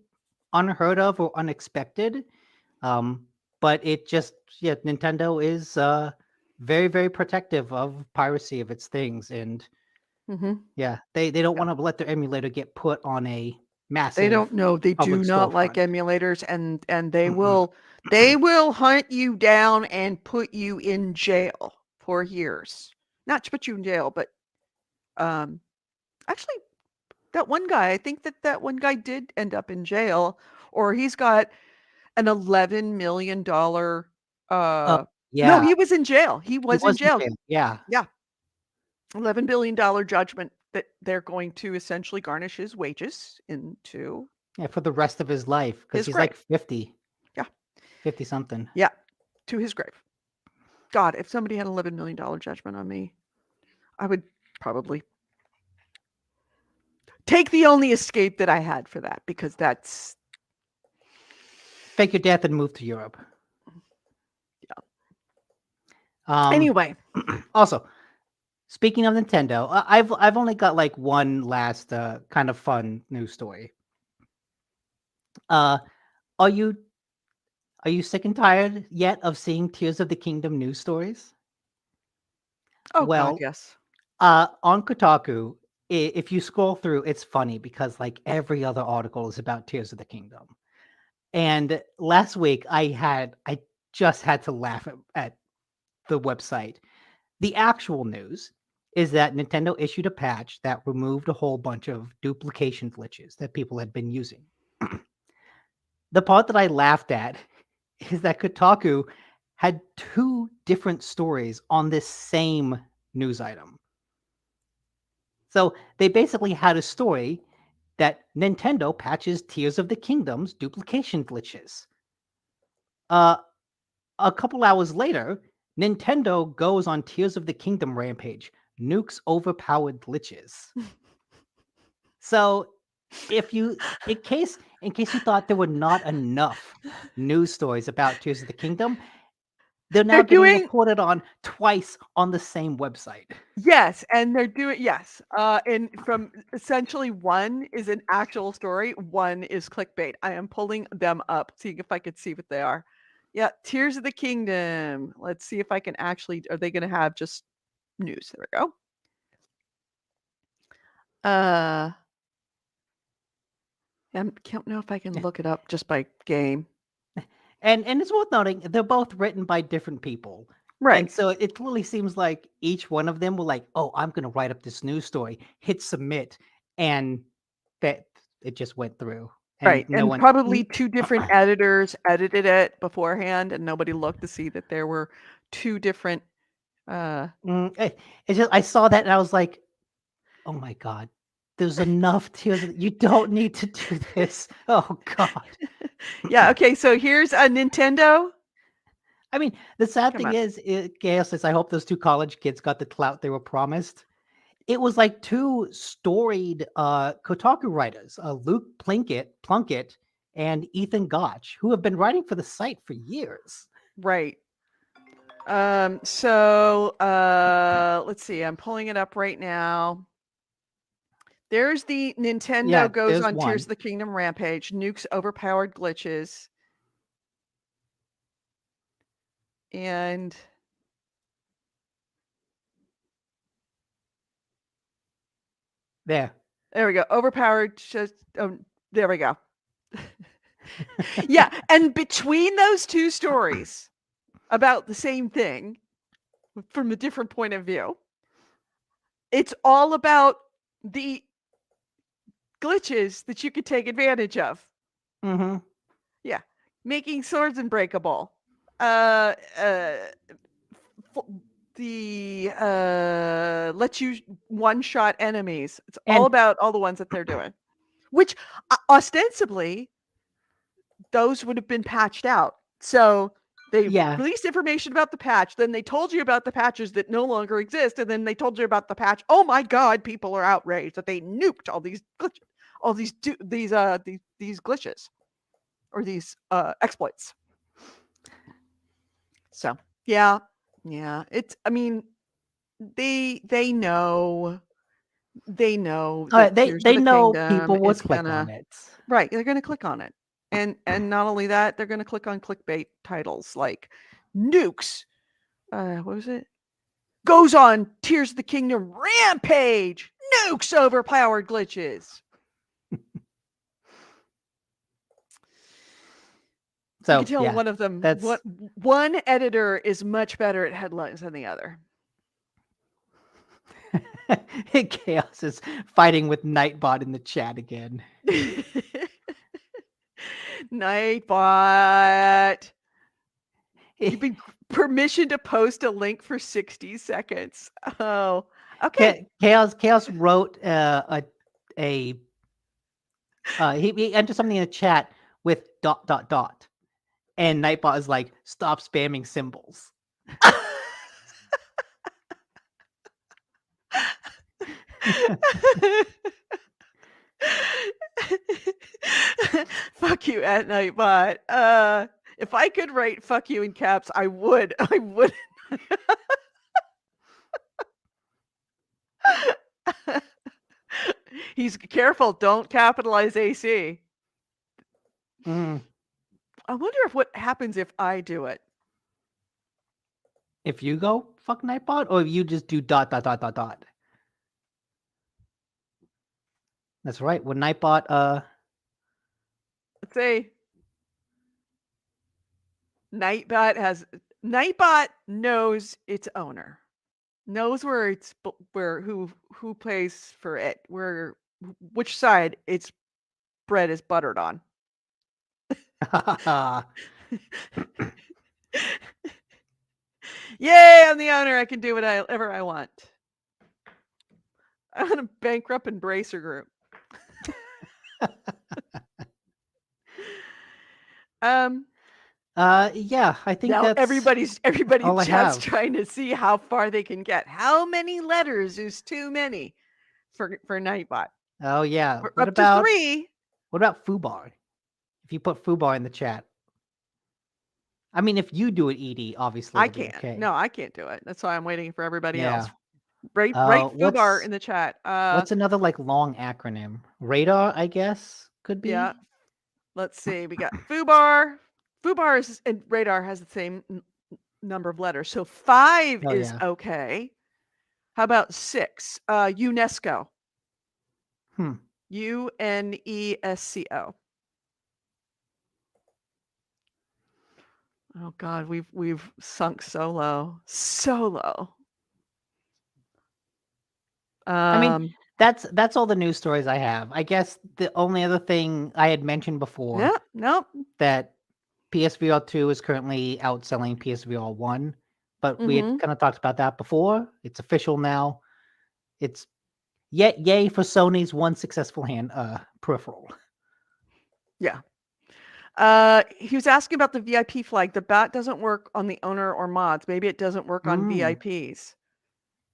unheard of or unexpected, but it just Nintendo is very, very protective of piracy of its things, and they don't want to let their emulator get put on a massive. They don't know. They do not like emulators, and they will hunt you down and put you in jail for years. Not to put you in jail, but actually, that one guy, I think that one guy did end up in jail, or he's got an $11 million. No, he was in jail. He was in jail. Yeah. $11 billion judgment that they're going to essentially garnish his wages into. Yeah, for the rest of his life, because he's like 50. Yeah. 50 something. Yeah, to his grave. God, if somebody had $11 million judgment on me, I would probably take the only escape that I had for that, because that's... Fake your death and move to Europe. Yeah. Anyway. Also, speaking of Nintendo, I've only got like one last kind of fun news story. Are you sick and tired yet of seeing Tears of the Kingdom news stories? Oh, well, God, yes. On Kotaku, if you scroll through, it's funny because like every other article is about Tears of the Kingdom. And last week I just had to laugh at the website. The actual news is that Nintendo issued a patch that removed a whole bunch of duplication glitches that people had been using. The part that I laughed at is that Kotaku had two different stories on this same news item. So they basically had a story that Nintendo patches Tears of the Kingdom's duplication glitches. A couple hours later, Nintendo goes on Tears of the Kingdom rampage, nukes overpowered glitches. So, in case you thought there were not enough news stories about Tears of the Kingdom, they're now getting reported on twice on the same website. Yes, and they're doing and from essentially one is an actual story, one is clickbait. I am pulling them up, seeing if I could see what they are. Yeah, Tears of the Kingdom. Let's see if I can actually. Are they going to have just news? There we go. I don't know if I can look it up just by game. And it's worth noting they're both written by different people. Right. And so it clearly seems like each one of them were like, oh, I'm going to write up this news story, hit submit, and that it just went through. And right. And probably two different editors edited it beforehand, and nobody looked to see that there were two different. It's just, I saw that and I was like, oh my God, there's enough Tears. You don't need to do this. Oh God. Yeah. Okay. So here's a Nintendo. I mean, the sad thing is, Gail says, I hope those two college kids got the clout they were promised. It was like two storied Kotaku writers, Luke Plunkett and Ethan Gotch, who have been writing for the site for years. Right. So let's see. I'm pulling it up right now. There's the Nintendo goes on Tears of the Kingdom rampage, nukes overpowered glitches. And there we go. Overpowered. There we go. Yeah, and between those two stories about the same thing from a different point of view, it's all about the glitches that you could take advantage of. Mm-hmm. Yeah, making swords unbreakable. Uh, uh, let you one-shot enemies. It's all And about all the ones that they're doing, which ostensibly those would have been patched out. So they yeah, released information about the patch, then they told you about the patches that no longer exist, and then they told you about the patch. Oh my God, people are outraged that they nuked all these glitches, all these glitches or these exploits. So yeah, it's. I mean, they know that they Tears of the know Kingdom people would is click on gonna it. right. They're gonna click on it, and not only that, they're gonna click on clickbait titles like nukes. What was it? Goes on Tears of the Kingdom rampage. Nukes overpowered glitches. You So can tell yeah, one of them. that's What one editor is much better at headlines than the other. Chaos is fighting with Nightbot in the chat again. Nightbot. You've been permission to post a link for 60 seconds. Oh, okay. Chaos wrote he entered something in the chat with ... and Nightbot is like, stop spamming symbols. Fuck you at Nightbot. If I could write fuck you in caps, I would. I would. He's careful. Don't capitalize AC. Mm. I wonder if what happens if I do it. If you go fuck Nightbot, or if you just do ... That's right. When Nightbot Let's say Nightbot knows its owner, knows where it's who plays for it, which side its bread is buttered on. Yay, I'm the owner. I can do whatever I want. I'm gonna bankrupt Embracer Group. yeah, I think Now that's everybody all I chat's have. trying to see how far they can get. How many letters is too many for Nightbot? Oh yeah. We're What up to about 3. Fubar? If you put Fubar in the chat. I mean, if you do it, Edie, obviously I it'll be can't. okay. No, I can't do it. That's why I'm waiting for everybody Yeah. else. Write Fubar What's in the chat. what's another like long acronym? Radar, I guess, could be. Yeah. Let's see. We got Fubar. Fubar and Radar has the same number of letters. So 5 Oh is yeah. okay. How about 6? UNESCO. UNESCO. Oh God, we've sunk so low. So low. I mean, that's all the news stories I have. I guess the only other thing I had mentioned before yeah, nope. that PSVR 2 is currently outselling PSVR 1, but we had Mhm. kind of talked about that before. It's official now. It's yay for Sony's one successful peripheral. Yeah. He was asking about the VIP flag. The bat doesn't work on the owner or mods. Maybe it doesn't work on VIPs.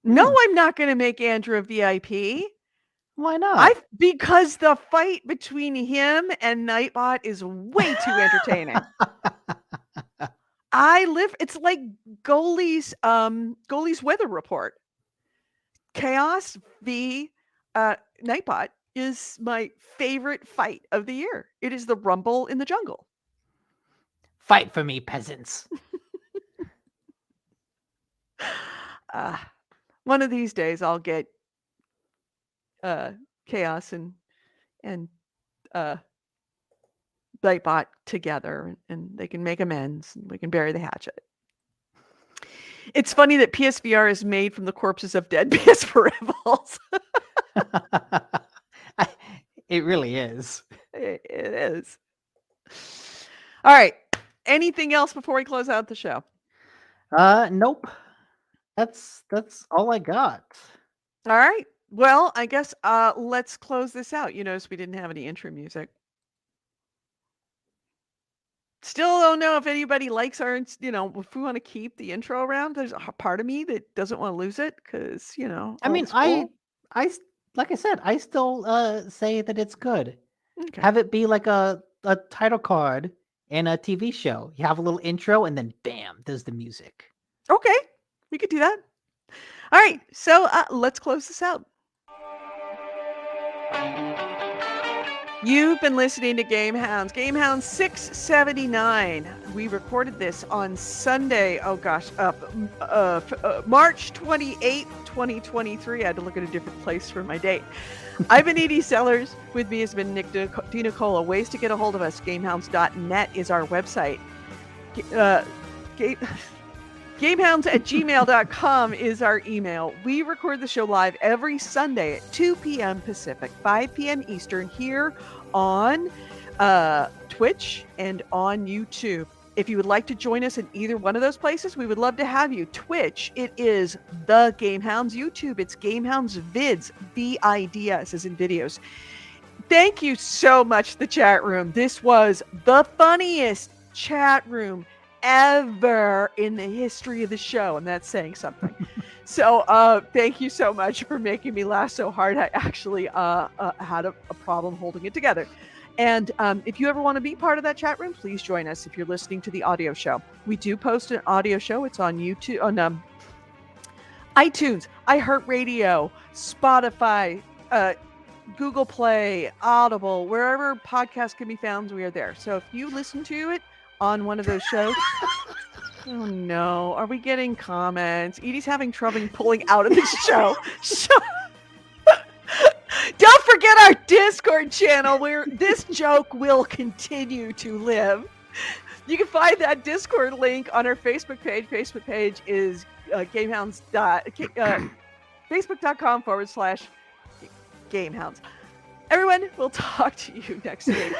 No, I'm not going to make Andrew a VIP. Why not? Because the fight between him and Nightbot is way too entertaining. It's like Goalie's weather report. Chaos v Nightbot is my favorite fight of the year. It is the rumble in the jungle. Fight for me, peasants. One of these days I'll get Chaos and Nightbot together, and they can make amends, and we can bury the hatchet. It's funny that PSVR is made from the corpses of dead PS4 rebels. It really is. It is. All right. Anything else before we close out the show? Nope. That's all I got. All right. Well, I guess let's close this out. You notice we didn't have any intro music. Still don't know if anybody likes our, if we want to keep the intro around. There's a part of me that doesn't want to lose it because, I mean, old school. like I said, I still say that it's good. Okay. Have it be like a title card in a TV show. You have a little intro, and then bam, there's the music. Okay. We could do that. All right. So let's close this out. You've been listening to GameHounds. GameHounds 679. We recorded this on Sunday. Oh gosh, March 28th, 2023. I had to look at a different place for my date. I've been Edie Sellers. With me has been Nick DiNicola. Ways to get a hold of us. GameHounds.net is our website. GameHounds@gmail.com is our email. We record the show live every Sunday at 2 p.m. Pacific, 5 p.m. Eastern here on Twitch and on YouTube. If you would like to join us in either one of those places, we would love to have you. Twitch, it is the GameHounds. YouTube, it's GameHounds Vids, VIDS as in videos. Thank you so much, the chat room. This was the funniest chat room ever in the history of the show, and that's saying something. So thank you so much for making me laugh so hard. I actually had a problem holding it together. And if you ever want to be part of that chat room, please join us if you're listening to the audio show. We do post an audio show. It's on YouTube, on iTunes, iHeartRadio, Spotify, Google Play, Audible, wherever podcasts can be found, we are there. So if you listen to it on one of those shows. Oh no, are we getting comments? Edie's having trouble pulling out of the show. Don't forget our Discord channel where this joke will continue to live. You can find that Discord link on our Facebook page. Facebook page is GameHounds. Facebook.com/GameHounds. Everyone, we'll talk to you next week.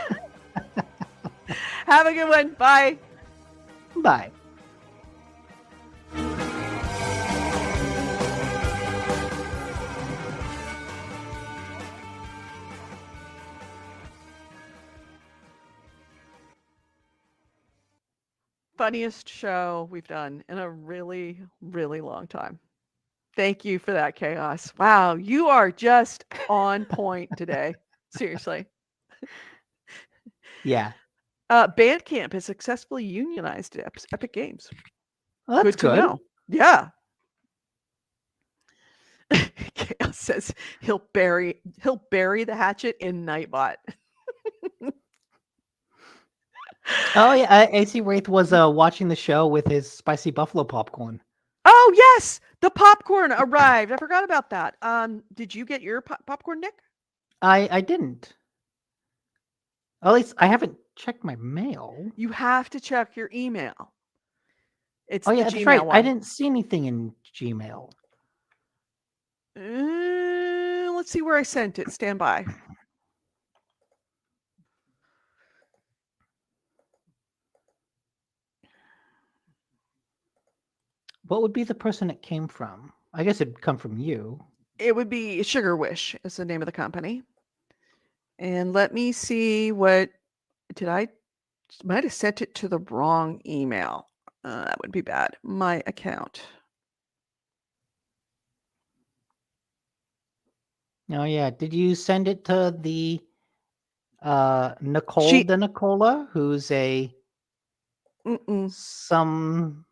Have a good one. Bye. Bye. Funniest show we've done in a really, really long time. Thank you for that, Chaos. Wow, you are just on point today. Seriously. Yeah. Bandcamp has successfully unionized Epic Games. Well, that's good. To know. Yeah. Chaos says he'll bury the hatchet in Nightbot. Oh yeah, AC Wraith was watching the show with his spicy buffalo popcorn. Oh yes, the popcorn arrived. I forgot about that. Did you get your popcorn, Nick? I didn't. At least I haven't checked my mail. You have to check your email. It's yeah, the that's Gmail right. one. I didn't see anything in Gmail. Let's see where I sent it. Stand by. What would be the person it came from? I guess it'd come from you. It would be Sugar Wish is the name of the company. And let me see what I might have sent it to the wrong email. That would be bad. My account. Oh yeah. Did you send it to the Nicole DeNicola, who's a someone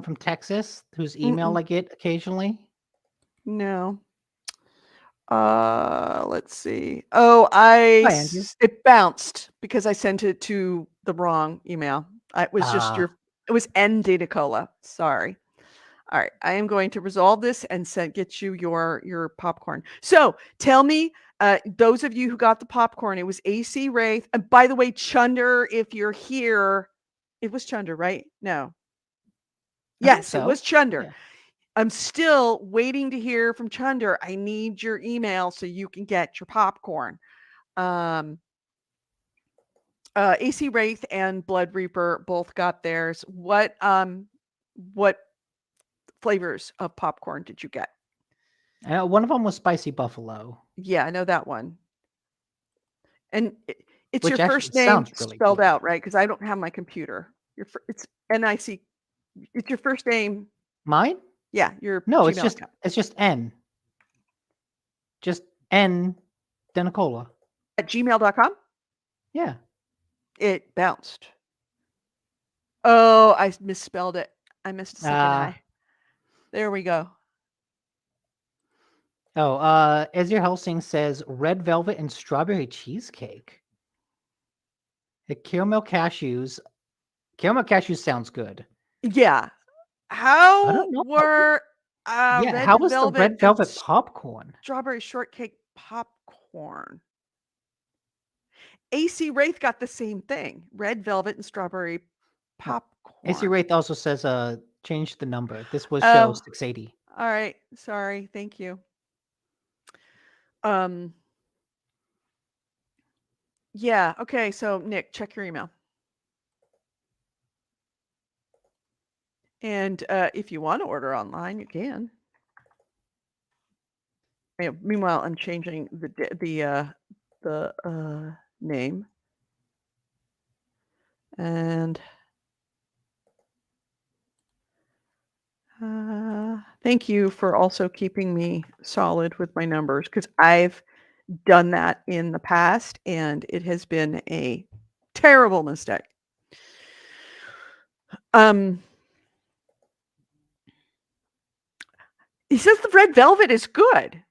from Texas whose email I get occasionally? No. Let's see. Oh, it bounced because I sent it to the wrong email. It was just it was N DeNicola. Sorry. All right. I am going to resolve this and get you your popcorn. So tell me Those of you who got the popcorn, it was AC Wraith. And by the way, Chunder, if you're here, it was Chunder, right? No. I think Yes, it so. was Chunder. Yeah. I'm still waiting to hear from Chunder. I need your email so you can get your popcorn. AC Wraith and Blood Reaper both got theirs. What flavors of popcorn did you get? One of them was spicy buffalo, Yeah, I know that one. And it's which your actually first name sounds really spelled good. out, right? Because I don't have my computer. It's NIC. It's your first name. Mine? Yeah, your No, Gmail account. it's just N. Just N Denicola. At gmail.com. Yeah. It bounced. Oh, I misspelled it. I missed a second I. There we go. Oh, Ezra Helsing says red velvet and strawberry cheesecake. The caramel cashews. Caramel cashews sounds good. Yeah. I How don't know. were Yeah, red how was the velvet red and velvet popcorn? strawberry shortcake popcorn? AC Wraith got the same thing. Red velvet and strawberry popcorn. AC Wraith also says change the number. This was Oh. show 680. All right. Sorry. Thank you. Yeah. Okay. So Nick, check your email. And if you want to order online, you can. Meanwhile, I'm changing the name. And thank you for also keeping me solid with my numbers, because I've done that in the past and it has been a terrible mistake. He says the red velvet is good.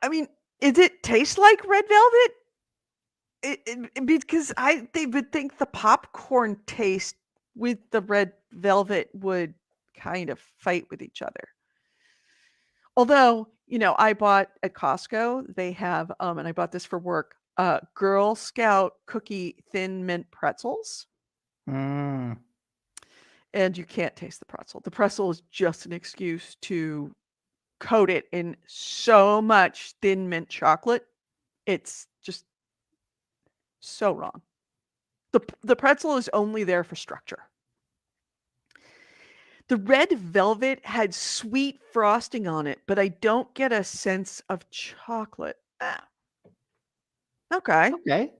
I mean, does it taste like red velvet? Because they would think the popcorn taste with the red velvet would kind of fight with each other. Although, I bought at Costco, they have, and I bought this for work, Girl Scout cookie thin mint pretzels. Mm. And you can't taste the pretzel. The pretzel is just an excuse to coat it in so much thin mint chocolate. It's just so wrong. The pretzel is only there for structure. The red velvet had sweet frosting on it, but I don't get a sense of chocolate. Okay. Okay.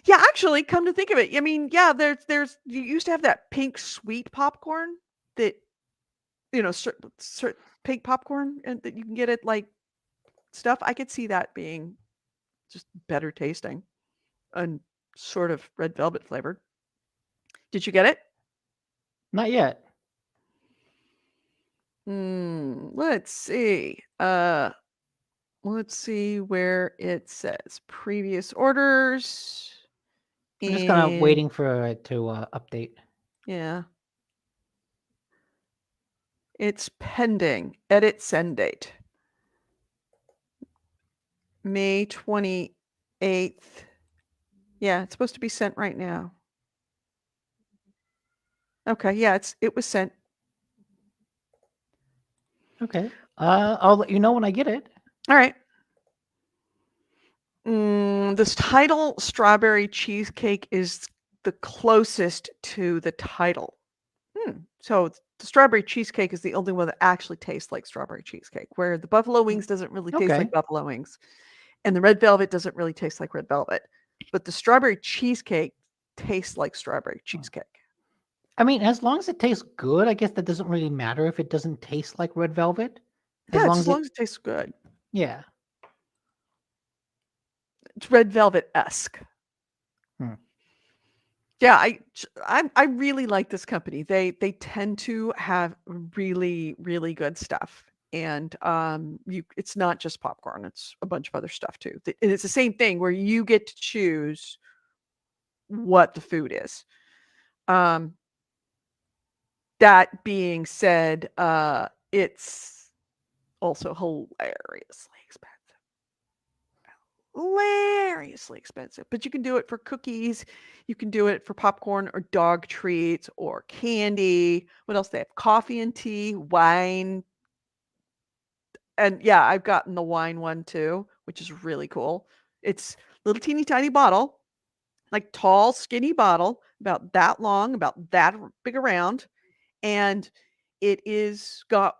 Yeah, actually, come to think of it, I mean, yeah, there's you used to have that pink sweet popcorn that, pink popcorn, and that you can get it like stuff. I could see that being just better tasting and sort of red velvet flavored. Did you get it? Not yet. Let's see. Let's see where it says previous orders. I'm just kind of waiting for it to update. Yeah. It's pending. Edit send date. May 28th. Yeah, it's supposed to be sent right now. Okay, yeah, it was sent. Okay. I'll let you know when I get it. All right. This title strawberry cheesecake is the closest to the title. So the strawberry cheesecake is the only one that actually tastes like strawberry cheesecake, where the buffalo wings doesn't really taste Okay. like buffalo wings, and the red velvet doesn't really taste like red velvet. But the strawberry cheesecake tastes like strawberry cheesecake. I mean, as long as it tastes good, I guess that doesn't really matter if it doesn't taste like red velvet. Yeah, as long as it tastes good. Yeah. It's red velvet-esque. Yeah, I really like this company. They tend to have really, really good stuff. And it's not just popcorn, it's a bunch of other stuff too. And it's the same thing where you get to choose what the food is. That being said, it's also hilariously expensive. hilariously expensive, but you can do it for cookies. You can do it for popcorn or dog treats or candy. What else they have? Coffee and tea, wine. And yeah, I've gotten the wine one too, which is really cool. It's little teeny tiny bottle, like tall, skinny bottle, about that long, about that big around. And it has got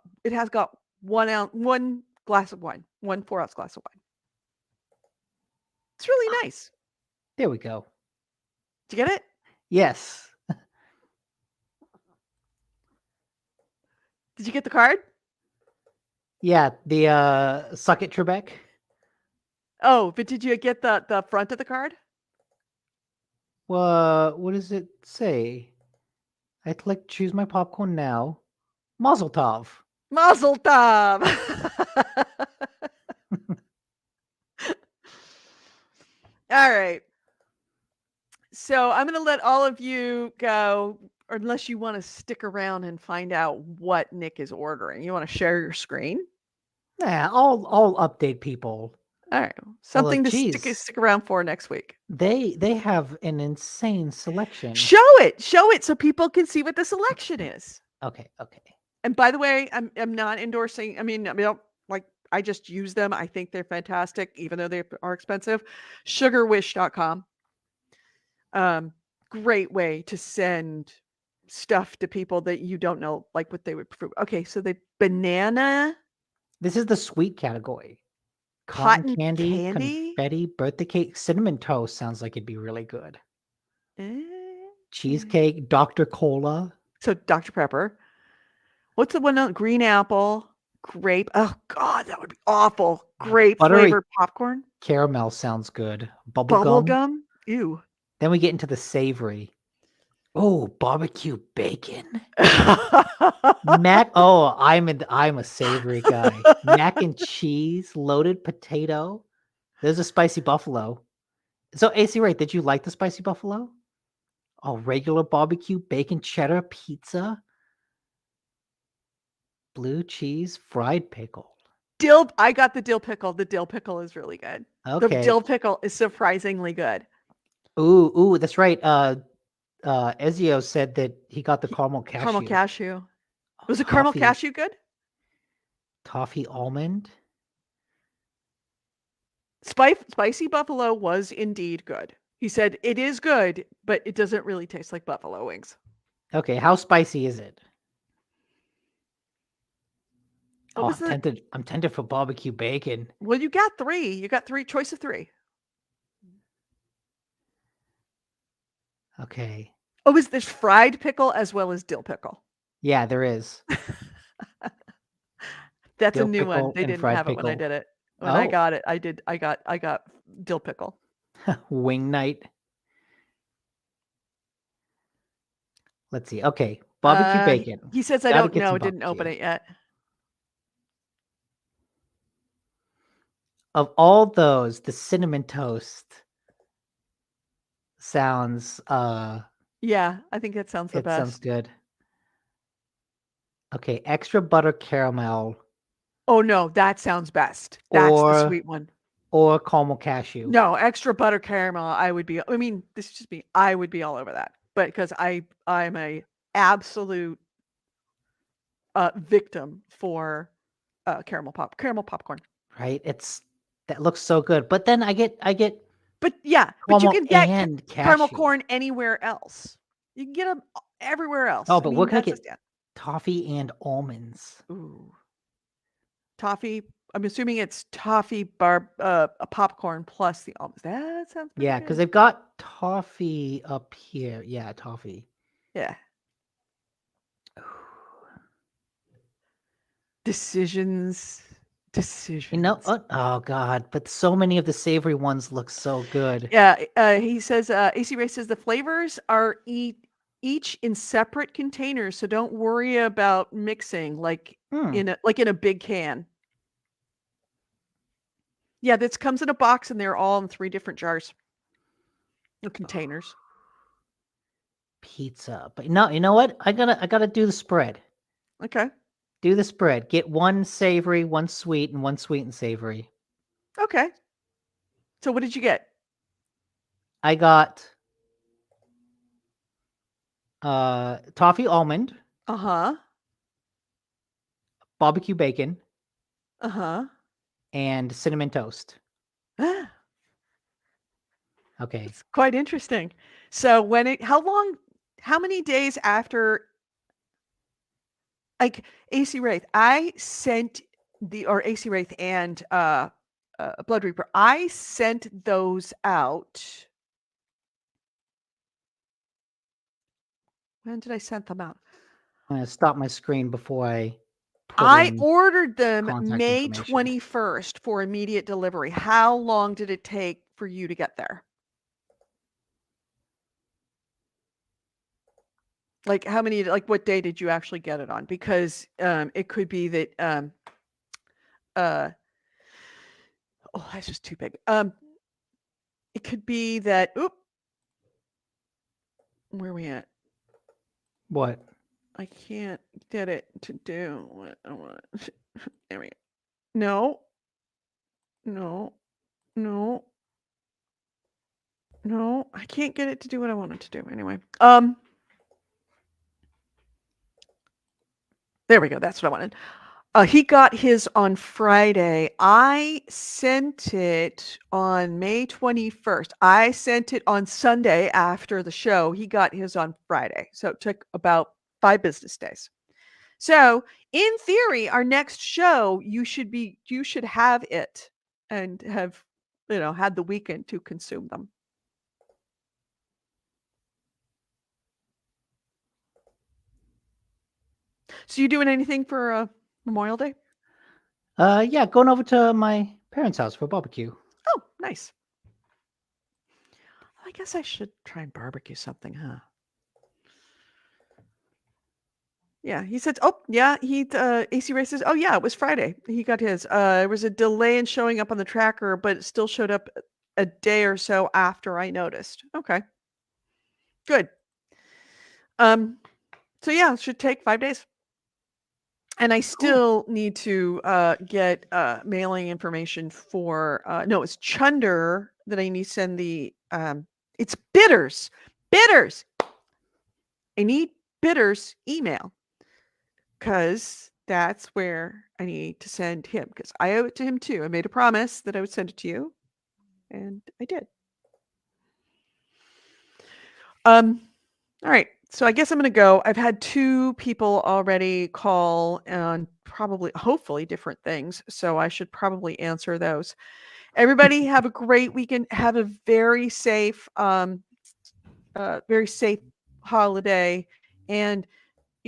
1 glass of wine, 1 4-ounce glass of wine. It's really nice. There we go. Did you get it? Yes. Did you get the card? Yeah, the Suck It Trebek. Oh, but did you get the front of the card? What does it say? I click choose my popcorn now. Mazel tov. Mazel tov. All right. So I'm going to let all of you go, or unless you want to stick around and find out what Nick is ordering. You want to share your screen? Yeah, I'll update people. All right. Something to geez. stick around for next week. They have an insane selection. Show it so people can see what the selection is. Okay. And by the way, I'm not endorsing. I don't like. I just use them. I think they're fantastic, even though they are expensive. Sugarwish.com. Great way to send stuff to people that you don't know, like what they would prefer. Okay, so the banana. This is the sweet category. Cotton candy, candy? confetti, birthday cake, cinnamon toast sounds like it'd be really good. Eh, Cheesecake, Dr. Cola. So Dr. Pepper. What's the one? Green apple, grape. Oh God, that would be awful. Grape Buttery flavored popcorn, caramel sounds good. bubble Bubble gum. gum. Ew. Then we get into the savory. Oh, barbecue bacon. Mac. Oh, I'm a savory guy. Mac and cheese, loaded potato. There's a spicy buffalo. So AC Ray, did you like the spicy buffalo? Oh, regular barbecue bacon cheddar pizza. Blue cheese fried pickle. Dill. I got the dill pickle. The dill pickle is really good. Okay. The dill pickle is surprisingly good. Ooh, that's right. Ezio said that he got the caramel cashew. Caramel cashew. Oh, Was the caramel cashew good? Toffee almond. Spicy buffalo was indeed good. He said it is good, but it doesn't really taste like buffalo wings. Okay, how spicy is it? What was I'm tempted for barbecue bacon. Well, you got 3. You got 3. Choice of 3. Okay. Oh, is this fried pickle as well as dill pickle? Yeah, there is. That's Dill a new one. pickle They and didn't fried have it when I pickle. did it. When I Oh. got it, I got dill pickle. Wing night. Let's see. Okay, barbecue bacon. He says I Gotta don't get know. some Didn't open barbecue. it yet. Of all those, the cinnamon toast sounds Yeah, I think that sounds the it sounds best. good. Okay, extra butter caramel Oh no, that sounds best. That's the or sweet one. or caramel cashew. No, extra butter caramel. I would be. I mean, this is just me. I would be all over that. But because I'm a absolute victim for caramel popcorn. Right? That looks so good. But then I get But yeah, but you caramel can get and caramel cashew. corn anywhere else. You can get them everywhere else. Oh, but we're gonna that's get just toffee and almonds. ooh. Toffee. I'm assuming it's toffee a popcorn plus the almonds. That sounds pretty Yeah, good. because they've got toffee up here. Yeah, toffee. Yeah. Decisions. You know, oh god, but so many of the savory ones look so good. Yeah, he says AC Ray says the flavors are each in separate containers, so don't worry about mixing like in a big can. Yeah, this comes in a box and they're all in 3 different jars or containers. Pizza. But no, you know what? I gotta do the spread. Okay. Do the spread. Get 1 savory, 1 sweet, and 1 sweet and savory. Okay. So what did you get? I got toffee almond, Uh-huh. barbecue bacon, Uh-huh. and cinnamon toast. Okay. It's quite interesting. So how many days after, like AC Wraith, AC Wraith and Blood Reaper, I sent those out. When did I send them out? I'm gonna stop my screen before I put I in ordered them contact May information. 21st for immediate delivery. How long did it take for you to get there? Like what day did you actually get it on? Because it could be that oh, that's just too big. It could be that where are we at? What? I can't get it to do what I want. There we go. No. No. No. No, I can't get it to do what I want it to do. Anyway. There we go. That's what I wanted. He got his on Friday. I sent it on May 21st. I sent it on Sunday after the show. He got his on Friday. So it took about 5 business days. So in theory, our next show, you should have it and have, had the weekend to consume them. So you doing anything for Memorial Day? Yeah, going over to my parents' house for barbecue. Oh, nice. I guess I should try and barbecue something, huh? Yeah, he said, oh, yeah, AC Races. Oh, yeah, it was Friday. He got his. There was a delay in showing up on the tracker, but it still showed up a day or so after I noticed. Okay. Good. So yeah, it should take 5 days. And I still need to get mailing information for no, it's Chunder that I need to send the it's Bitters. Bitters. I need Bitters email because that's where I need to send him because I owe it to him too. I made a promise that I would send it to you, and I did. All right. So I guess I'm going to go. I've had 2 people already call on hopefully different things. So I should probably answer those. Everybody have a great weekend. Have a very safe holiday. And,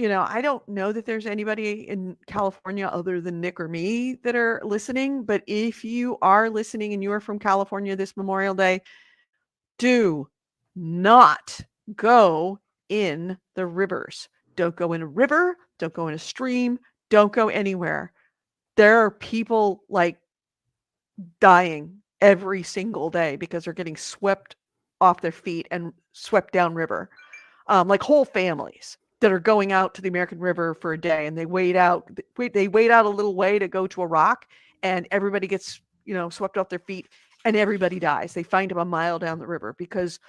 I don't know that there's anybody in California other than Nick or me that are listening. But if you are listening and you are from California this Memorial Day, do not go in the rivers. Don't go in a river. Don't go in a stream. Don't go anywhere. There are people like dying every single day because they're getting swept off their feet and swept down river. Like whole families that are going out to the American River for a day and they wait out a little way to go to a rock and everybody gets, swept off their feet and everybody dies. They find them a mile down the river because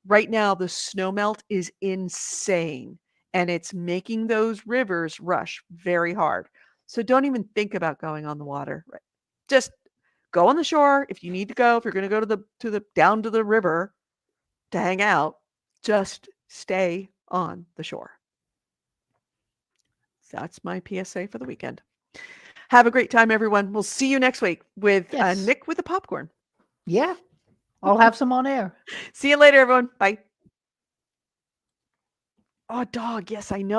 right now the snow melt is insane and it's making those rivers rush very hard. So don't even think about going on the water. Right? Just go on the shore if you need to go. If you're going to go to the down to the river to hang out, just stay on the shore. That's my PSA for the weekend. Have a great time, everyone. We'll see you next week with Nick with the popcorn. Yeah, I'll have some on air. See you later, everyone. Bye. Oh, dog. Yes, I know.